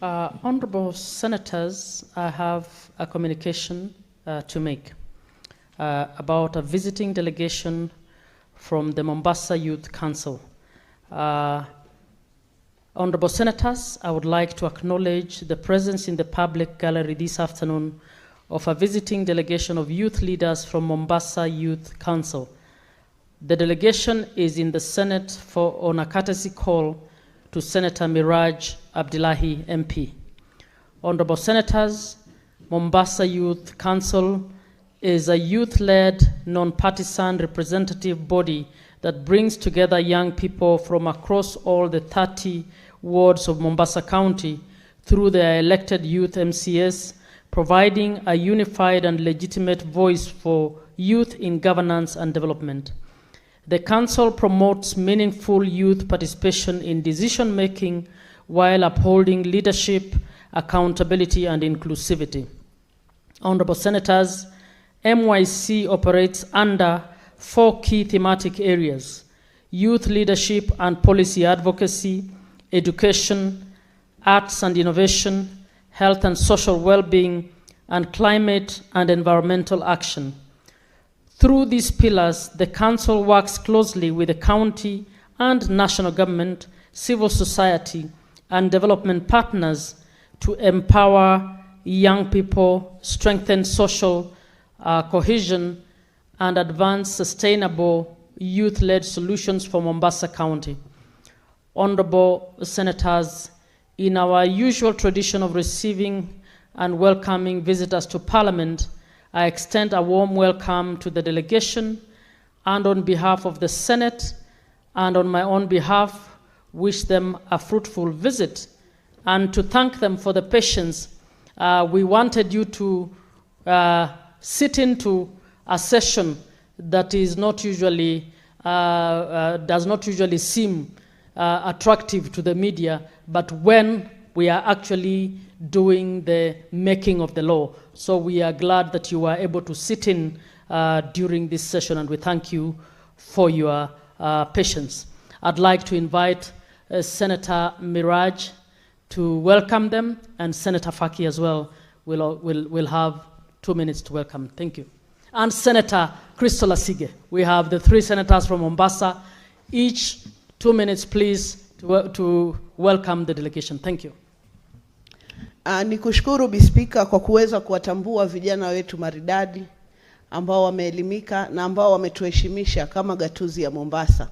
Honorable Senators, I have a communication to make. about a visiting delegation from the Mombasa Youth Council. Honorable Senators, I would like to acknowledge the presence in the public gallery this afternoon of a visiting delegation of youth leaders from Mombasa Youth Council. The delegation is in the Senate on a courtesy call to Senator Miraj Abdullahi MP. Honorable Senators, Mombasa Youth Council is a youth-led, non-partisan representative body that brings together young people from across all the 30 wards of Mombasa County through their elected youth MCS, providing a unified and legitimate voice for youth in governance and development. The Council promotes meaningful youth participation in decision-making while upholding leadership, accountability, and inclusivity. Honorable Senators, MYC operates under 4 key thematic areas: youth leadership and policy advocacy, education, arts and innovation, health and social well-being, and climate and environmental action. Through these pillars, the Council works closely with the county and national government, civil society, and development partners to empower young people, strengthen social cohesion, and advance sustainable youth-led solutions for Mombasa County. Honorable Senators, in our usual tradition of receiving and welcoming visitors to Parliament, I extend a warm welcome to the delegation, and on behalf of the Senate and on my own behalf, wish them a fruitful visit, and to thank them for the patience. We wanted you to sit into a session that is not usually, does not usually seem attractive to the media, but when we are actually doing the making of the law. So we are glad that you were able to sit in during this session, and we thank you for your patience. I'd like to invite Senator Miraj to welcome them, and Senator Faki as well will have 2 minutes to welcome. Thank you. And Senator Crystal Asige. We have the 3 senators from Mombasa. Each 2 minutes, please, to welcome the delegation. Thank you. Nikushukuru Bispika kwa kuweza kuwatambua vijana wetu maridadi ambao wameelimika na ambao wametuheshimisha kama gatuzi ya Mombasa.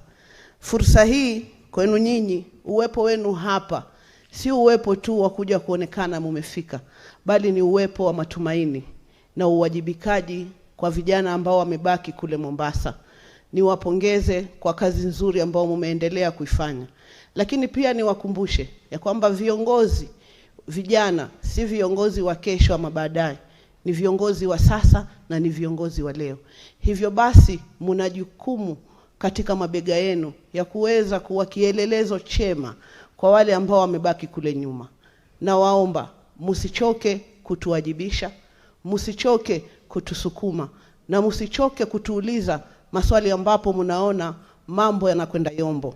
Fursa hii kwenu nyinyi, uwepo wenu hapa si uwepo tu wa kuja kuonekana mumefika, bali ni uwepo wa matumaini na uwajibikaji kwa vijana ambao wamebaki kule Mombasa. Niwapongeze kwa kazi nzuri ambao mumeendelea kuifanya. Lakini pia niwakumbushe ya kwamba viongozi vijana si viongozi wa kesho ama baadaye, ni viongozi wa sasa na ni viongozi wa leo. Hivyo basi mna jukumu katika mabega yenu ya kuweza kuwa kielelezo chema kwa wale ambao wamebaki kule nyuma. Na waomba msichoke kutuwajibisha, msichoke kutusukuma, na msichoke kutuuliza maswali ambapo mnaona mambo yanakwenda yombo.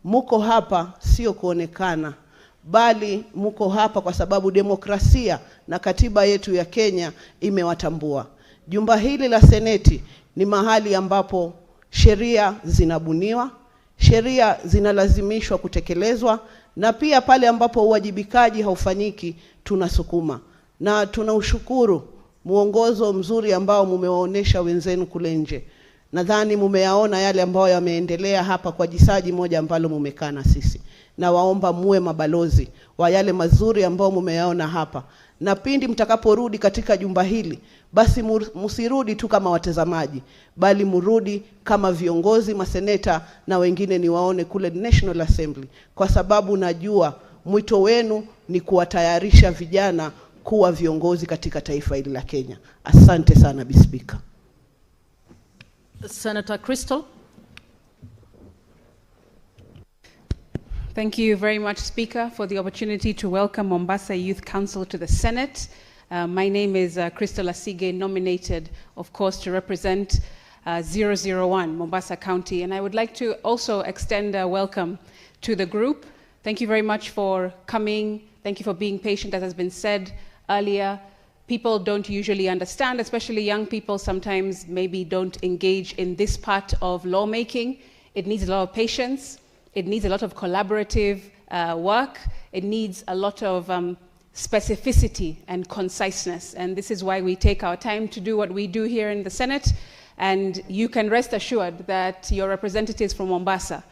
Muko hapa sio kuonekana, bali muko hapa kwa sababu demokrasia na katiba yetu ya Kenya imewatambua. Jumba hili la Seneti ni mahali ambapo sheria zinabuniwa, sheria zinalazimishwa kutekelezwa, na pia pale ambapo uwajibikaji haufanyiki tunasukuma. Na tunaushukuru muongozo mzuri ambao mumewaonesha wenzenu kule nje. Nadhani mumeyaona yale ambayo yameendelea hapa kwa jisaji moja ambalo mumekaa na sisi. Na waomba muwe mabalozi wa yale mazuri ambao mumeyaona hapa. Na pindi mtakaporudi katika jumba hili, basi musirudi tu kama watazamaji, bali murudi kama viongozi, maseneta na wengine niwaone kule National Assembly, kwa sababu najua mwito wenu ni kuwatayarisha vijana kuwa viongozi katika taifa hili la Kenya. Asante sana Bispika. Senator Crystal. Thank you very much, Speaker, for the opportunity to welcome Mombasa Youth Council to the Senate. My name is Crystal Asige, nominated, of course, to represent 001, Mombasa County. And I would like to also extend a welcome to the group. Thank you very much for coming. Thank you for being patient, as has been said earlier. people don't usually understand, especially young people sometimes maybe don't engage in this part of lawmaking. It needs a lot of patience. It needs a lot of collaborative work. It needs a lot of specificity and conciseness. And this is why we take our time to do what we do here in the Senate. And you can rest assured that your representatives from Mombasa,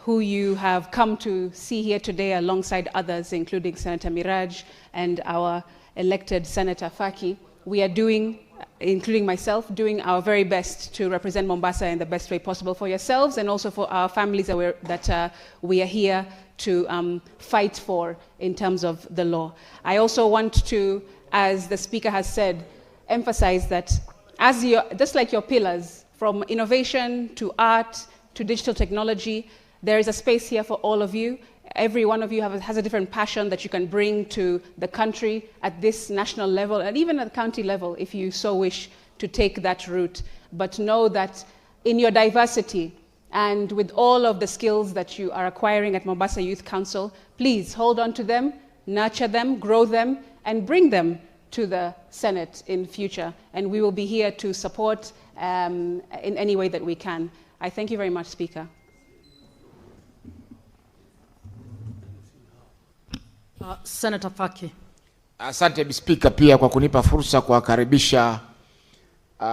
who you have come to see here today alongside others, including Senator Miraj and our elected Senator Faki, we are doing, including myself, doing our very best to represent Mombasa in the best way possible for yourselves and also for our families that we are here to fight for in terms of the law. I also want to, as the Speaker has said, emphasize that just like your pillars, from innovation to art to digital technology, there is a space here for all of you. Every one of you has a different passion that you can bring to the country at this national level and even at the county level if you so wish to take that route. But know that in your diversity and with all of the skills that you are acquiring at Mombasa Youth Council, please hold on to them, nurture them, grow them, and bring them to the Senate in future. And we will be here to support in any way that we can. I thank you very much, Speaker. Senator Faki. Asante Speaker pia kwa kunipa fursa kuwakaribisha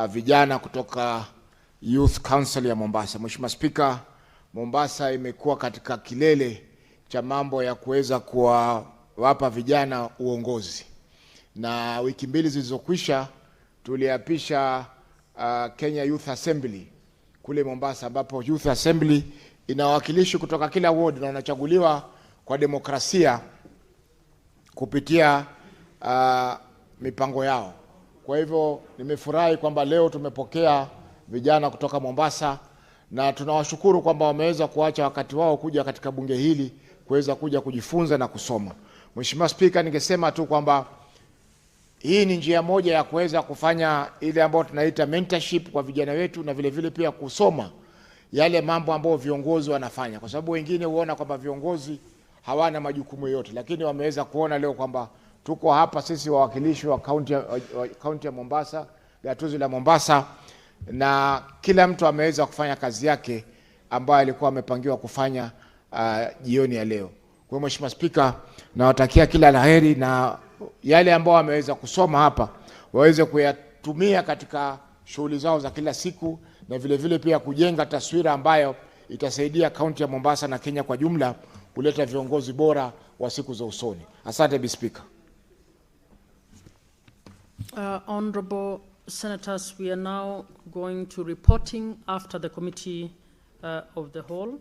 vijana kutoka Youth Council ya Mombasa. Mheshimiwa Speaker, Mombasa imekuwa katika kilele cha mambo ya kuweza kuwapa vijana uongozi. Na wiki mbili zilizokwisha tuliapisha Kenya Youth Assembly kule Mombasa, ambapo Youth Assembly inawakilishi kutoka kila ward na wanachaguliwa kwa demokrasia kupitia mipango yao. Kwa hivyo nimefurahi kwamba leo tumepokea vijana kutoka Mombasa na tunawashukuru kwamba wameweza kuacha wakati wao kuja katika bunge hili kuweza kuja kujifunza na kusoma. Mheshimiwa Speaker, ningesema tu kwamba hii ni njia moja ya kuweza kufanya ile ambayo tunaita mentorship kwa vijana wetu na vile vile pia kusoma yale mambo ambayo viongozi wanafanya, kwa sababu wengine huona kwamba viongozi hawana majukumu yote, lakini wameweza kuona leo kwamba tuko hapa sisi wawakilishi wa kaunti ya Mombasa, gatuzi la Mombasa, na kila mtu ameweza kufanya kazi yake ambayo alikuwa amepangiwa kufanya jioni ya leo. Kwa Mheshimiwa Speaker, nawatakia kila laheri na yale ambao wameweza kusoma hapa waweze kuyatumia katika shughuli zao za kila siku na vile vile pia kujenga taswira ambayo itasaidia kaunti ya Mombasa na Kenya kwa jumla kuleta viongozi bora wa siku za usoni. Asante Speaker. Honorable Senators, we are now going to reporting after the committee of the whole.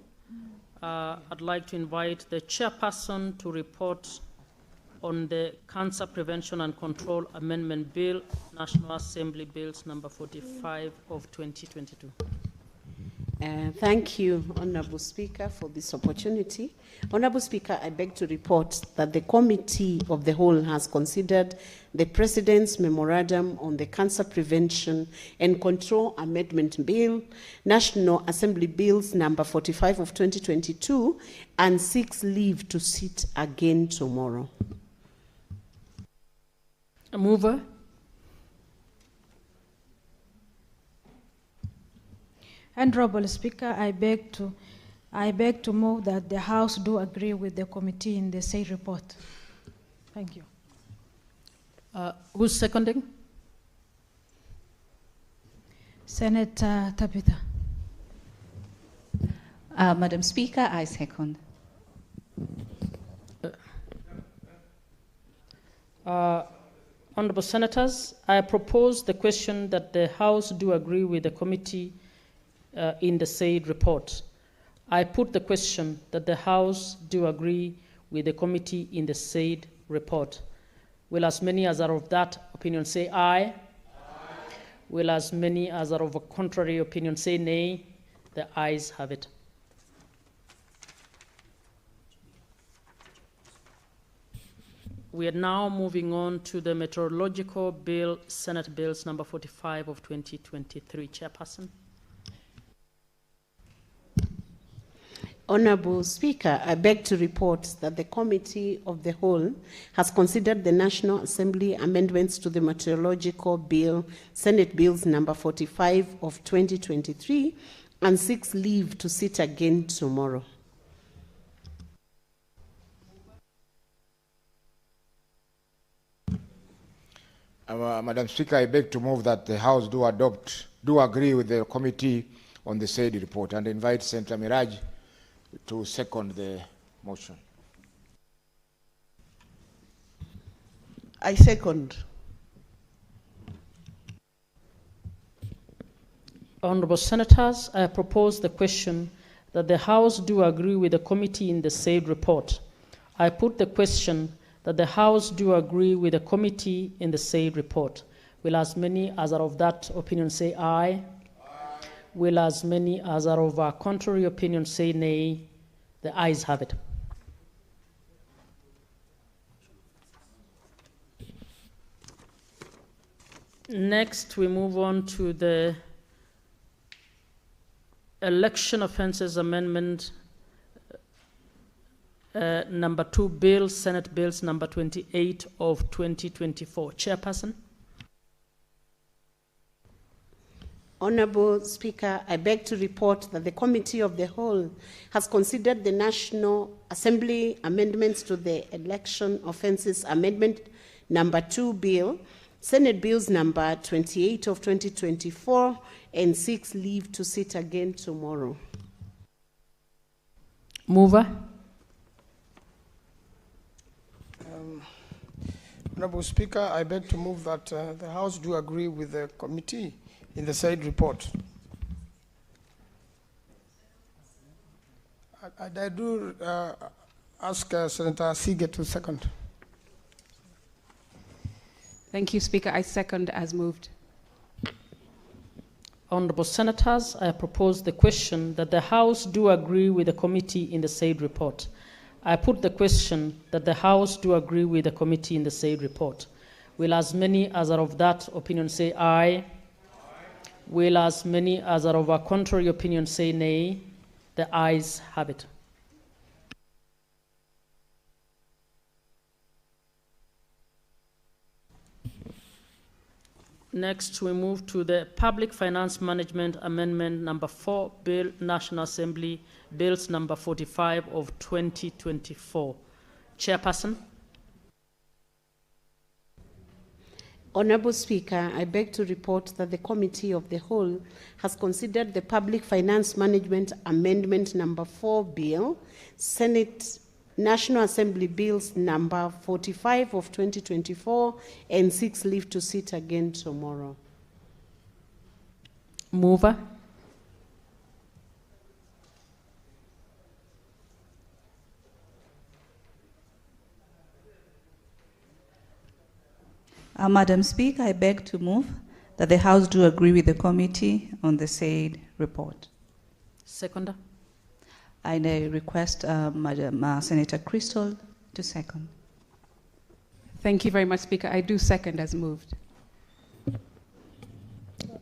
I'd like to invite the chairperson to report on the Cancer Prevention and Control Amendment Bill, National Assembly Bills number 45 of 2022. Thank you, Honorable Speaker, for this opportunity. Honorable Speaker, I beg to report that the Committee of the Whole has considered the President's Memorandum on the Cancer Prevention and Control Amendment Bill, National Assembly Bills number 45 of 2022, and seeks leave to sit again tomorrow. A mover. Honorable Speaker, I beg to move that the House do agree with the committee in the said report. Thank you. Who's seconding? Senator Tabitha. Madam Speaker, I second. Honorable Senators, I propose the question that the House do agree with the committee in the said report. I put the question that the House do agree with the committee in the said report. Will as many as are of that opinion say aye? Aye. Will as many as are of a contrary opinion say nay? The ayes have it. We are now moving on to the Meteorological Bill, Senate Bills number 45 of 2023. Chairperson. Honorable Speaker, I beg to report that the Committee of the Whole has considered the National Assembly amendments to the Meteorological Bill, Senate Bills number 45 of 2023, and seeks leave to sit again tomorrow. Madam Speaker, I beg to move that the House do agree with the committee on the said report, and invite Senator Miraj to second the motion. I second. Honorable Senators, I propose the question that the House do agree with the committee in the said report. I put the question that the House do agree with the committee in the said report. Will as many as are of that opinion say aye? Will as many as are of a contrary opinion say nay? The ayes have it. Next, we move on to the Election Offences Amendment number 2 bill, Senate Bills number 28 of 2024. Chairperson. Honorable Speaker, I beg to report that the Committee of the Whole has considered the National Assembly amendments to the Election Offences Amendment number 2 bill, Senate Bills number 28 of 2024, and seeks leave to sit again tomorrow. Mover. Honorable Speaker, I beg to move that the House do agree with the committee in the said report. I do ask Senator Sige to second. Thank you, Speaker. I second as moved. Honorable Senators, I propose the question that the House do agree with the committee in the said report. I put the question that the House do agree with the committee in the said report. Will as many as are of that opinion say aye? Will as many as are of a contrary opinion say nay? The ayes have it. Next, we move to the Public Finance Management Amendment number 4 Bill, National Assembly Bills number 45 of 2024. Chairperson. Honorable Speaker, I beg to report that the Committee of the Whole has considered the Public Finance Management Amendment number 4 Bill, Senate National Assembly Bills number 45 of 2024, and seeks leave to sit again tomorrow. Mover. Madam Speaker, I beg to move that the House do agree with the committee on the said report. Seconder. I request Madam Senator Crystal to second. Thank you very much, Speaker. I do second as moved.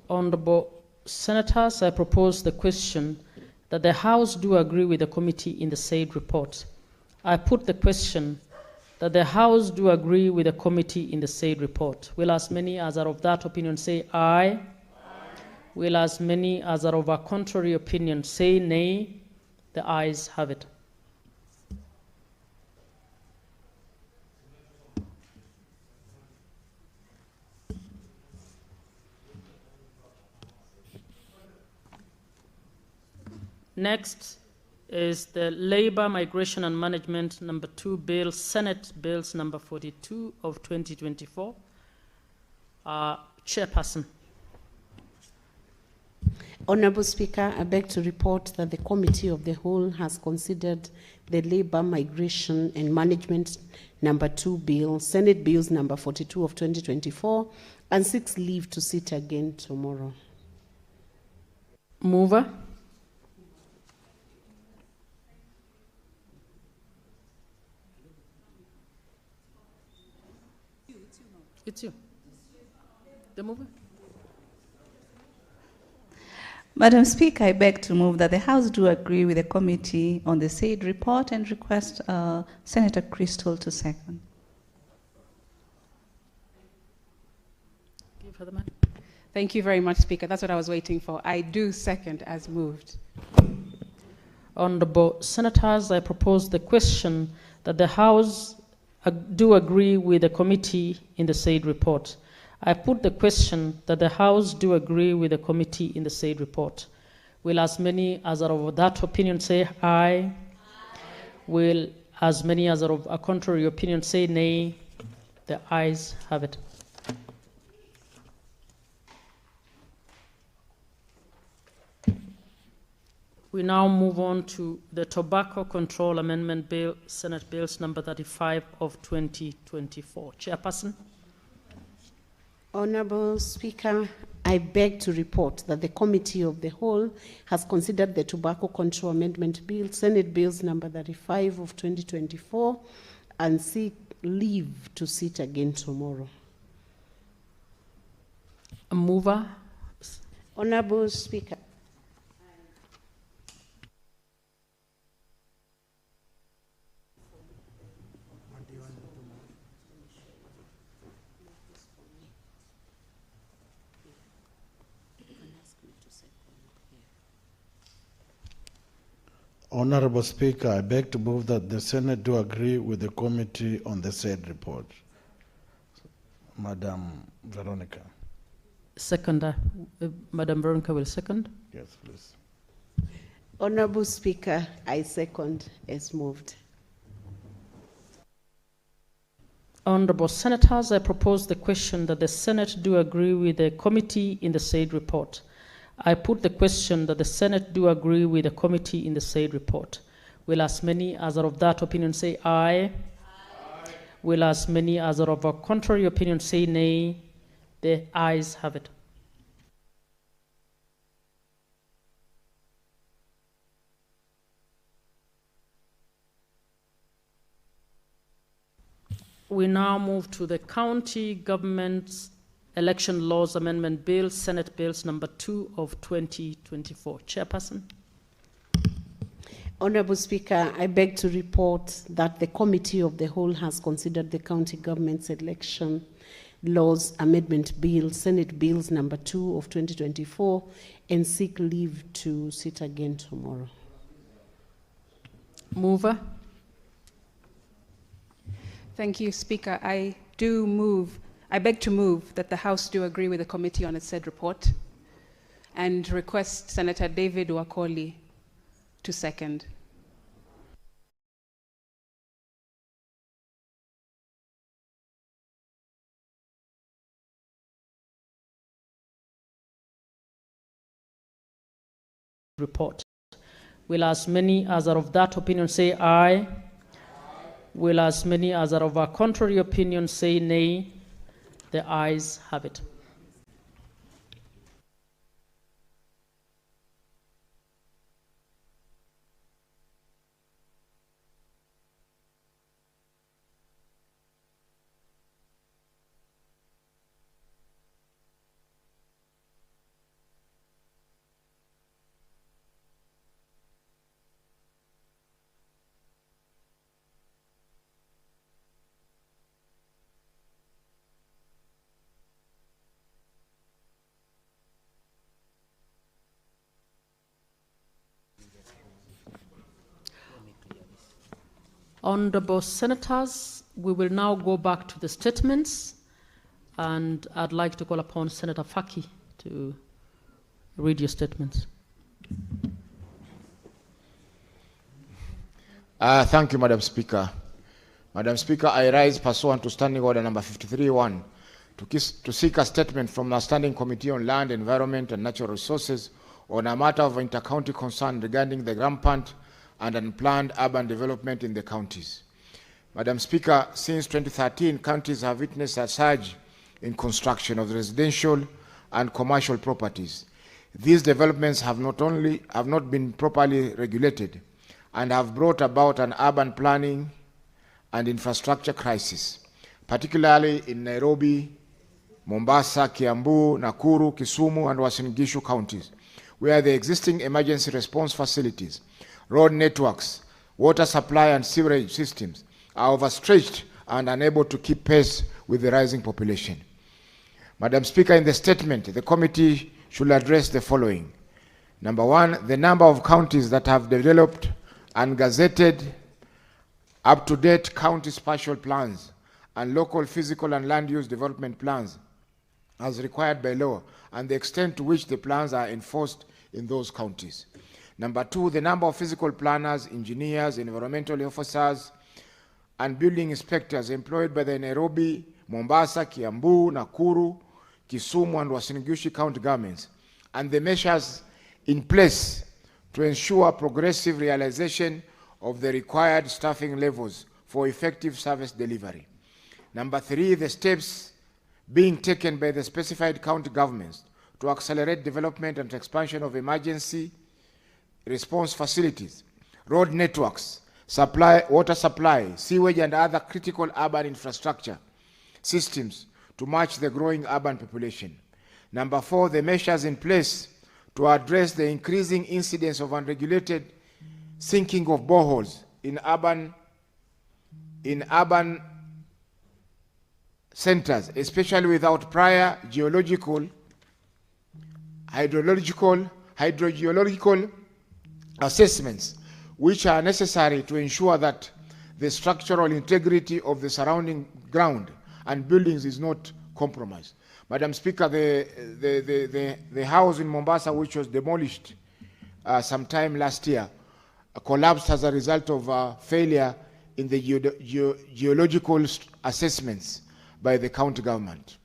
Honorable Senators, I propose the question that the House do agree with the committee in the said report. I put the question that the House do agree with the committee in the said report. Will as many as are of that opinion say aye? Will as many as are of a contrary opinion say nay? The ayes have it. Next is the Labor, Migration and Management number 2 Bill, Senate Bills number 42 of 2024. Chairperson. Honorable Speaker, I beg to report that the Committee of the Whole has considered the Labor, Migration and Management number 2 Bill, Senate Bills number 42 of 2024, and seeks leave to sit again tomorrow. Mover. It's you. The mover. Madam Speaker, I beg to move that the House do agree with the committee on the said report and request Senator Crystal to second. Give her the mic. Thank you very much, Speaker. That's what I was waiting for. I do second as moved. Honorable Senators, I propose the question that the House do agree with the committee in the said report. I put the question that the House do agree with the committee in the said report. Will as many as are of that opinion say aye? Will as many as are of a contrary opinion say nay? The ayes have it. We now move on to the Tobacco Control Amendment Bill, Senate Bills number 35 of 2024. Chairperson. Honorable Speaker, I beg to report that the Committee of the Whole has considered the Tobacco Control Amendment Bill, Senate Bills number 35 of 2024, and seek leave to sit again tomorrow. A mover. Honorable Speaker. Honorable Speaker, I beg to move that the Senate do agree with the committee on the said report. Madam Veronica. Seconder. Madam Veronica will second. Yes, please. Honorable Speaker, I second as moved. Honorable Senators, I propose the question that the Senate do agree with the committee in the said report. I put the question that the Senate do agree with the committee in the said report. Will as many as are of that opinion say aye? Aye. Will as many as are of a contrary opinion say nay? The ayes have it. We now move to the County Government's Election Laws Amendment Bill, Senate Bills number 2 of 2024. Chairperson. Honorable Speaker, I beg to report that the Committee of the Whole has considered the County Government's Election Laws Amendment Bill, Senate Bills number 2 of 2024, and seek leave to sit again tomorrow. Mover. Thank you, Speaker. I beg to move that the House do agree with the committee on its said report and request Senator David Wakoli to second. Report. Will as many as are of that opinion say aye? Will as many as are of a contrary opinion say nay? The ayes have it. Honorable Senators, we will now go back to the statements, and I'd like to call upon Senator Faki to read your statements. Thank you, Madam Speaker. Madam Speaker, I rise pursuant to Standing Order number 53-1 to seek a statement from the Standing Committee on Land, Environment and Natural Resources on a matter of inter-county concern regarding the rampant and unplanned urban development in the counties. Madam Speaker, since 2013, counties have witnessed a surge in construction of residential and commercial properties. These developments have not been properly regulated and have brought about an urban planning and infrastructure crisis, particularly in Nairobi, Mombasa, Kiambu, Nakuru, Kisumu, and Uasin Gishu counties, where the existing emergency response facilities, road networks, water supply and sewerage systems are overstretched and unable to keep pace with the rising population. Madam Speaker, in the statement, the committee should address the following. Number one, the number of counties that have developed and gazetted up-to-date county spatial plans and local physical and land use development plans as required by law, and the extent to which the plans are enforced in those counties. Number two, the number of physical planners, engineers, environmental officers, and building inspectors employed by the Nairobi, Mombasa, Kiambu, Nakuru, Kisumu, and Uasin Gishu county governments, and the measures in place to ensure progressive realization of the required staffing levels for effective service delivery. Number three, the steps being taken by the specified county governments to accelerate development and expansion of emergency response facilities, road networks, water supply, sewage, and other critical urban infrastructure systems to match the growing urban population. Number four, the measures in place to address the increasing incidence of unregulated sinking of boreholes in urban centers, especially without prior geological, hydrogeological assessments, which are necessary to ensure that the structural integrity of the surrounding ground and buildings is not compromised. Madam Speaker, the house in Mombasa, which was demolished sometime last year, collapsed as a result of failure in the geological assessments by the county government.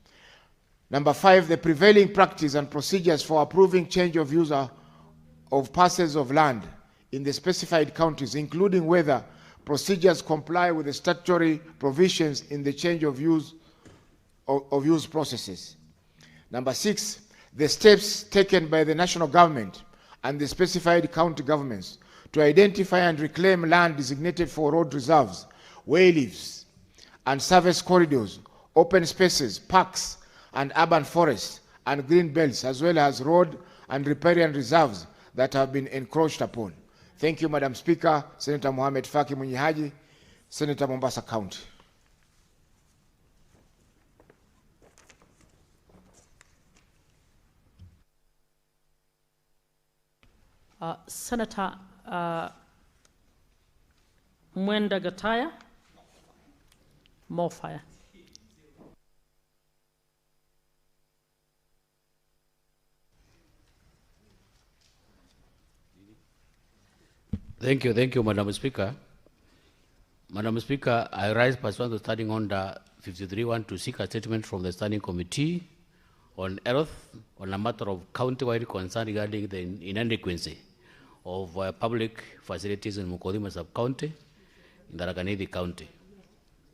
Number five, the prevailing practice and procedures for approving change of use of parcels of land in the specified counties, including whether procedures comply with the statutory provisions in the change of use processes. Number six, the steps taken by the national government and the specified county governments to identify and reclaim land designated for road reserves, wayleaves, and service corridors, open spaces, parks, and urban forests, and green belts, as well as road and riparian reserves that have been encroached upon. Thank you, Madam Speaker. Senator Mohamed Faki Munyihaji, Senator Mombasa County. Senator Mwenda Gataya, more fire. Thank you, Madam Speaker. Madam Speaker, I rise pursuant to Standing Order 53.1 to seek a statement from the Standing Committee on Health on a matter of county-wide concern regarding the inadequacy of public facilities in Mukodima Sub-County in Tharaka-Nithi County.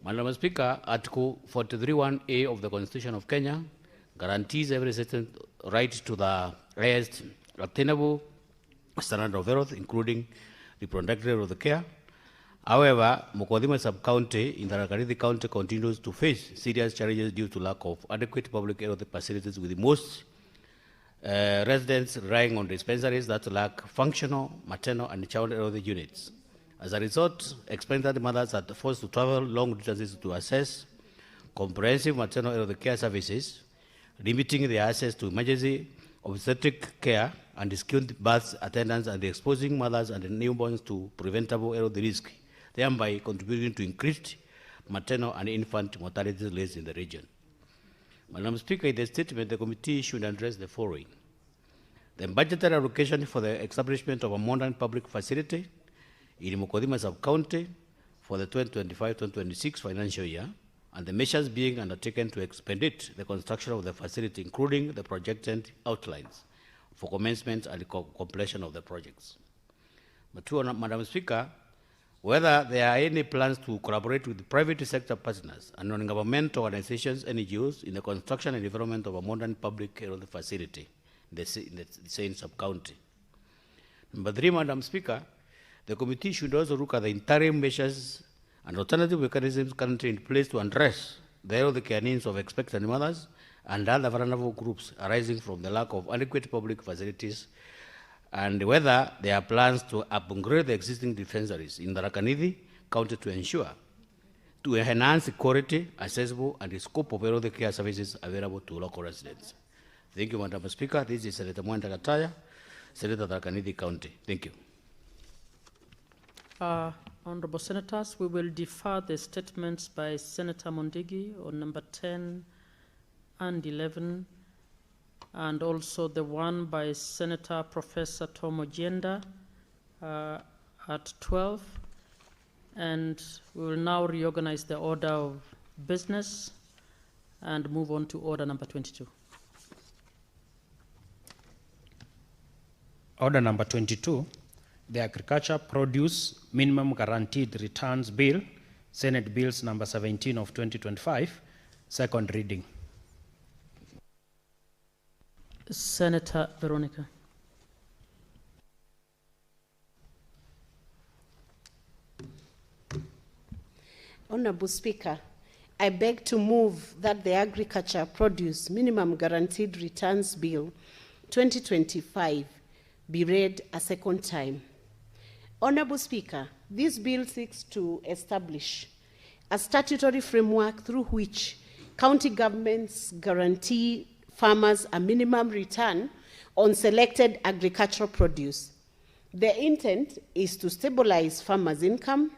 Madam Speaker, Article 43.1a of the Constitution of Kenya guarantees every citizen right to the highest attainable standard of health, including reproductive health care. However, Mukodima Sub-County in Tharaka-Nithi County continues to face serious challenges due to lack of adequate public health facilities, with most residents relying on dispensaries that lack functional maternal and child health units. As a result, expectant mothers are forced to travel long distances to access comprehensive maternal health care services, limiting their access to emergency obstetric care and skilled birth attendants, and exposing mothers and newborns to preventable health risk, thereby contributing to increased maternal and infant mortality rates in the region. Madam Speaker, in the statement, the committee should address the following. The budgetary allocation for the establishment of a modern public facility in Mukodima Sub-County for the 2025-2026 financial year, and the measures being undertaken to expedite the construction of the facility, including the projected outlines for commencement and completion of the projects. But two, Madam Speaker, whether there are any plans to collaborate with private sector partners and non-governmental organizations, NGOs, in the construction and development of a modern public health facility in the same sub-county. Number three, Madam Speaker, the committee should also look at the interim measures and alternative mechanisms currently in place to address the health care needs of expectant mothers and other vulnerable groups arising from the lack of adequate public facilities and whether there are plans to upgrade the existing dispensaries in the Tharaka County to enhance the quality, accessible, and the scope of health care services available to local residents. Thank you, Madam Speaker. This is Senator Mwenda Gataya, Senator Tharaka County. Thank you. Honorable Senators, we will defer the statements by Senator Mondigi on number 10 and 11, and also the one by Senator Professor Tom Ojienda at 12. And we will now reorganize the order of business and move on to order number 22. Order number 22, the Agriculture Produce Minimum Guaranteed Returns Bill, Senate Bills number 17 of 2025, second reading. Senator Veronica. Honorable Speaker, I beg to move that the Agriculture Produce Minimum Guaranteed Returns Bill 2025 be read a second time. Honorable Speaker, this bill seeks to establish a statutory framework through which county governments guarantee farmers a minimum return on selected agricultural produce. The intent is to stabilize farmers' income,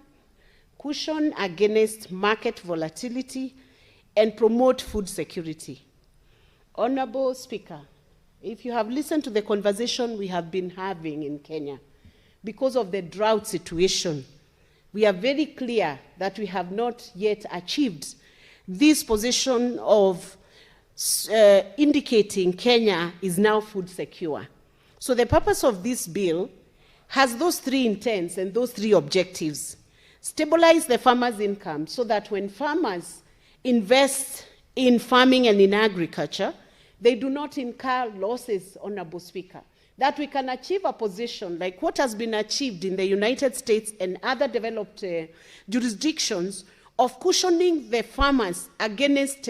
cushion against market volatility, and promote food security. Honorable Speaker, if you have listened to the conversation we have been having in Kenya, because of the drought situation, we are very clear that we have not yet achieved this position of indicating Kenya is now food secure. So the purpose of this bill has those three intents and those three objectives. Stabilize the farmers' income so that when farmers invest in farming and in agriculture, they do not incur losses, Honorable Speaker. That we can achieve a position like what has been achieved in the United States and other developed jurisdictions of cushioning the farmers against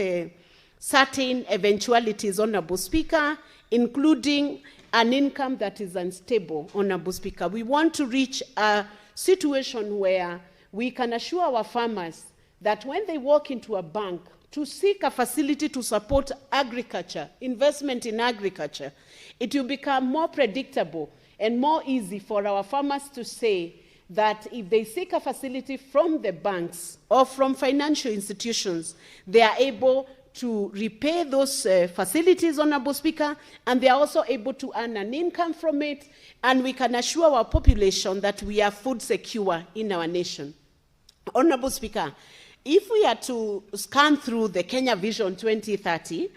certain eventualities, Honorable Speaker, including an income that is unstable, Honorable Speaker. We want to reach a situation where we can assure our farmers that when they walk into a bank to seek a facility to support agriculture, investment in agriculture, it will become more predictable and more easy for our farmers to say that if they seek a facility from the banks or from financial institutions, they are able to repay those facilities, Honorable Speaker, and they are also able to earn an income from it, and we can assure our population that we are food secure in our nation. Honorable Speaker, if we are to scan through the Kenya Vision 2030,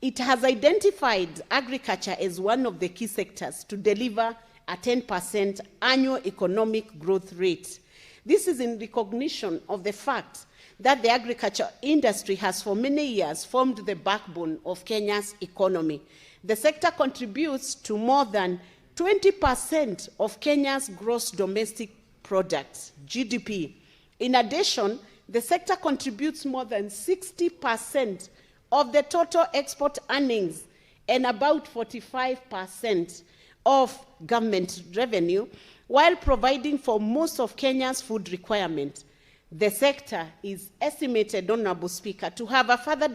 it has identified agriculture as one of the key sectors to deliver a 10% annual economic growth rate. This is in recognition of the fact that the agriculture industry has for many years formed the backbone of Kenya's economy. The sector contributes to more than 20% of Kenya's gross domestic product, GDP. In addition, the sector contributes more than 60% of the total export earnings and about 45% of government revenue, while providing for most of Kenya's food requirement. The sector is estimated, Honorable Speaker, to have a further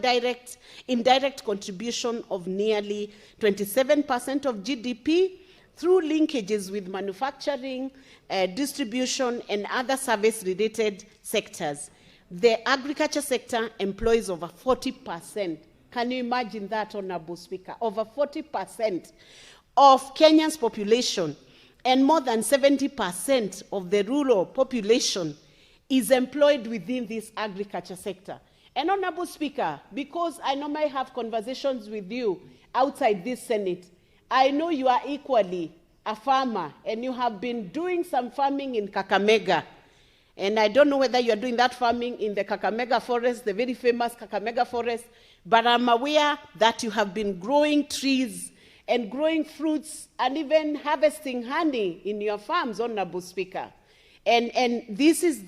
indirect contribution of nearly 27% of GDP through linkages with manufacturing, distribution, and other service-related sectors. The agriculture sector employs over 40%. Can you imagine that, Honorable Speaker? Over 40% of Kenya's population and more than 70% of the rural population is employed within this agriculture sector. And Honorable Speaker, because I normally have conversations with you outside this Senate, I know you are equally a farmer and you have been doing some farming in Kakamega. And I don't know whether you are doing that farming in the Kakamega forest, the very famous Kakamega forest, but I'm aware that you have been growing trees and growing fruits and even harvesting honey in your farms, Honorable Speaker. And this is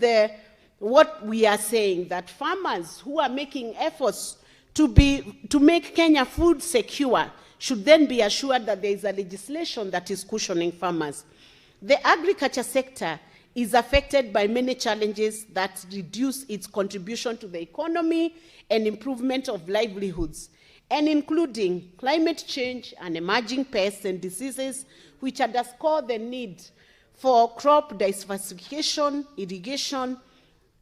what we are saying, that farmers who are making efforts to make Kenya food secure should then be assured that there is a legislation that is cushioning farmers. The agriculture sector is affected by many challenges that reduce its contribution to the economy and improvement of livelihoods, and including climate change and emerging pests and diseases, which underscore the need for crop diversification, irrigation,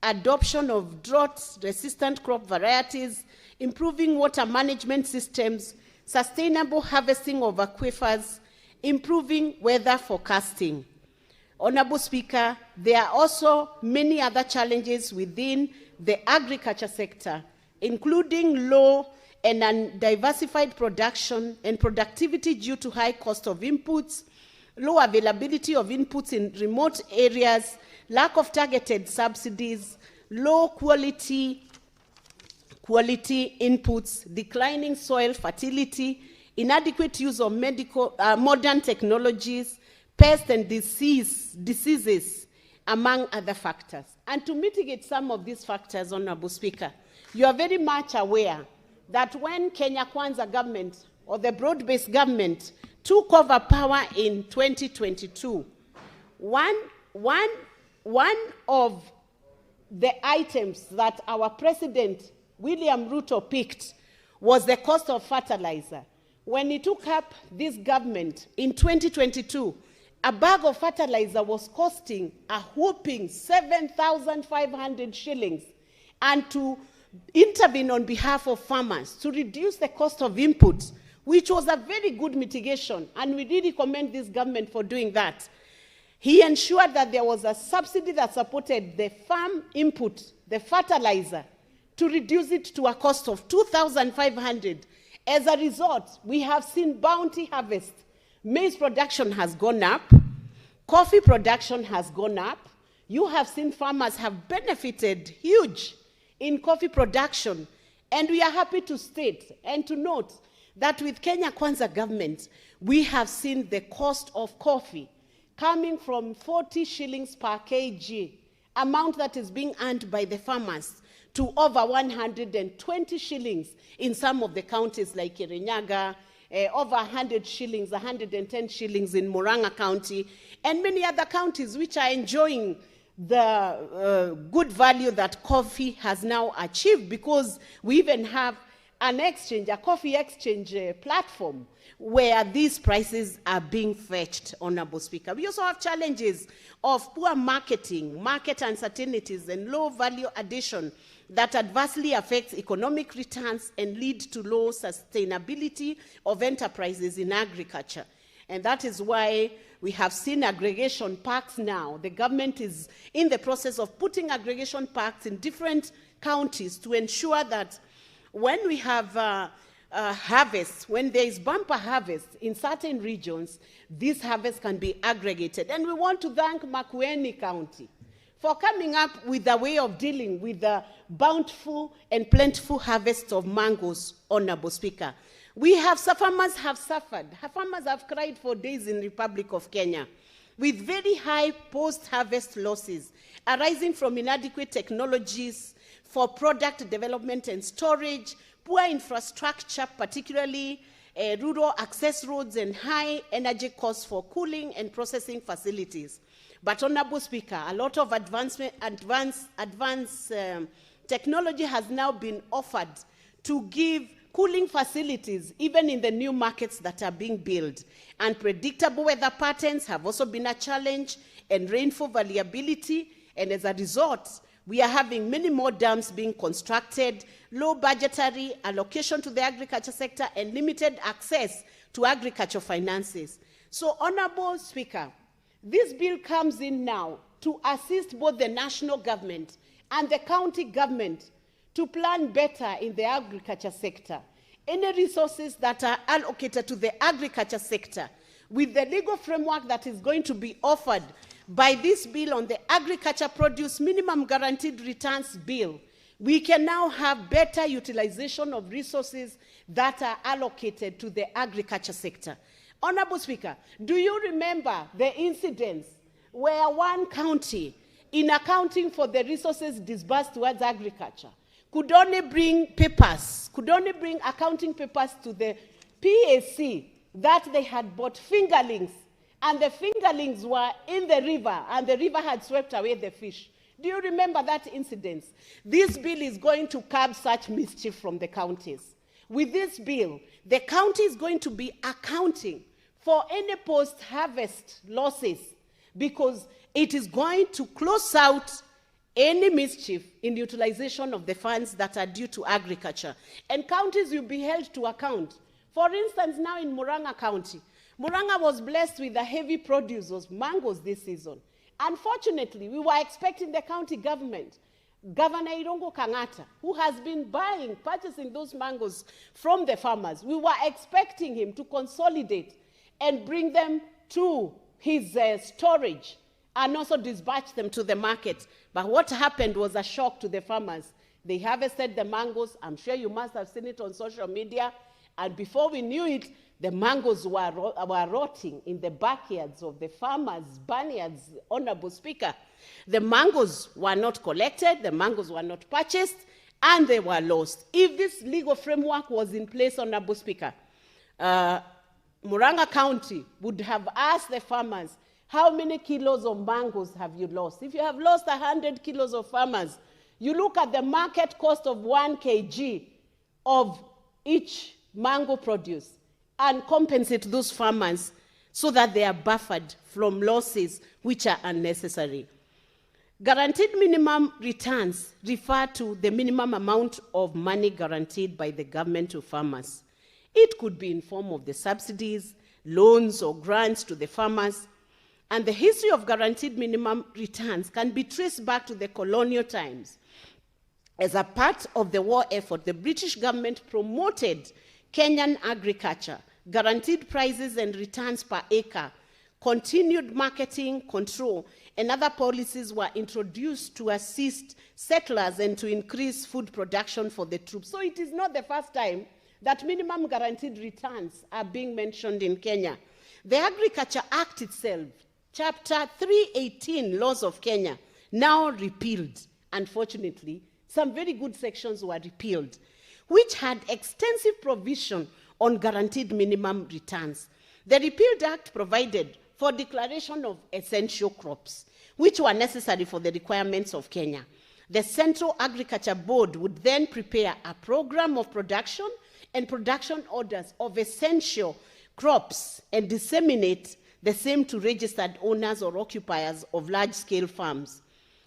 adoption of drought-resistant crop varieties, improving water management systems, sustainable harvesting of aquifers, improving weather forecasting. Honorable Speaker, there are also many other challenges within the agriculture sector, including low and undiversified production and productivity due to high cost of inputs, low availability of inputs in remote areas, lack of targeted subsidies, low quality inputs, declining soil fertility, inadequate use of modern technologies, pests and diseases, among other factors. And to mitigate some of these factors, Honorable Speaker, you are very much aware that when Kenya Kwanza government, or the broad-based government, took over power in 2022, one of the items that our President William Ruto picked was the cost of fertilizer. When he took up this government in 2022, a bag of fertilizer was costing a whopping 7,500 shillings. And to intervene on behalf of farmers to reduce the cost of inputs, which was a very good mitigation, and we really commend this government for doing that. He ensured that there was a subsidy that supported the farm input, the fertilizer, to reduce it to a cost of 2,500. As a result, we have seen bounty harvest. Maize production has gone up. Coffee production has gone up. You have seen farmers have benefited huge in coffee production. And we are happy to state and to note that with Kenya Kwanza government, we have seen the cost of coffee coming from 40 shillings per kg, amount that is being earned by the farmers, to over 120 shillings in some of the counties like Kirinyaga, over 100 shillings, 110 shillings in Murang'a County, and many other counties which are enjoying the good value that coffee has now achieved, because we even have an exchange, a coffee exchange platform where these prices are being fetched, Honorable Speaker. We also have challenges of poor marketing, market uncertainties, and low value addition that adversely affects economic returns and lead to low sustainability of enterprises in agriculture. And that is why we have seen aggregation parks now. The government is in the process of putting aggregation parks in different counties to ensure that when we have harvest, when there is bumper harvest in certain regions, these harvests can be aggregated. And we want to thank Makwiny County for coming up with a way of dealing with the bountiful and plentiful harvest of mangoes, Honorable Speaker. Farmers have suffered. Farmers have cried for days in the Republic of Kenya with very high post-harvest losses arising from inadequate technologies for product development and storage, poor infrastructure, particularly rural access roads, and high energy costs for cooling and processing facilities. But, Honorable Speaker, a lot of advanced technology has now been offered to give cooling facilities, even in the new markets that are being built. Unpredictable weather patterns have also been a challenge, and rainfall variability, and as a result, we are having many more dams being constructed, low budgetary allocation to the agriculture sector, and limited access to agriculture finances. So, Honorable Speaker, this bill comes in now to assist both the national government and the county government to plan better in the agriculture sector. Any resources that are allocated to the agriculture sector, with the legal framework that is going to be offered by this bill on the agriculture produce minimum guaranteed returns bill, we can now have better utilization of resources that are allocated to the agriculture sector. Honorable Speaker, do you remember the incidents where one county, in accounting for the resources disbursed towards agriculture, could only bring accounting papers to the PAC that they had bought fingerlings, and the fingerlings were in the river, and the river had swept away the fish. Do you remember that incident? This bill is going to curb such mischief from the counties. With this bill, the county is going to be accounting for any post-harvest losses, because it is going to close out any mischief in utilization of the funds that are due to agriculture. And counties will be held to account. For instance, now in Murang'a County, Murang'a was blessed with a heavy produce of mangoes this season. Unfortunately, we were expecting the county government, Governor Irungu Kenyatta, who has been purchasing those mangoes from the farmers, we were expecting him to consolidate and bring them to his storage and also dispatch them to the market. But what happened was a shock to the farmers. They harvested the mangoes. I'm sure you must have seen it on social media. And before we knew it, the mangoes were rotting in the backyards of the farmers' barnyards, Honorable Speaker. The mangoes were not collected, the mangoes were not purchased, and they were lost. If this legal framework was in place, Honorable Speaker, Murang'a County would have asked the farmers, how many kilos of mangoes have you lost? If you have lost 100 kilos of farmers, you look at the market cost of 1 kg of each mango produce and compensate those farmers so that they are buffered from losses which are unnecessary. Guaranteed minimum returns refer to the minimum amount of money guaranteed by the government to farmers. It could be in form of the subsidies, loans, or grants to the farmers. And the history of guaranteed minimum returns can be traced back to the colonial times. As a part of the war effort, the British government promoted Kenyan agriculture, guaranteed prices and returns per acre, continued marketing control, and other policies were introduced to assist settlers and to increase food production for the troops. So it is not the first time that minimum guaranteed returns are being mentioned in Kenya. The Agriculture Act itself, Chapter 318, Laws of Kenya, now repealed. Unfortunately, some very good sections were repealed, which had extensive provision on guaranteed minimum returns. The repealed act provided for declaration of essential crops, which were necessary for the requirements of Kenya. The Central Agriculture Board would then prepare a program of production and production orders of essential crops and disseminate the same to registered owners or occupiers of large-scale farms.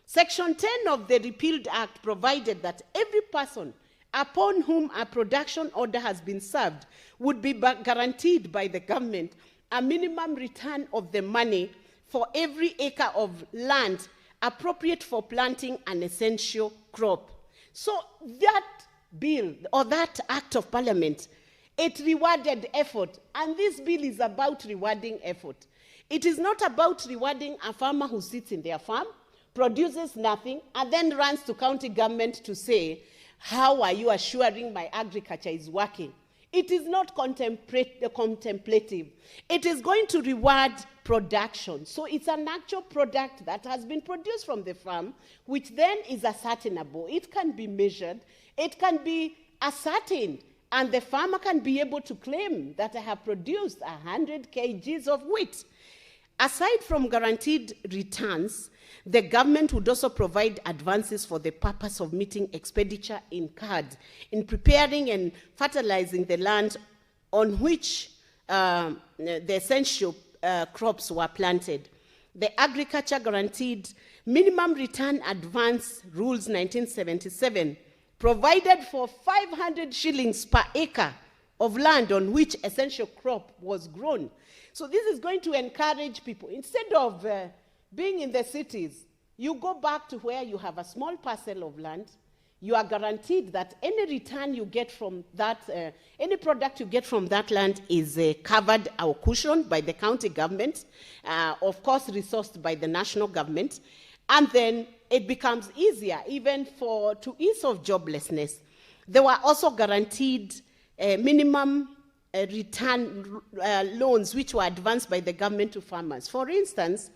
Section 10 of the repealed act provided that every person upon whom a production order has been served would be guaranteed by the government a minimum return of the money for every acre of land appropriate for planting an essential crop. So that bill or that act of parliament, it rewarded effort, and this bill is about rewarding effort. It is not about rewarding a farmer who sits in their farm, produces nothing, and then runs to county government to say, how are you assuring my agriculture is working? It is not contemplative. It is going to reward production. So it's an actual product that has been produced from the farm, which then is ascertainable. It can be measured. It can be ascertained. And the farmer can be able to claim that I have produced 100 kgs of wheat. Aside from guaranteed returns, the government would also provide advances for the purpose of meeting expenditure incurred in preparing and fertilizing the land on which the essential crops were planted. The Agriculture Guaranteed Minimum Return Advance Rules 1977 provided for 500 shillings per acre of land on which essential crop was grown. So this is going to encourage people. Instead of being in the cities, you go back to where you have a small parcel of land. You are guaranteed that any return you get from that, any product you get from that land is covered or cushioned by the county government, of course resourced by the national government, and then it becomes easier even to ease of joblessness. There were also guaranteed minimum return loans which were advanced by the government to farmers. For instance,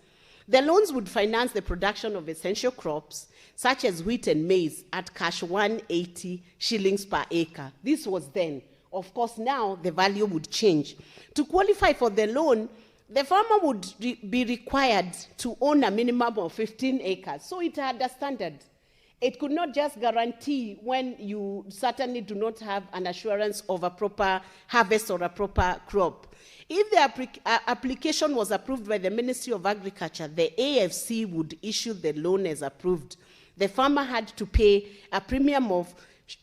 the loans would finance the production of essential crops such as wheat and maize at cash 180 shillings per acre. This was then. of course now the value would change. To qualify for the loan, the farmer would be required to own a minimum of 15 acres. So it had a standard. It could not just guarantee when you certainly do not have an assurance of a proper harvest or a proper crop. If the application was approved by the Ministry of Agriculture, the AFC would issue the loan as approved. The farmer had to pay a premium of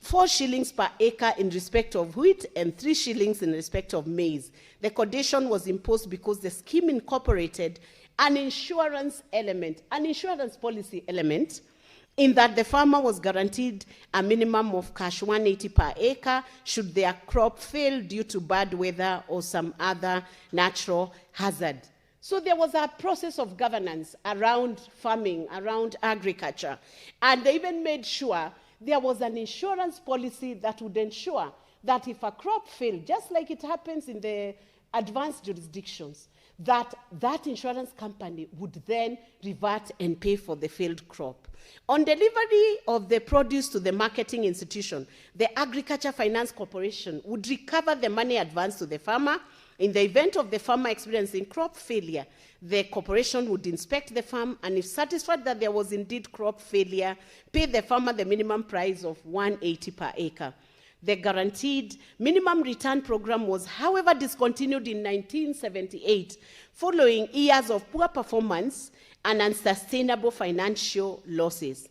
4 shillings per acre in respect of wheat and 3 shillings in respect of maize. The condition was imposed because the scheme incorporated an insurance element, an insurance policy element, in that the farmer was guaranteed a minimum of cash 180 per acre should their crop fail due to bad weather or some other natural hazard. So there was a process of governance around farming, around agriculture, and they even made sure there was an insurance policy that would ensure that if a crop failed, just like it happens in the advanced jurisdictions, that insurance company would then revert and pay for the failed crop. On delivery of the produce to the marketing institution, the Agriculture Finance Corporation would recover the money advanced to the farmer. In the event of the farmer experiencing crop failure, the corporation would inspect the farm, and if satisfied that there was indeed crop failure, pay the farmer the minimum price of 180 per acre. The guaranteed minimum return program was, however, discontinued in 1978, following years of poor performance and unsustainable financial losses.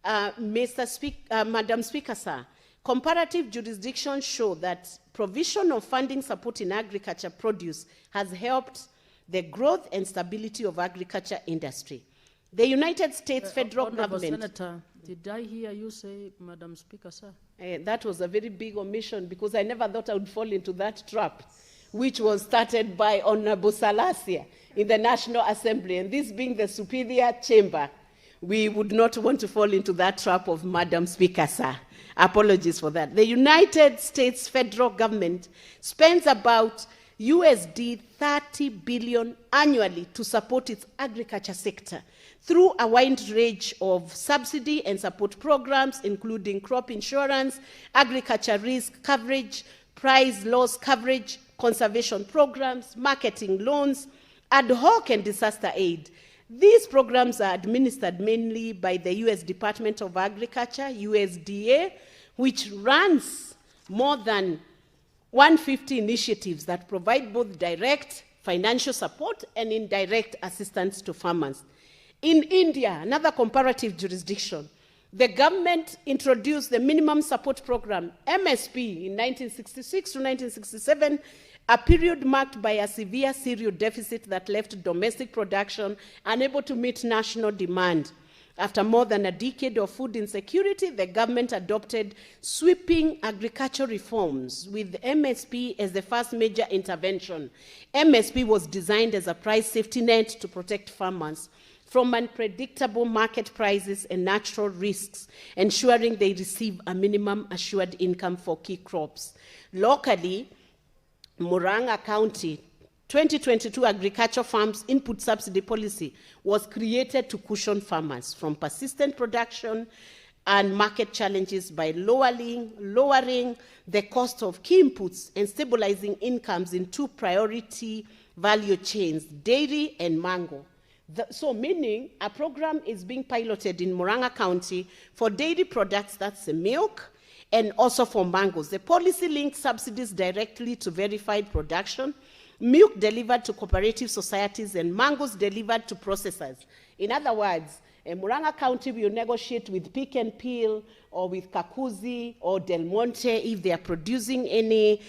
Madam Speaker, sir, comparative jurisdictions show that provision of funding support in agriculture produce has helped the growth and stability of agriculture industry. The United States federal government... Senator, did I hear you say, Madam Speaker, sir? That was a very big omission because I never thought I would fall into that trap, which was started by Honorable Salasia in the National Assembly. And this being the superior chamber, we would not want to fall into that trap of Madam Speaker, sir. Apologies for that. The United States federal government spends about USD 30 billion annually to support its agriculture sector through a wide range of subsidy and support programs, including crop insurance, agriculture risk coverage, price loss coverage, conservation programs, marketing loans, ad hoc and disaster aid. These programs are administered mainly by the U.S. Department of Agriculture, USDA, which runs more than 150 initiatives that provide both direct financial support and indirect assistance to farmers. In India, another comparative jurisdiction, the government introduced the Minimum Support Program, MSP, in 1966 to 1967, a period marked by a severe cereal deficit that left domestic production unable to meet national demand. After more than a decade of food insecurity, the government adopted sweeping agricultural reforms with MSP as the first major intervention. MSP was designed as a price safety net to protect farmers from unpredictable market prices and natural risks, ensuring they receive a minimum assured income for key crops. Locally, Murang'a County, 2022 Agriculture Farms Input Subsidy Policy was created to cushion farmers from persistent production and market challenges by lowering the cost of key inputs and stabilizing incomes in 2 priority value chains, dairy and mango. So meaning a program is being piloted in Murang'a County for dairy products, that's the milk, and also for mangoes. The policy links subsidies directly to verified production, milk delivered to cooperative societies, and mangoes delivered to processors. In other words, Murang'a County will negotiate with Pick and Peel or with Kakuzi or Del Monte if they are producing any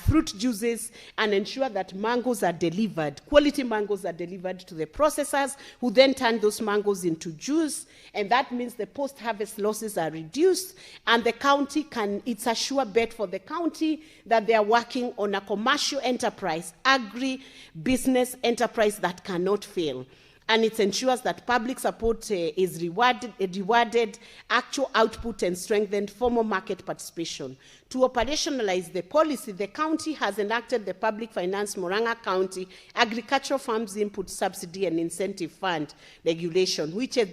fruit juices, and ensure that mangoes are delivered, quality mangoes are delivered to the processors, who then turn those mangoes into juice, and that means the post-harvest losses are reduced, and the county can, it's a sure bet for the county that they are working on a commercial enterprise, agri-business enterprise that cannot fail. And it ensures that public support is rewarded, actual output, and strengthened formal market participation. To operationalize the policy, the county has enacted the Public Finance Murang'a County Agricultural Farms Input Subsidy and Incentive Fund regulation, which has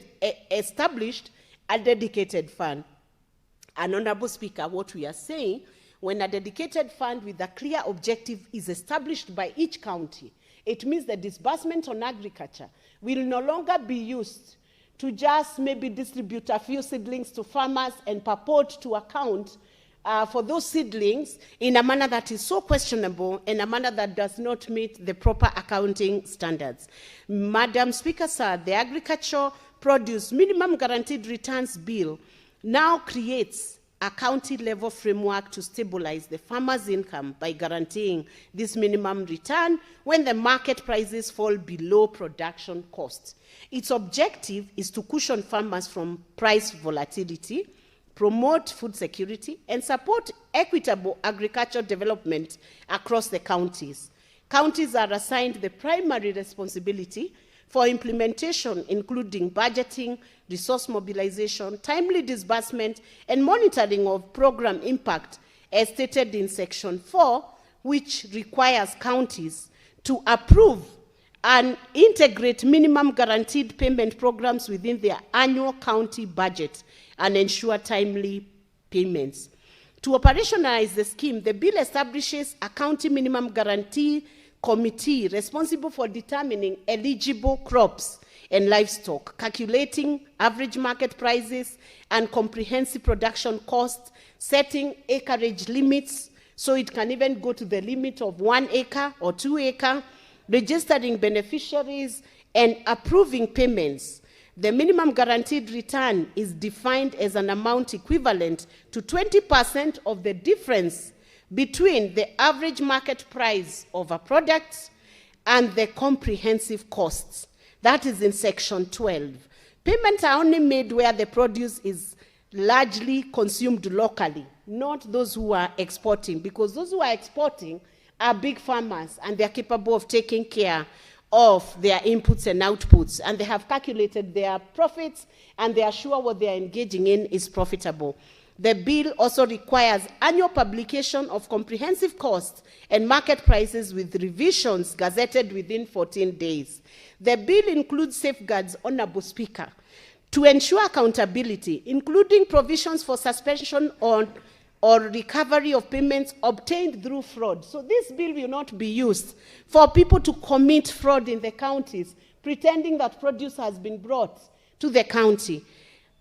established a dedicated fund. And Honorable Speaker, what we are saying, When a dedicated fund with a clear objective is established by each county, it means the disbursement on agriculture will no longer be used to just maybe distribute a few seedlings to farmers and purport to account for those seedlings in a manner that is so questionable and a manner that does not meet the proper accounting standards. Madam Speaker, sir, the Agriculture Produce Minimum Guaranteed Returns Bill now creates a county-level framework to stabilize the farmer's income by guaranteeing this minimum return when the market prices fall below production costs. Its objective is to cushion farmers from price volatility, promote food security, and support equitable agricultural development across the counties. Counties are assigned the primary responsibility for implementation, including budgeting, resource mobilization, timely disbursement, and monitoring of program impact, as stated in Section 4, which requires counties to approve and integrate minimum guaranteed payment programs within their annual county budget and ensure timely payments. To operationalize the scheme, the bill establishes a county minimum guarantee committee responsible for determining eligible crops and livestock, calculating average market prices and comprehensive production costs, setting acreage limits so it can even go to the limit of 1 acre or 2 acre, registering beneficiaries and approving payments. The minimum guaranteed return is defined as an amount equivalent to 20% of the difference between the average market price of a product and the comprehensive costs. That is in Section 12. Payments are only made where the produce is largely consumed locally, not those who are exporting, because those who are exporting are big farmers and they are capable of taking care of their inputs and outputs, and they have calculated their profits and they are sure what they are engaging in is profitable. The bill also requires annual publication of comprehensive costs and market prices with revisions gazetted within 14 days. The bill includes safeguards, Honorable Speaker, to ensure accountability, including provisions for suspension on or recovery of payments obtained through fraud. So this bill will not be used for people to commit fraud in the counties, pretending that produce has been brought to the county.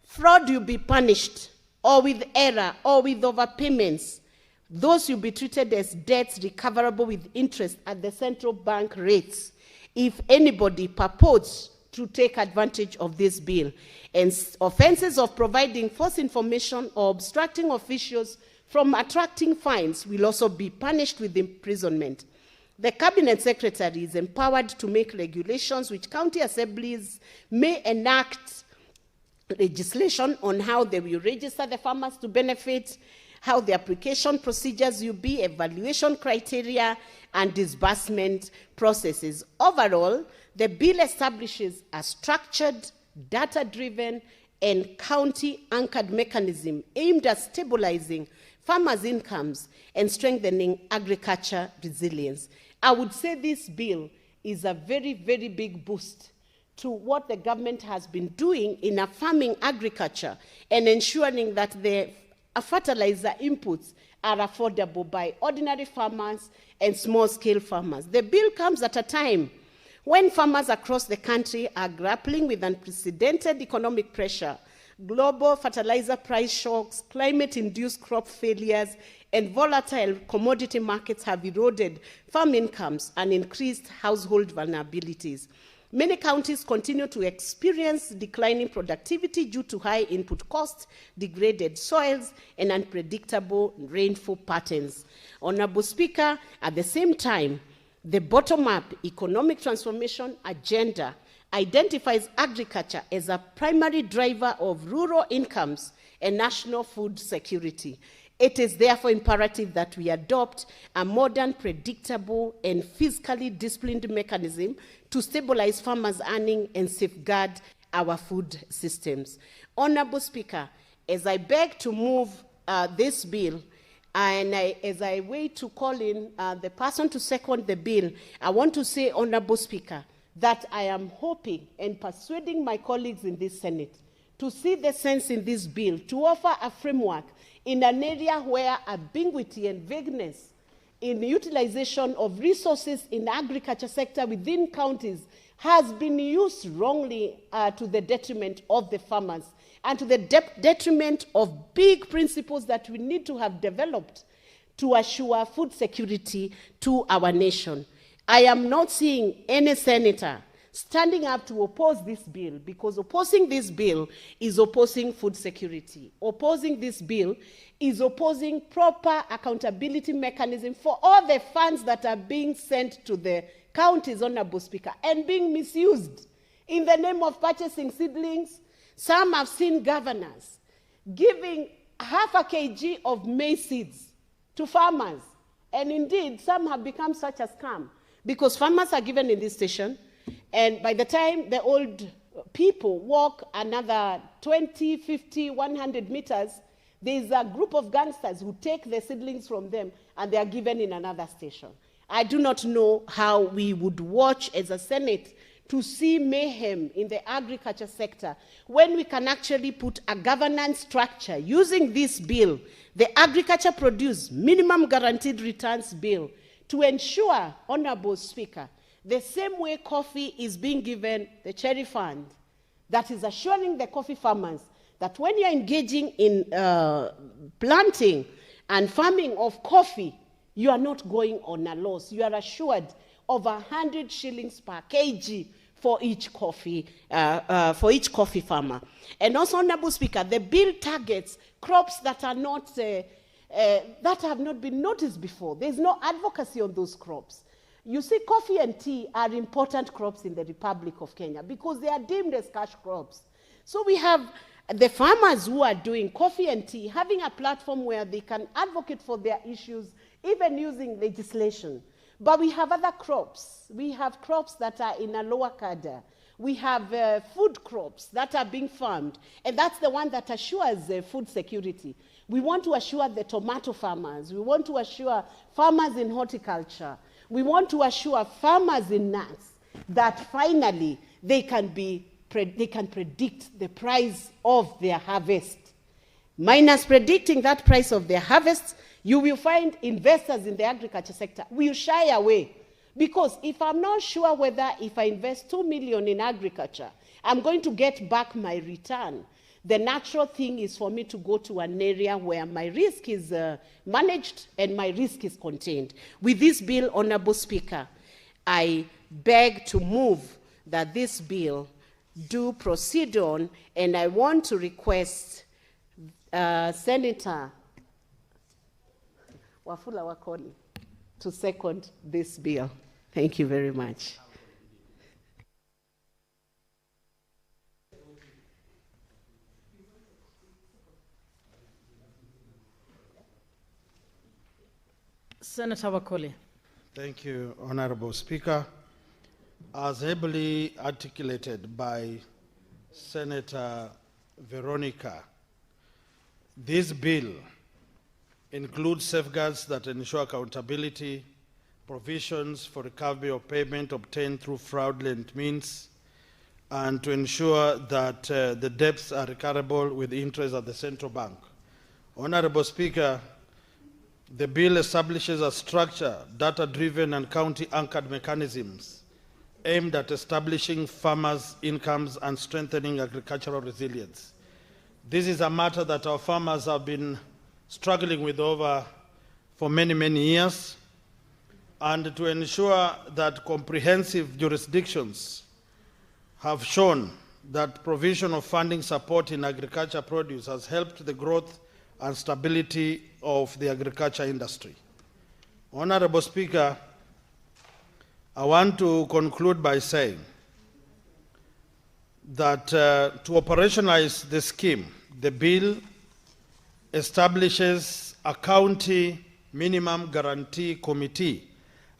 Fraud will be punished, or with error, or with overpayments. Those will be treated as debts recoverable with interest at the central bank rates if anybody purports to take advantage of this bill. And offenses of providing false information or obstructing officials from attracting fines will also be punished with imprisonment. The Cabinet Secretary is empowered to make regulations which county assemblies may enact legislation on how they will register the farmers to benefit, how the application procedures will be, evaluation criteria, and disbursement processes. Overall, the bill establishes a structured, data-driven, and county-anchored mechanism aimed at stabilizing farmers' incomes and strengthening agriculture resilience. I would say this bill is a very, very big boost to what the government has been doing in a farming agriculture and ensuring that the fertilizer inputs are affordable by ordinary farmers and small-scale farmers. The bill comes at a time when farmers across the country are grappling with unprecedented economic pressure, global fertilizer price shocks, climate-induced crop failures, and volatile commodity markets have eroded farm incomes and increased household vulnerabilities. Many counties continue to experience declining productivity due to high input costs, degraded soils, and unpredictable rainfall patterns. Honorable Speaker, at the same time, the bottom-up economic transformation agenda identifies agriculture as a primary driver of rural incomes and national food security. It is therefore imperative that we adopt a modern, predictable, and fiscally disciplined mechanism to stabilize farmers' earnings and safeguard our food systems. Honorable Speaker, as I beg to move this bill, and as I wait to call in the person to second the bill, I want to say, Honorable Speaker, that I am hoping and persuading my colleagues in this Senate to see the sense in this bill to offer a framework in an area where ambiguity and vagueness in the utilization of resources in the agriculture sector within counties has been used wrongly to the detriment of the farmers and to the detriment of big principles that we need to have developed to assure food security to our nation. I am not seeing any senator standing up to oppose this bill, because opposing this bill is opposing food security. Opposing this bill is opposing proper accountability mechanism for all the funds that are being sent to the counties, Honorable Speaker, and being misused in the name of purchasing seedlings. Some have seen governors giving 0.5 kg of maize seeds to farmers, and indeed some have become such a scam, because farmers are given in this station, and by the time the old people walk another 20, 50, 100 meters, there is a group of gangsters who take the seedlings from them and they are given in another station. I do not know how we would watch as a Senate to see mayhem in the agriculture sector when we can actually put a governance structure using this bill, the Agriculture Produce Minimum Guaranteed Returns Bill, to ensure, Honorable Speaker, the same way coffee is being given the cherry fund, that is assuring the coffee farmers that when you're engaging in planting and farming of coffee, you are not going on a loss. You are assured of 100 shillings per kg for each coffee farmer. And also, Honorable Speaker, the bill targets crops that are not that have not been noticed before. There's no advocacy on those crops. You see, coffee and tea are important crops in the Republic of Kenya because they are deemed as cash crops. So we have the farmers who are doing coffee and tea having a platform where they can advocate for their issues, even using legislation. But we have other crops. We have crops that are in a lower cadre. We have food crops that are being farmed, and that's the one that assures food security. We want to assure the tomato farmers. We want to assure farmers in horticulture. We want to assure farmers in nuts that finally they can predict the price of their harvest. Minus predicting that price of their harvest, you will find investors in the agriculture sector will shy away. Because if I'm not sure whether if I invest 2 million in agriculture, I'm going to get back my return, the natural thing is for me to go to an area where my risk is managed and my risk is contained. With this bill, Honorable Speaker, I beg to move that this bill do proceed on, and I want to request Senator Wafula Wakoli to second this bill. Thank you very much. Senator Wakoli. Thank you, Honorable Speaker. As ably articulated by Senator Veronica, this bill includes safeguards that ensure accountability, provisions for recovery of payment obtained through fraudulent means, and to ensure that the debts are recoverable with interest at the central bank. Honorable Speaker, the bill establishes a structure, data-driven and county-anchored mechanisms aimed at establishing farmers' incomes and strengthening agricultural resilience. This is a matter that our farmers have been struggling with for many, many years, and to ensure that comprehensive jurisdictions have shown that provision of funding support in agriculture produce has helped the growth and stability of the agriculture industry. Honorable Speaker, I want to conclude by saying that to operationalize the scheme, the bill establishes a county minimum guarantee committee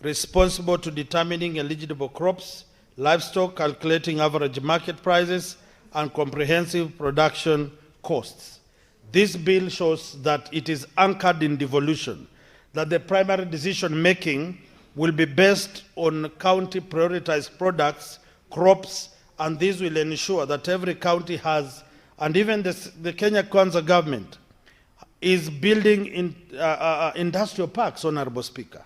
responsible to determining eligible crops, livestock, calculating average market prices, and comprehensive production costs. This bill shows that it is anchored in devolution, that the primary decision-making will be based on county prioritized products, crops, and this will ensure that every county has and even the Kenya Kwanza government is building industrial parks, Honorable Speaker.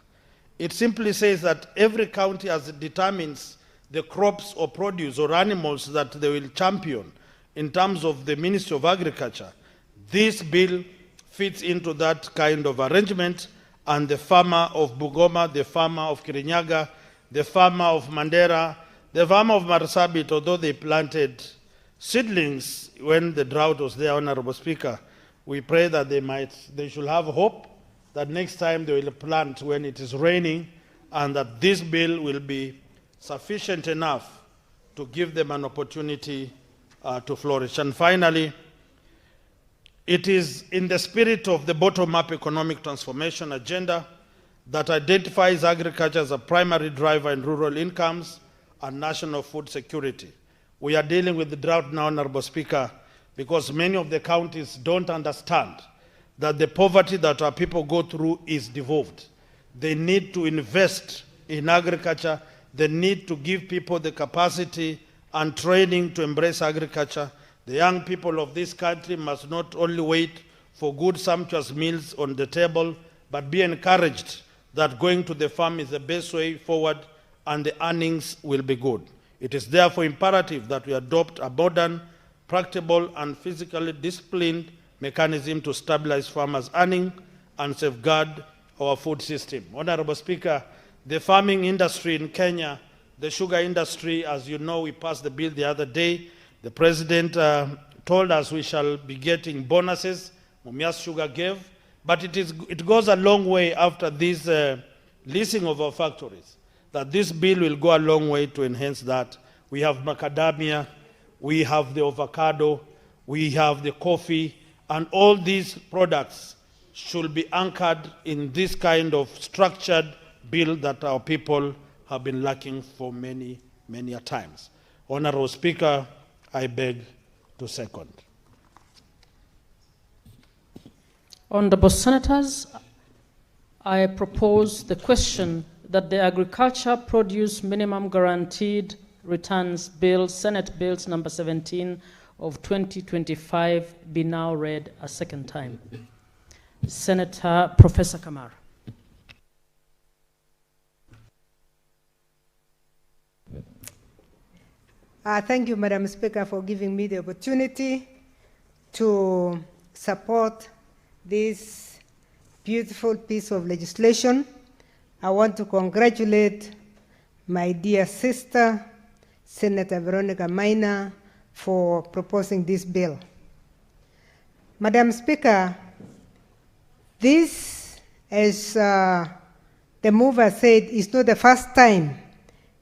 It simply says that every county, as it determines the crops or produce or animals that they will champion in terms of the Ministry of Agriculture, this bill fits into that kind of arrangement, and the farmer of Bungoma, the farmer of Kirinyaga, the farmer of Mandera, the farmer of Marsabit, although they planted seedlings when the drought was there, Honorable Speaker, we pray that they should have hope that next time they will plant when it is raining, and that this bill will be sufficient enough to give them an opportunity to flourish. And finally, it is in the spirit of the bottom-up economic transformation agenda that identifies agriculture as a primary driver in rural incomes and national food security. We are dealing with the drought now, Honorable Speaker, because many of the counties don't understand that the poverty that our people go through is devolved. They need to invest in agriculture. They need to give people the capacity and training to embrace agriculture. The young people of this country must not only wait for good, sumptuous meals on the table, but be encouraged that going to the farm is the best way forward and the earnings will be good. It is therefore imperative that we adopt a modern, practicable, and physically disciplined mechanism to stabilize farmers' earning and safeguard our food system. Honorable Speaker, the farming industry in Kenya, the sugar industry, as you know, we passed the bill the other day. The President told us we shall be getting bonuses. Mumias Sugar gave, but it goes a long way after this leasing of our factories, that this bill will go a long way to enhance that. We have macadamia, we have the avocado, we have the coffee, and all these products should be anchored in this kind of structured bill that our people have been lacking for many, many times. Honorable Speaker, I beg to second. Honorable Senators, I propose the question that the Agriculture Produce Minimum Guaranteed Returns Bill, Senate Bills number 17 of 2025, be now read a second time. Senator Professor Kamara. Thank you, Madam Speaker, for giving me the opportunity to support this beautiful piece of legislation. I want to congratulate my dear sister, Senator Veronica Maina, for proposing this bill. Madam Speaker, this, as the mover said, is not the first time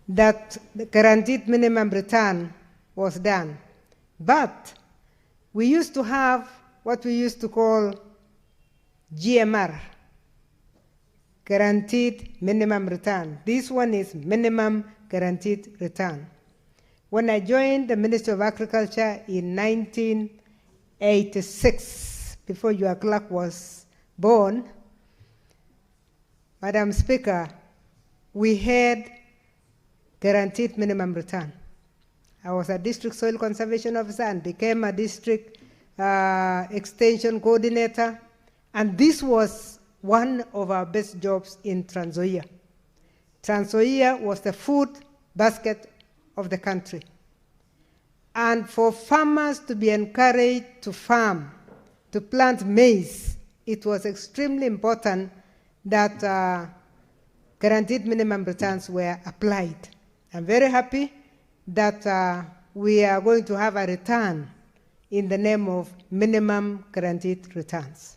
that the guaranteed minimum return was done. But we used to have what we used to call GMR, guaranteed minimum return. This one is minimum guaranteed return. When I joined the Ministry of Agriculture in 1986, before your clerk was born, Madam Speaker, we had guaranteed minimum return. I was a district soil conservation officer and became a district extension coordinator, and this was one of our best jobs in Trans Nzoia. Trans Nzoia was the food basket of the country. And for farmers to be encouraged to farm, to plant maize, it was extremely important that guaranteed minimum returns were applied. I'm very happy that we are going to have a return in the name of minimum guaranteed returns.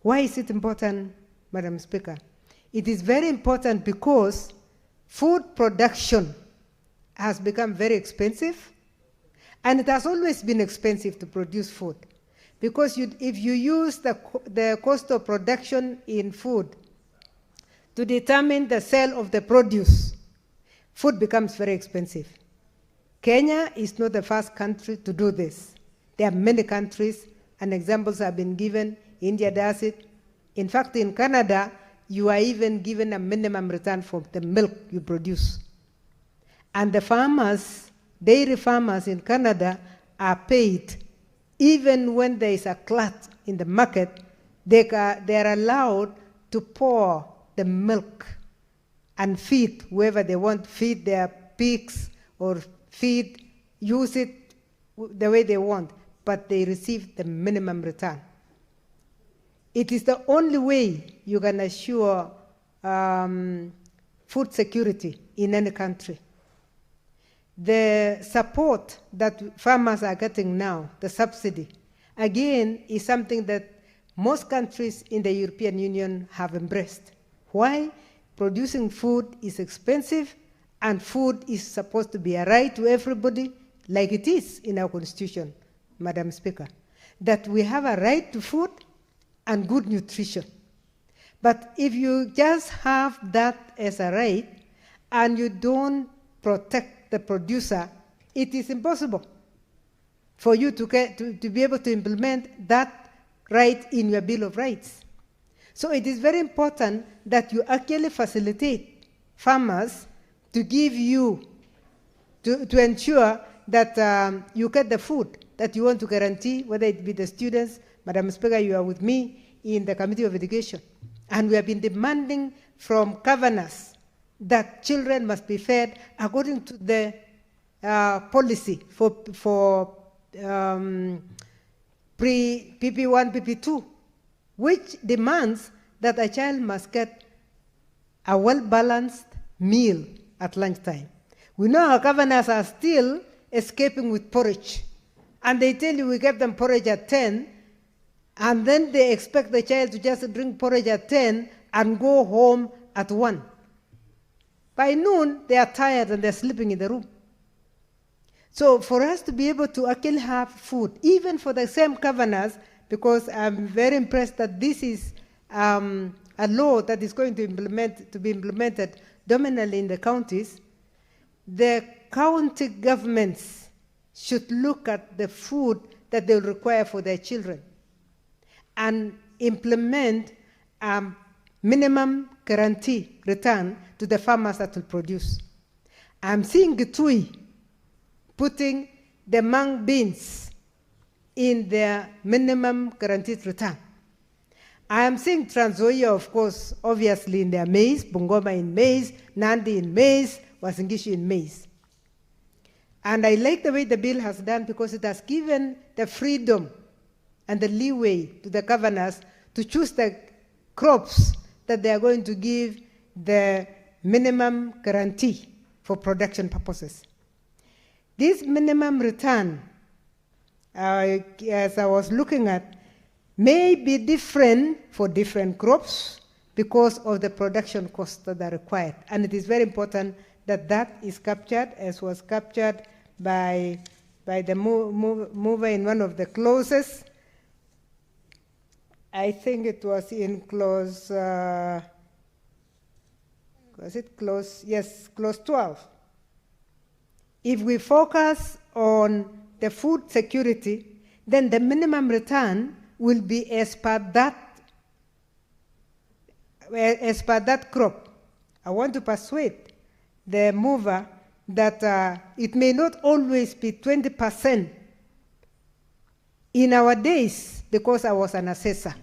Why is it important, Madam Speaker? It is very important because food production has become very expensive, and it has always been expensive to produce food. Because if you use the cost of production in food to determine the sale of the produce, food becomes very expensive. Kenya is not the first country to do this. There are many countries, and examples have been given. India does it. In fact, in Canada, you are even given a minimum return for the milk you produce. And the farmers, dairy farmers in Canada, are paid even when there is a glut in the market, they are allowed to pour the milk and feed whoever they want, feed their pigs or use it the way they want, but they receive the minimum return. It is the only way you can assure food security in any country. The support that farmers are getting now, the subsidy, again, is something that most countries in the European Union have embraced. Why? Producing food is expensive, and food is supposed to be a right to everybody, like it is in our Constitution, Madam Speaker, that we have a right to food and good nutrition. But if you just have that as a right and you don't protect the producer, it is impossible for you to be able to implement that right in your Bill of Rights. So it is very important that you actually facilitate farmers to give you, to ensure that you get the food that you want to guarantee, whether it be the students. Madam Speaker, you are with me in the Committee of Education. And we have been demanding from governors that children must be fed according to the policy for PP1, PP2, which demands that a child must get a well-balanced meal at lunchtime. We know our governors are still escaping with porridge. And they tell you we give them porridge at 10, and then they expect the child to just drink porridge at 10 and go home at 1. By noon, they are tired and they're sleeping in the room. So for us to be able to actually have food, even for the same governors, because I'm very impressed that this is a law that is going to be implemented dominantly in the counties, the county governments should look at the food that they will require for their children and implement minimum guarantee return to the farmers that will produce. I'm seeing Gitui putting the mung beans in their minimum guaranteed return. I am seeing Trans Nzoia, of course, obviously in their maize, Bungoma in maize, Nandi in maize, Uasin Gishu in maize. And I like the way the bill has done because it has given the freedom and the leeway to the governors to choose the crops that they are going to give the minimum guarantee for production purposes. This minimum return, as I was looking at, may be different for different crops because of the production costs that are required. And it is very important that that is captured, as was captured by the mover in one of the clauses. I think it was in clause, was it clause? Yes, clause 12. If we focus on the food security, then the minimum return will be as per that crop. I want to persuade the mover that it may not always be 20%. In our days, because I was an assessor,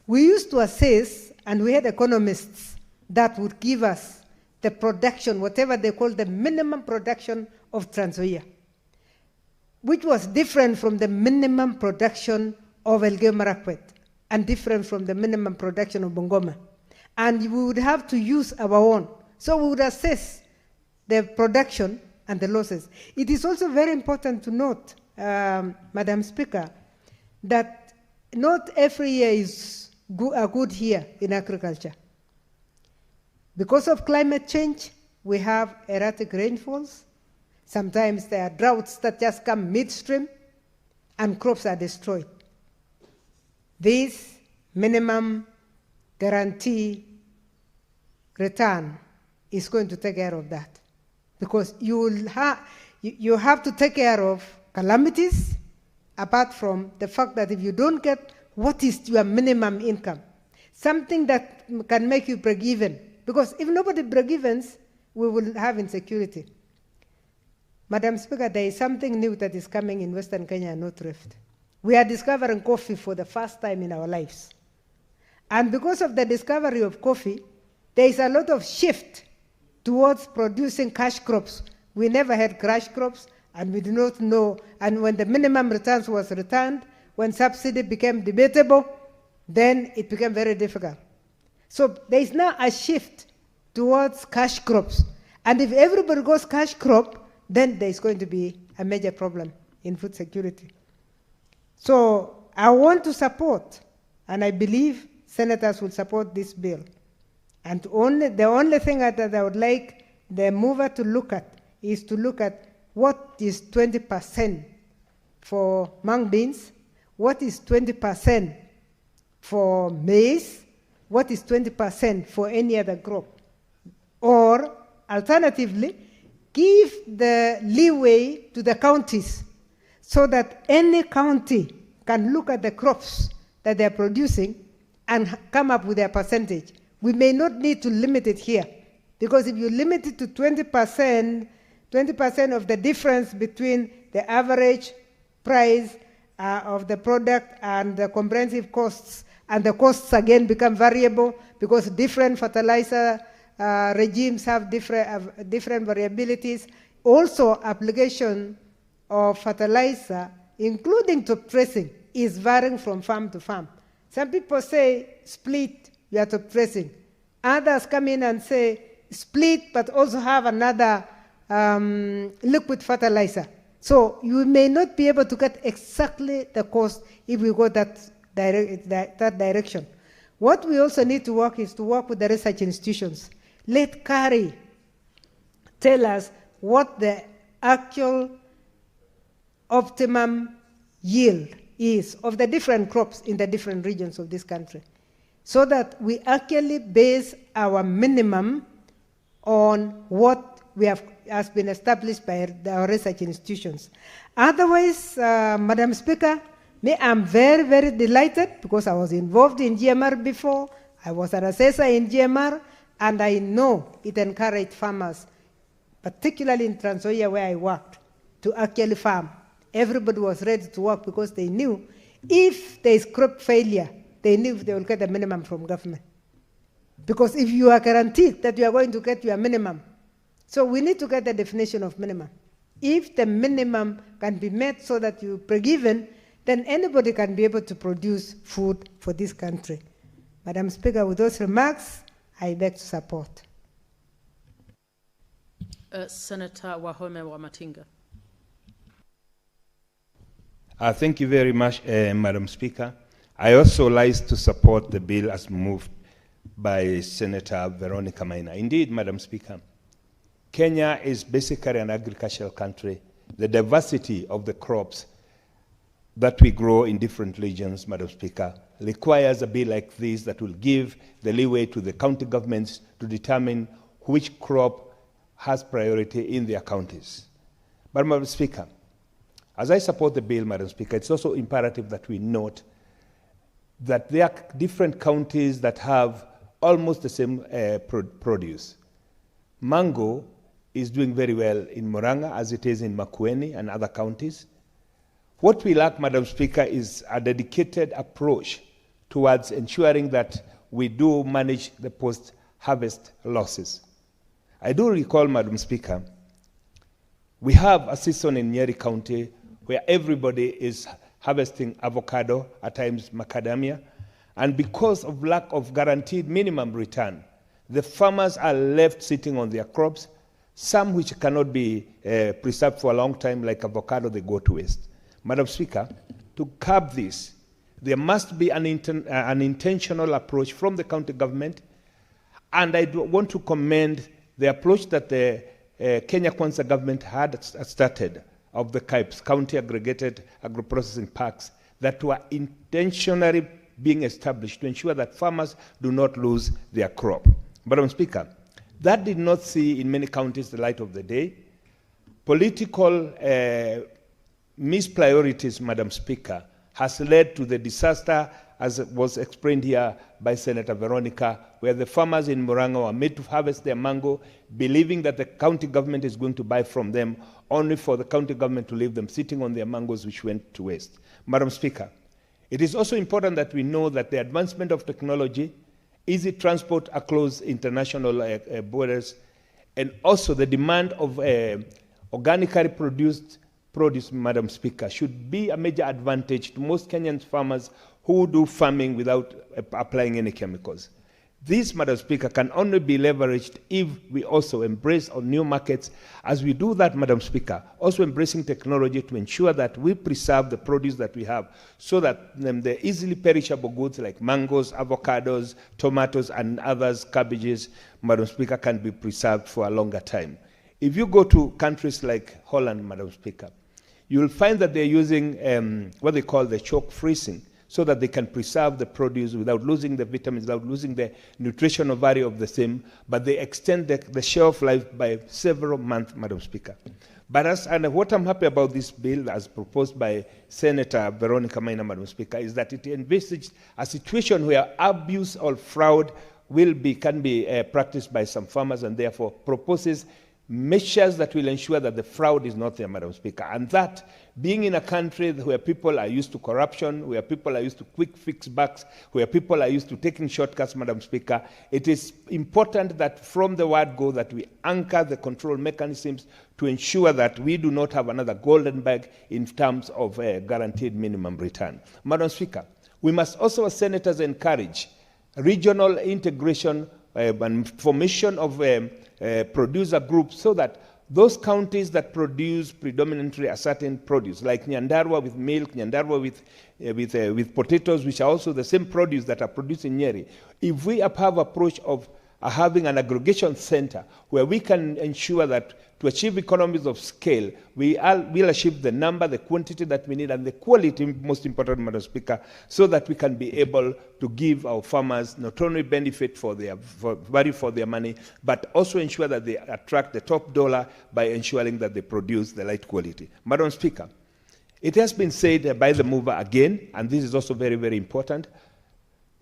we used to assess, and we had economists that would give us the production, whatever they call the minimum production of Trans Nzoia, which was different from the minimum production of Elgeyo Marakwet and different from the minimum production of Bungoma. And we would have to use our own. So we would assess the production and the losses. It is also very important to note, Madam Speaker, that not every year is a good year in agriculture. Because of climate change, we have erratic rainfalls. Sometimes there are droughts that just come midstream and crops are destroyed. This minimum guarantee return is going to take care of that. Because you have to take care of calamities, apart from the fact that if you don't get what is your minimum income, something that can make you break even. Because if nobody break evens, we will have insecurity. Madam Speaker, there is something new that is coming in Western Kenya and North Rift. We are discovering coffee for the first time in our lives. And because of the discovery of coffee, there is a lot of shift towards producing cash crops. We never had cash crops, and we do not know. And when the minimum returns was returned, when subsidy became debatable, then it became very difficult. So there is now a shift towards cash crops. And if everybody goes cash crop, then there is going to be a major problem in food security. So I want to support, and I believe senators will support this bill. And the only thing that I would like the mover to look at is to look at what is 20% for mung beans, what is 20% for maize, what is 20% for any other crop. Or alternatively, give the leeway to the counties so that any county can look at the crops that they're producing and come up with their percentage. We may not need to limit it here, because if you limit it to 20% of the difference between the average price of the product and the comprehensive costs, and the costs again become variable because different fertilizer regimes have different variabilities. Also, application of fertilizer, including top dressing, is varying from farm to farm. Some people say split, you are top dressing. Others come in and say split, but also have another liquid fertilizer. So you may not be able to get exactly the cost if we go that direction. What we also need to work is to work with the research institutions. Let CARI tell us what the actual optimum yield is of the different crops in the different regions of this country, so that we actually base our minimum on what has been established by our research institutions. Otherwise, Madam Speaker, I'm very, very delighted because I was involved in GMR before. I was an assessor in GMR, and I know it encouraged farmers, particularly in Trans Nzoia where I worked, to actually farm. Everybody was ready to work because they knew if there is crop failure, they knew they will get the minimum from government. Because if you are guaranteed that you are going to get your minimum, so we need to get the definition of minimum. If the minimum can be met so that you break even, then anybody can be able to produce food for this country. Madam Speaker, with those remarks, I beg to support. Senator Wahome Wamatinga. Thank you very much, Madam Speaker. I also like to support the bill as moved by Senator Veronica Maina. Indeed, Madam Speaker, Kenya is basically an agricultural country. The diversity of the crops that we grow in different regions, Madam Speaker, requires a bill like this that will give the leeway to the county governments to determine which crop has priority in their counties. But, Madam Speaker, as I support the bill, Madam Speaker, it's also imperative that we note that there are different counties that have almost the same produce. Mango is doing very well in Murang'a as it is in Makwiny and other counties. What we lack, Madam Speaker, is a dedicated approach towards ensuring that we do manage the post-harvest losses. I do recall, Madam Speaker, we have a season in Nyeri County where everybody is harvesting avocado, at times macadamia, and because of lack of guaranteed minimum return, the farmers are left sitting on their crops, some which cannot be preserved for a long time, like avocado, they go to waste. Madam Speaker, to curb this, there must be an intentional approach from the county government, and I want to commend the approach that the Kenya Kwanza government had started of the KAIPs, County Aggregated Agro-Processing Parks, that were intentionally being established to ensure that farmers do not lose their crop. Madam Speaker, that did not see in many counties the light of the day. Political mispriorities, Madam Speaker, has led to the disaster as was explained here by Senator Veronica, where the farmers in Murang'a were made to harvest their mango, believing that the county government is going to buy from them, only for the county government to leave them sitting on their mangoes, which went to waste. Madam Speaker, it is also important that we know that the advancement of technology, easy transport across international borders, and also the demand of organically produced produce, Madam Speaker, should be a major advantage to most Kenyan farmers who do farming without applying any chemicals. This, Madam Speaker, can only be leveraged if we also embrace our new markets. As we do that, Madam Speaker, also embracing technology to ensure that we preserve the produce that we have, so that the easily perishable goods like mangoes, avocados, tomatoes, and others, cabbages, Madam Speaker, can be preserved for a longer time. If you go to countries like Holland, Madam Speaker, you will find that they're using what they call the chalk freezing, so that they can preserve the produce without losing the vitamins, without losing the nutritional value of the same, but they extend the shelf life by several months, Madam Speaker. But what I'm happy about this bill, as proposed by Senator Veronica Maina, Madam Speaker, is that it envisages a situation where abuse or fraud can be practiced by some farmers, and therefore proposes measures that will ensure that the fraud is not there, Madam Speaker. And that, being in a country where people are used to corruption, where people are used to quick fix bucks, where people are used to taking shortcuts, Madam Speaker, it is important that from the word go that we anchor the control mechanisms to ensure that we do not have another golden bag in terms of guaranteed minimum return. Madam Speaker, we must also, as senators, encourage regional integration and formation of producer groups, so that those counties that produce predominantly a certain produce, like Nyandarua with milk, Nyandarua with potatoes, which are also the same produce that are produced in Nyeri, if we have approach of having an aggregation center where we can ensure that to achieve economies of scale, we will achieve the number, the quantity that we need, and the quality, most important, Madam Speaker, so that we can be able to give our farmers not only benefit for value for their money, but also ensure that they attract the top dollar by ensuring that they produce the right quality. Madam Speaker, it has been said by the mover again, and this is also very, very important.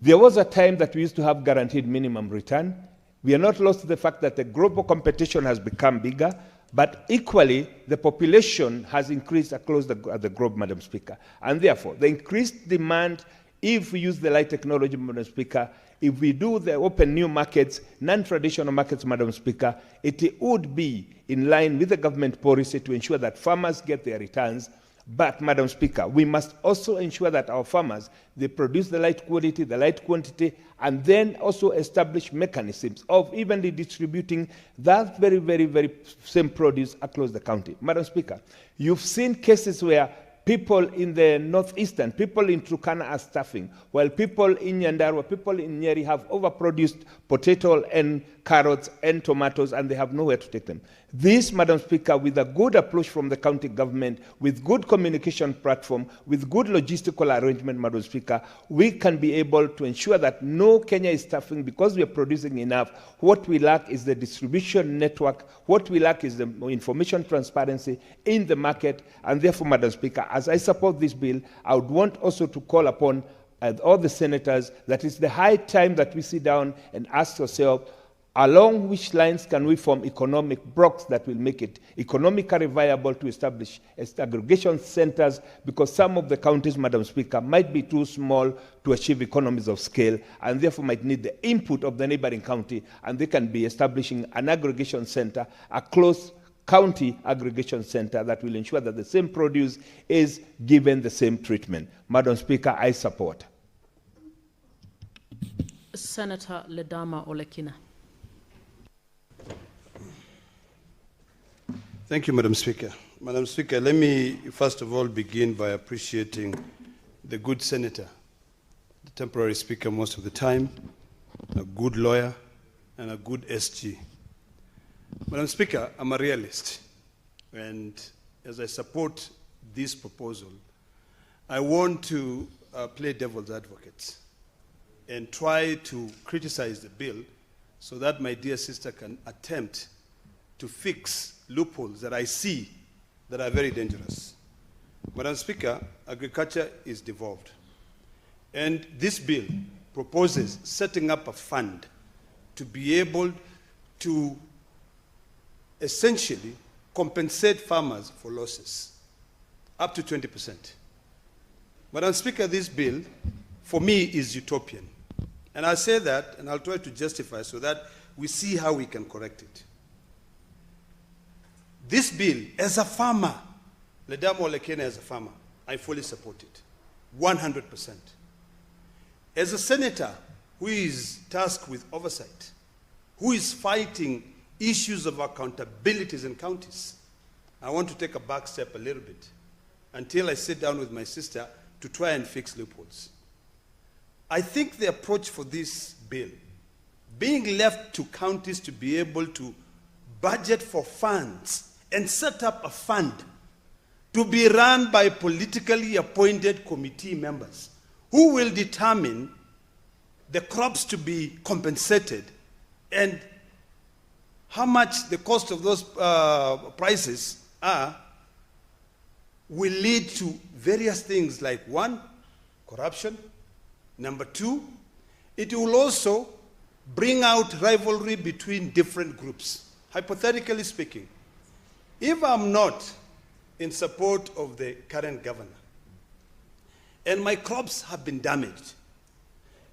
There was a time that we used to have guaranteed minimum return. We are not lost to the fact that the global competition has become bigger, but equally the population has increased across the globe, Madam Speaker. And therefore, the increased demand, if we use the right technology, Madam Speaker, if we do the open new markets, non-traditional markets, Madam Speaker, it would be in line with the government policy to ensure that farmers get their returns. But, Madam Speaker, we must also ensure that our farmers, they produce the right quality, the right quantity, and then also establish mechanisms of evenly distributing that very, very, very same produce across the county. Madam Speaker, you've seen cases where people in the northeastern, people in Turkana are starving, while people in Nyandarua, people in Nyeri have overproduced potato and carrots and tomatoes, and they have nowhere to take them. This, Madam Speaker, with a good approach from the county government, with good communication platform, with good logistical arrangement, Madam Speaker, we can be able to ensure that no Kenya is starving because we are producing enough. What we lack is the distribution network. What we lack is the information transparency in the market. And therefore, Madam Speaker, as I support this bill, I would want also to call upon all the senators that it's the high time that we sit down and ask ourselves, along which lines can we form economic blocks that will make it economically viable to establish aggregation centers, because some of the counties, Madam Speaker, might be too small to achieve economies of scale, and therefore might need the input of the neighboring county, and they can be establishing an aggregation center, a close county aggregation center that will ensure that the same produce is given the same treatment. Madam Speaker, I support. Senator Ledama Olekina. Thank you, Madam Speaker. Madam Speaker, let me first of all begin by appreciating the good senator, the temporary speaker most of the time, a good lawyer, and a good SG. Madam Speaker, I'm a realist, and as I support this proposal, I want to play devil's advocate and try to criticize the bill so that my dear sister can attempt to fix loopholes that I see that are very dangerous. Madam Speaker, agriculture is devolved. And this bill proposes setting up a fund to be able to essentially compensate farmers for losses, up to 20%. Madam Speaker, this bill, for me, is utopian. And I'll say that, and I'll try to justify so that we see how we can correct it. This bill, as a farmer, Ledamo Lekene as a farmer, I fully support it, 100%. As a senator who is tasked with oversight, who is fighting issues of accountabilities in counties, I want to take a back step a little bit until I sit down with my sister to try and fix loopholes. I think the approach for this bill, being left to counties to be able to budget for funds and set up a fund to be run by politically appointed committee members who will determine the crops to be compensated and how much the cost of those prices are, will lead to various things like, one, corruption. Number two, it will also bring out rivalry between different groups. Hypothetically speaking, if I'm not in support of the current governor and my crops have been damaged,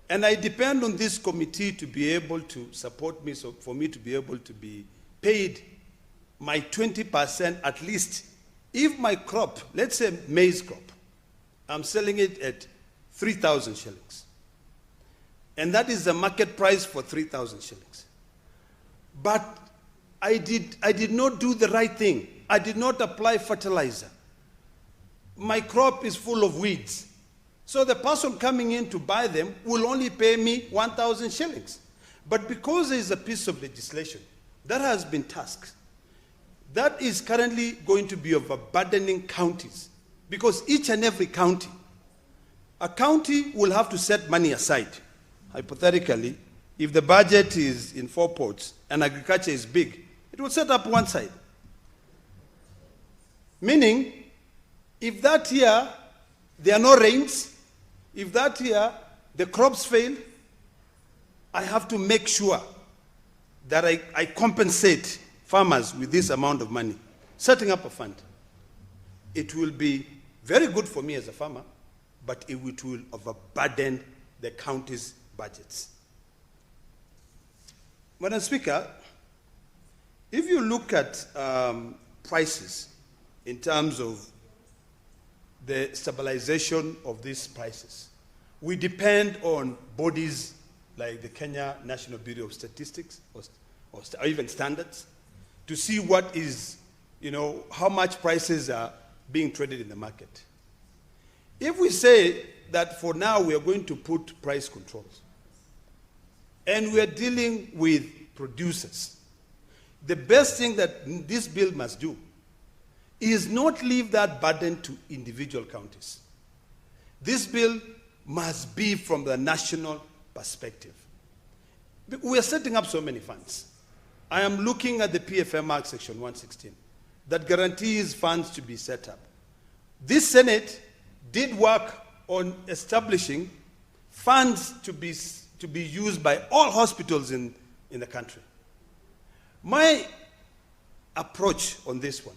and I depend on this committee to be able to support me, so for me to be able to be paid my 20% at least, if my crop, let's say maize crop, I'm selling it at 3,000 shillings. And that is the market price for 3,000 shillings. But I did not do the right thing. I did not apply fertilizer. My crop is full of weeds. So the person coming in to buy them will only pay me 1,000 shillings. But because there is a piece of legislation that has been tasked, that is currently going to be overburdening counties, because each and every county, a county will have to set money aside. Hypothetically, if the budget is in 4 ports and agriculture is big, it will set up one side. Meaning, if that year there are no rains, if that year the crops fail, I have to make sure that I compensate farmers with this amount of money, setting up a fund. It will be very good for me as a farmer, but it will overburden the county's budgets. Madam Speaker, if you look at prices in terms of the stabilization of these prices, we depend on bodies like the Kenya National Bureau of Statistics or even standards to see what is, how much prices are being traded in the market. If we say that for now we are going to put price controls and we are dealing with producers, the best thing that this bill must do is not leave that burden to individual counties. This bill must be from the national perspective. We are setting up so many funds. I am looking at the PFM Act Section 116 that guarantees funds to be set up. This Senate did work on establishing funds to be used by all hospitals in the country. My approach on this one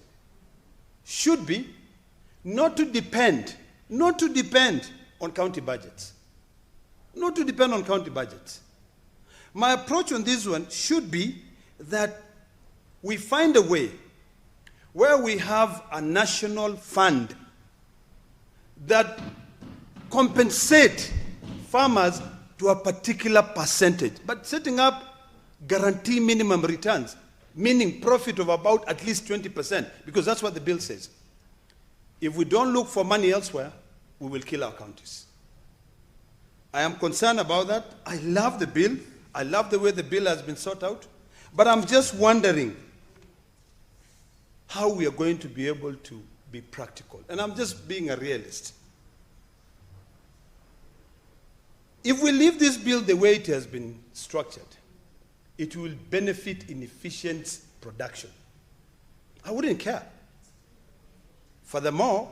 should be not to depend on county budgets. Not to depend on county budgets. My approach on this one should be that we find a way where we have a national fund that compensate farmers to a particular percentage, but setting up guarantee minimum returns, meaning profit of about at least 20%, because that's what the bill says. If we don't look for money elsewhere, we will kill our counties. I am concerned about that. I love the bill. I love the way the bill has been sorted out. But I'm just wondering how we are going to be able to be practical. And I'm just being a realist. If we leave this bill the way it has been structured, it will benefit inefficient production. I wouldn't care. Furthermore,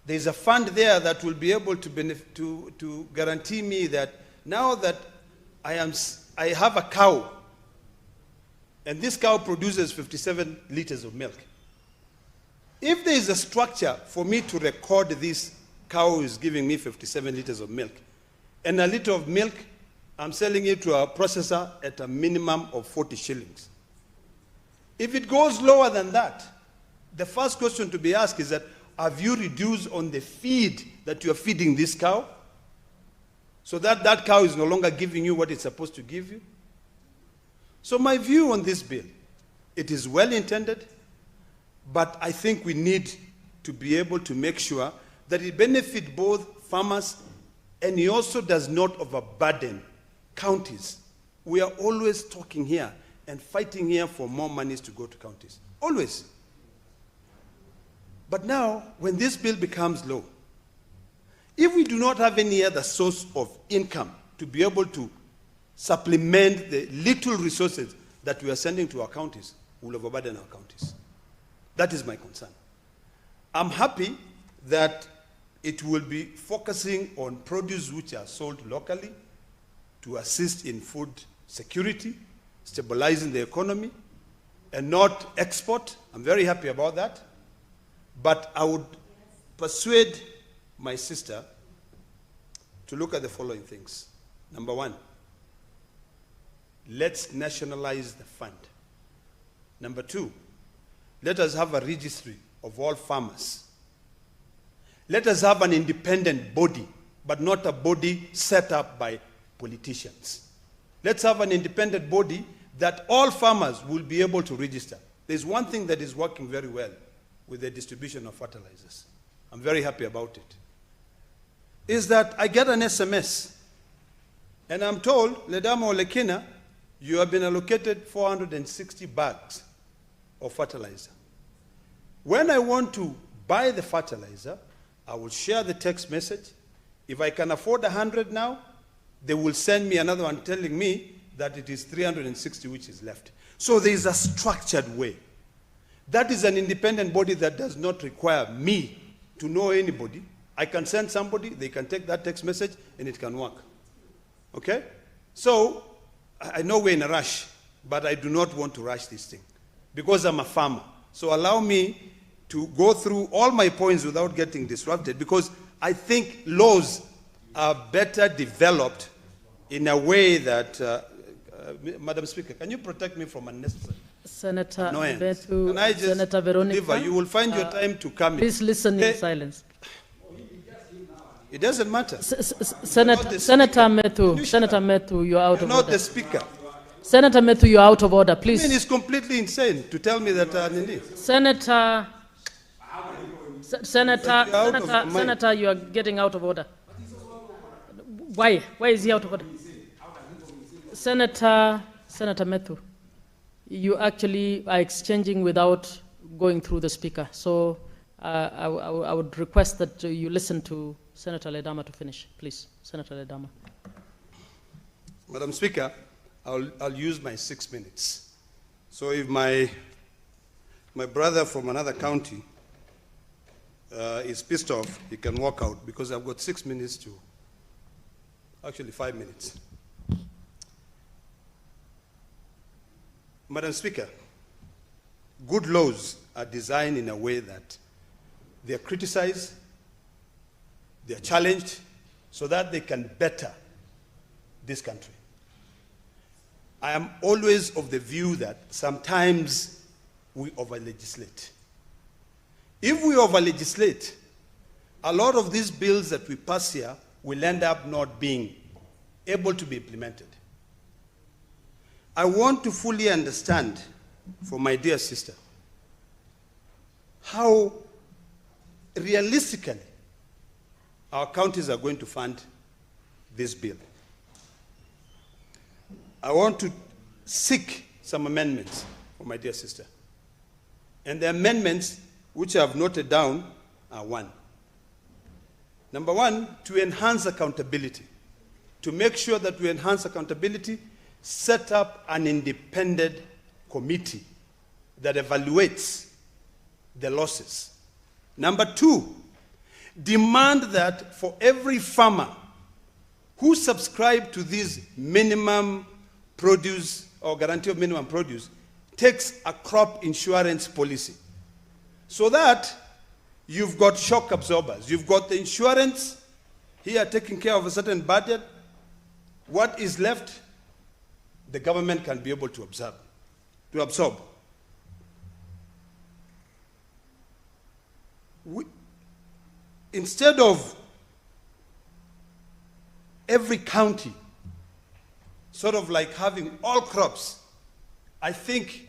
there's a fund there that will be able to guarantee me that now that I have a cow, and this cow produces 57 liters of milk. If there is a structure for me to record this cow is giving me 57 liters of milk, and a liter of milk, I'm selling it to a processor at a minimum of 40 shillings. If it goes lower than that, the first question to be asked is that, have you reduced on the feed that you are feeding this cow? So that that cow is no longer giving you what it's supposed to give you? So my view on this bill, it is well intended, but I think we need to be able to make sure that it benefits both farmers and it also does not overburden counties. We are always talking here and fighting here for more monies to go to counties. Always. But now, when this bill becomes law, if we do not have any other source of income to be able to supplement the little resources that we are sending to our counties, we will overburden our counties. That is my concern. I'm happy that it will be focusing on produce which are sold locally to assist in food security, stabilizing the economy, and not export. I'm very happy about that. But I would persuade my sister to look at the following things. Number one, let's nationalize the fund. Number two, let us have a registry of all farmers. Let us have an independent body, but not a body set up by politicians. Let's have an independent body that all farmers will be able to register. There's one thing that is working very well with the distribution of fertilizers. I'm very happy about it. Is that I get an SMS and I'm told, Ledama Olekina, you have been allocated 460 bags of fertilizer. When I want to buy the fertilizer, I will share the text message. If I can afford 100 now, they will send me another one telling me that it is 360 which is left. So there is a structured way. That is an independent body that does not require me to know anybody. I can send somebody, they can take that text message, and it can work. Okay? So, I know we're in a rush, but I do not want to rush this thing because I'm a farmer. So allow me to go through all my points without getting disrupted, because I think laws are better developed in a way that, Madam Speaker, can you protect me from unnecessary Senator annoyance? Betu, Can I just Senator Veronica, deliver? You will find your time to come in. please listen in silence. It doesn't matter. Senator Methu, you're out of You're not order. the speaker. Senator Methu, you're out of order, please. I mean, it's completely insane to tell me that Senator, you are getting out of order. Why? Why is he out of order? Senator Methu, you actually are exchanging without going through the speaker. So I would request that you listen to Senator Ledama to finish, please. Senator Ledama. Madam Speaker, I'll use my 6 minutes. So if my brother from another county is pissed off, he can walk out, because I've got 6 minutes to, actually 5 minutes. Madam Speaker, good laws are designed in a way that they are criticized, they are challenged, so that they can better this country. I am always of the view that sometimes we over-legislate. If we over-legislate, a lot of these bills that we pass here will end up not being able to be implemented. I want to fully understand, for my dear sister, how realistically our counties are going to fund this bill. I want to seek some amendments for my dear sister. And the amendments which I have noted down are one. Number one, to enhance accountability. To make sure that we enhance accountability, set up an independent committee that evaluates the losses. Number two, demand that for every farmer who subscribe to this minimum produce or guarantee of minimum produce takes a crop insurance policy, so that you've got shock absorbers, you've got the insurance here taking care of a certain budget. What is left, the government can be able to absorb. Instead of every county sort of like having all crops, I think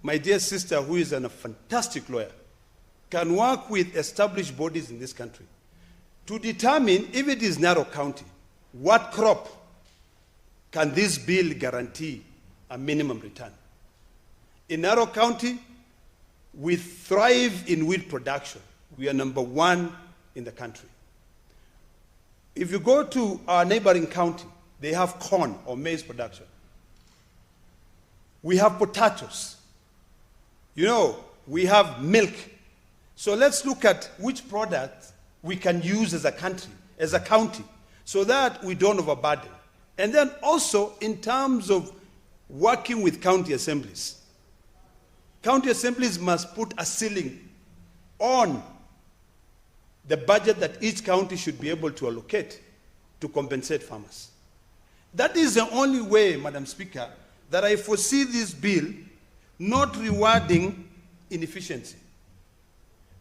my dear sister, who is a fantastic lawyer, can work with established bodies in this country to determine, if it is narrow county, what crop can this bill guarantee a minimum return. In narrow county, we thrive in wheat production. We are #1 in the country. If you go to our neighboring county, they have corn or maize production. We have potatoes. You know, we have milk. So let's look at which products we can use as a country, as a county, so that we don't overburden. And then also in terms of working with county assemblies. County assemblies must put a ceiling on the budget that each county should be able to allocate to compensate farmers. That is the only way, Madam Speaker, that I foresee this bill not rewarding inefficiency.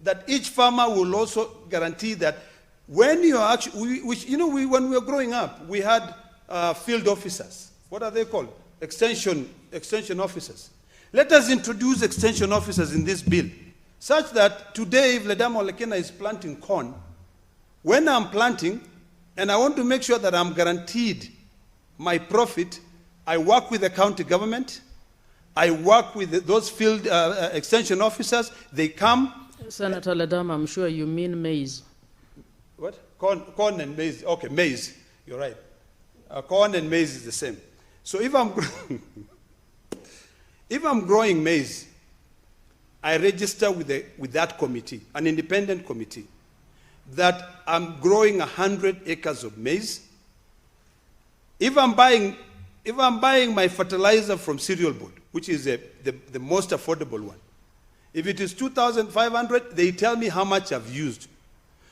That each farmer will also guarantee that when you are actually, when we were growing up, we had field officers. What are they called? Extension officers. Let us introduce extension officers in this bill, such that today, if Ledama Olekena is planting corn, when I'm planting, and I want to make sure that I'm guaranteed my profit, I work with the county government, I work with those field extension officers, they come. Senator Ledama, I'm sure you mean maize. What? Corn and maize. Okay, maize. You're right. Corn and maize is the same. So if I'm growing maize, I register with that committee, an independent committee, that I'm growing 100 acres of maize. If I'm buying my fertilizer from cereal board, which is the most affordable one, if it is 2,500, they tell me how much I've used,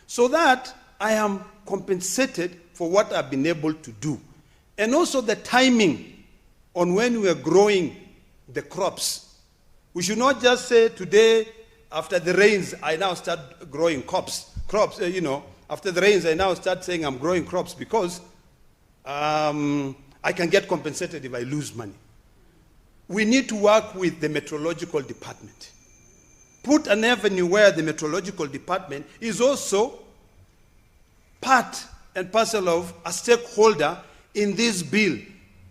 so that I am compensated for what I've been able to do. And also the timing on when we are growing the crops. We should not just say today, after the rains, I now start growing crops. After the rains, I now start saying I'm growing crops because I can get compensated if I lose money. We need to work with the meteorological department. Put an avenue where the meteorological department is also part and parcel of a stakeholder in this bill,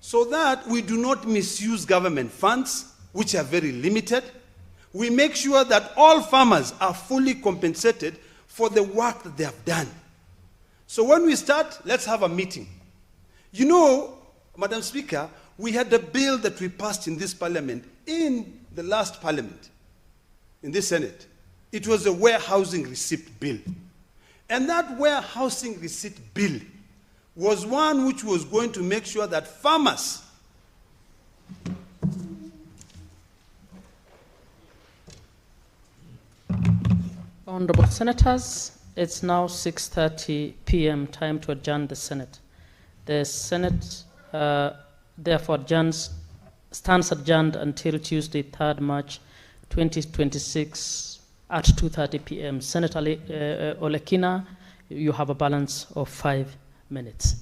so that we do not misuse government funds, which are very limited. We make sure that all farmers are fully compensated for the work that they have done. So when we start, let's have a meeting. You know, Madam Speaker, we had a bill that we passed in this parliament, in the last parliament, in this Senate. It was a warehousing receipt bill. And that warehousing receipt bill was one which was going to make sure that farmers Honorable Senators, it's now 6:30 p.m. time to adjourn the Senate. The Senate therefore stands adjourned until Tuesday, 3rd March 2026 at 2:30 p.m. Senator Olekina, you have a balance of 5 minutes.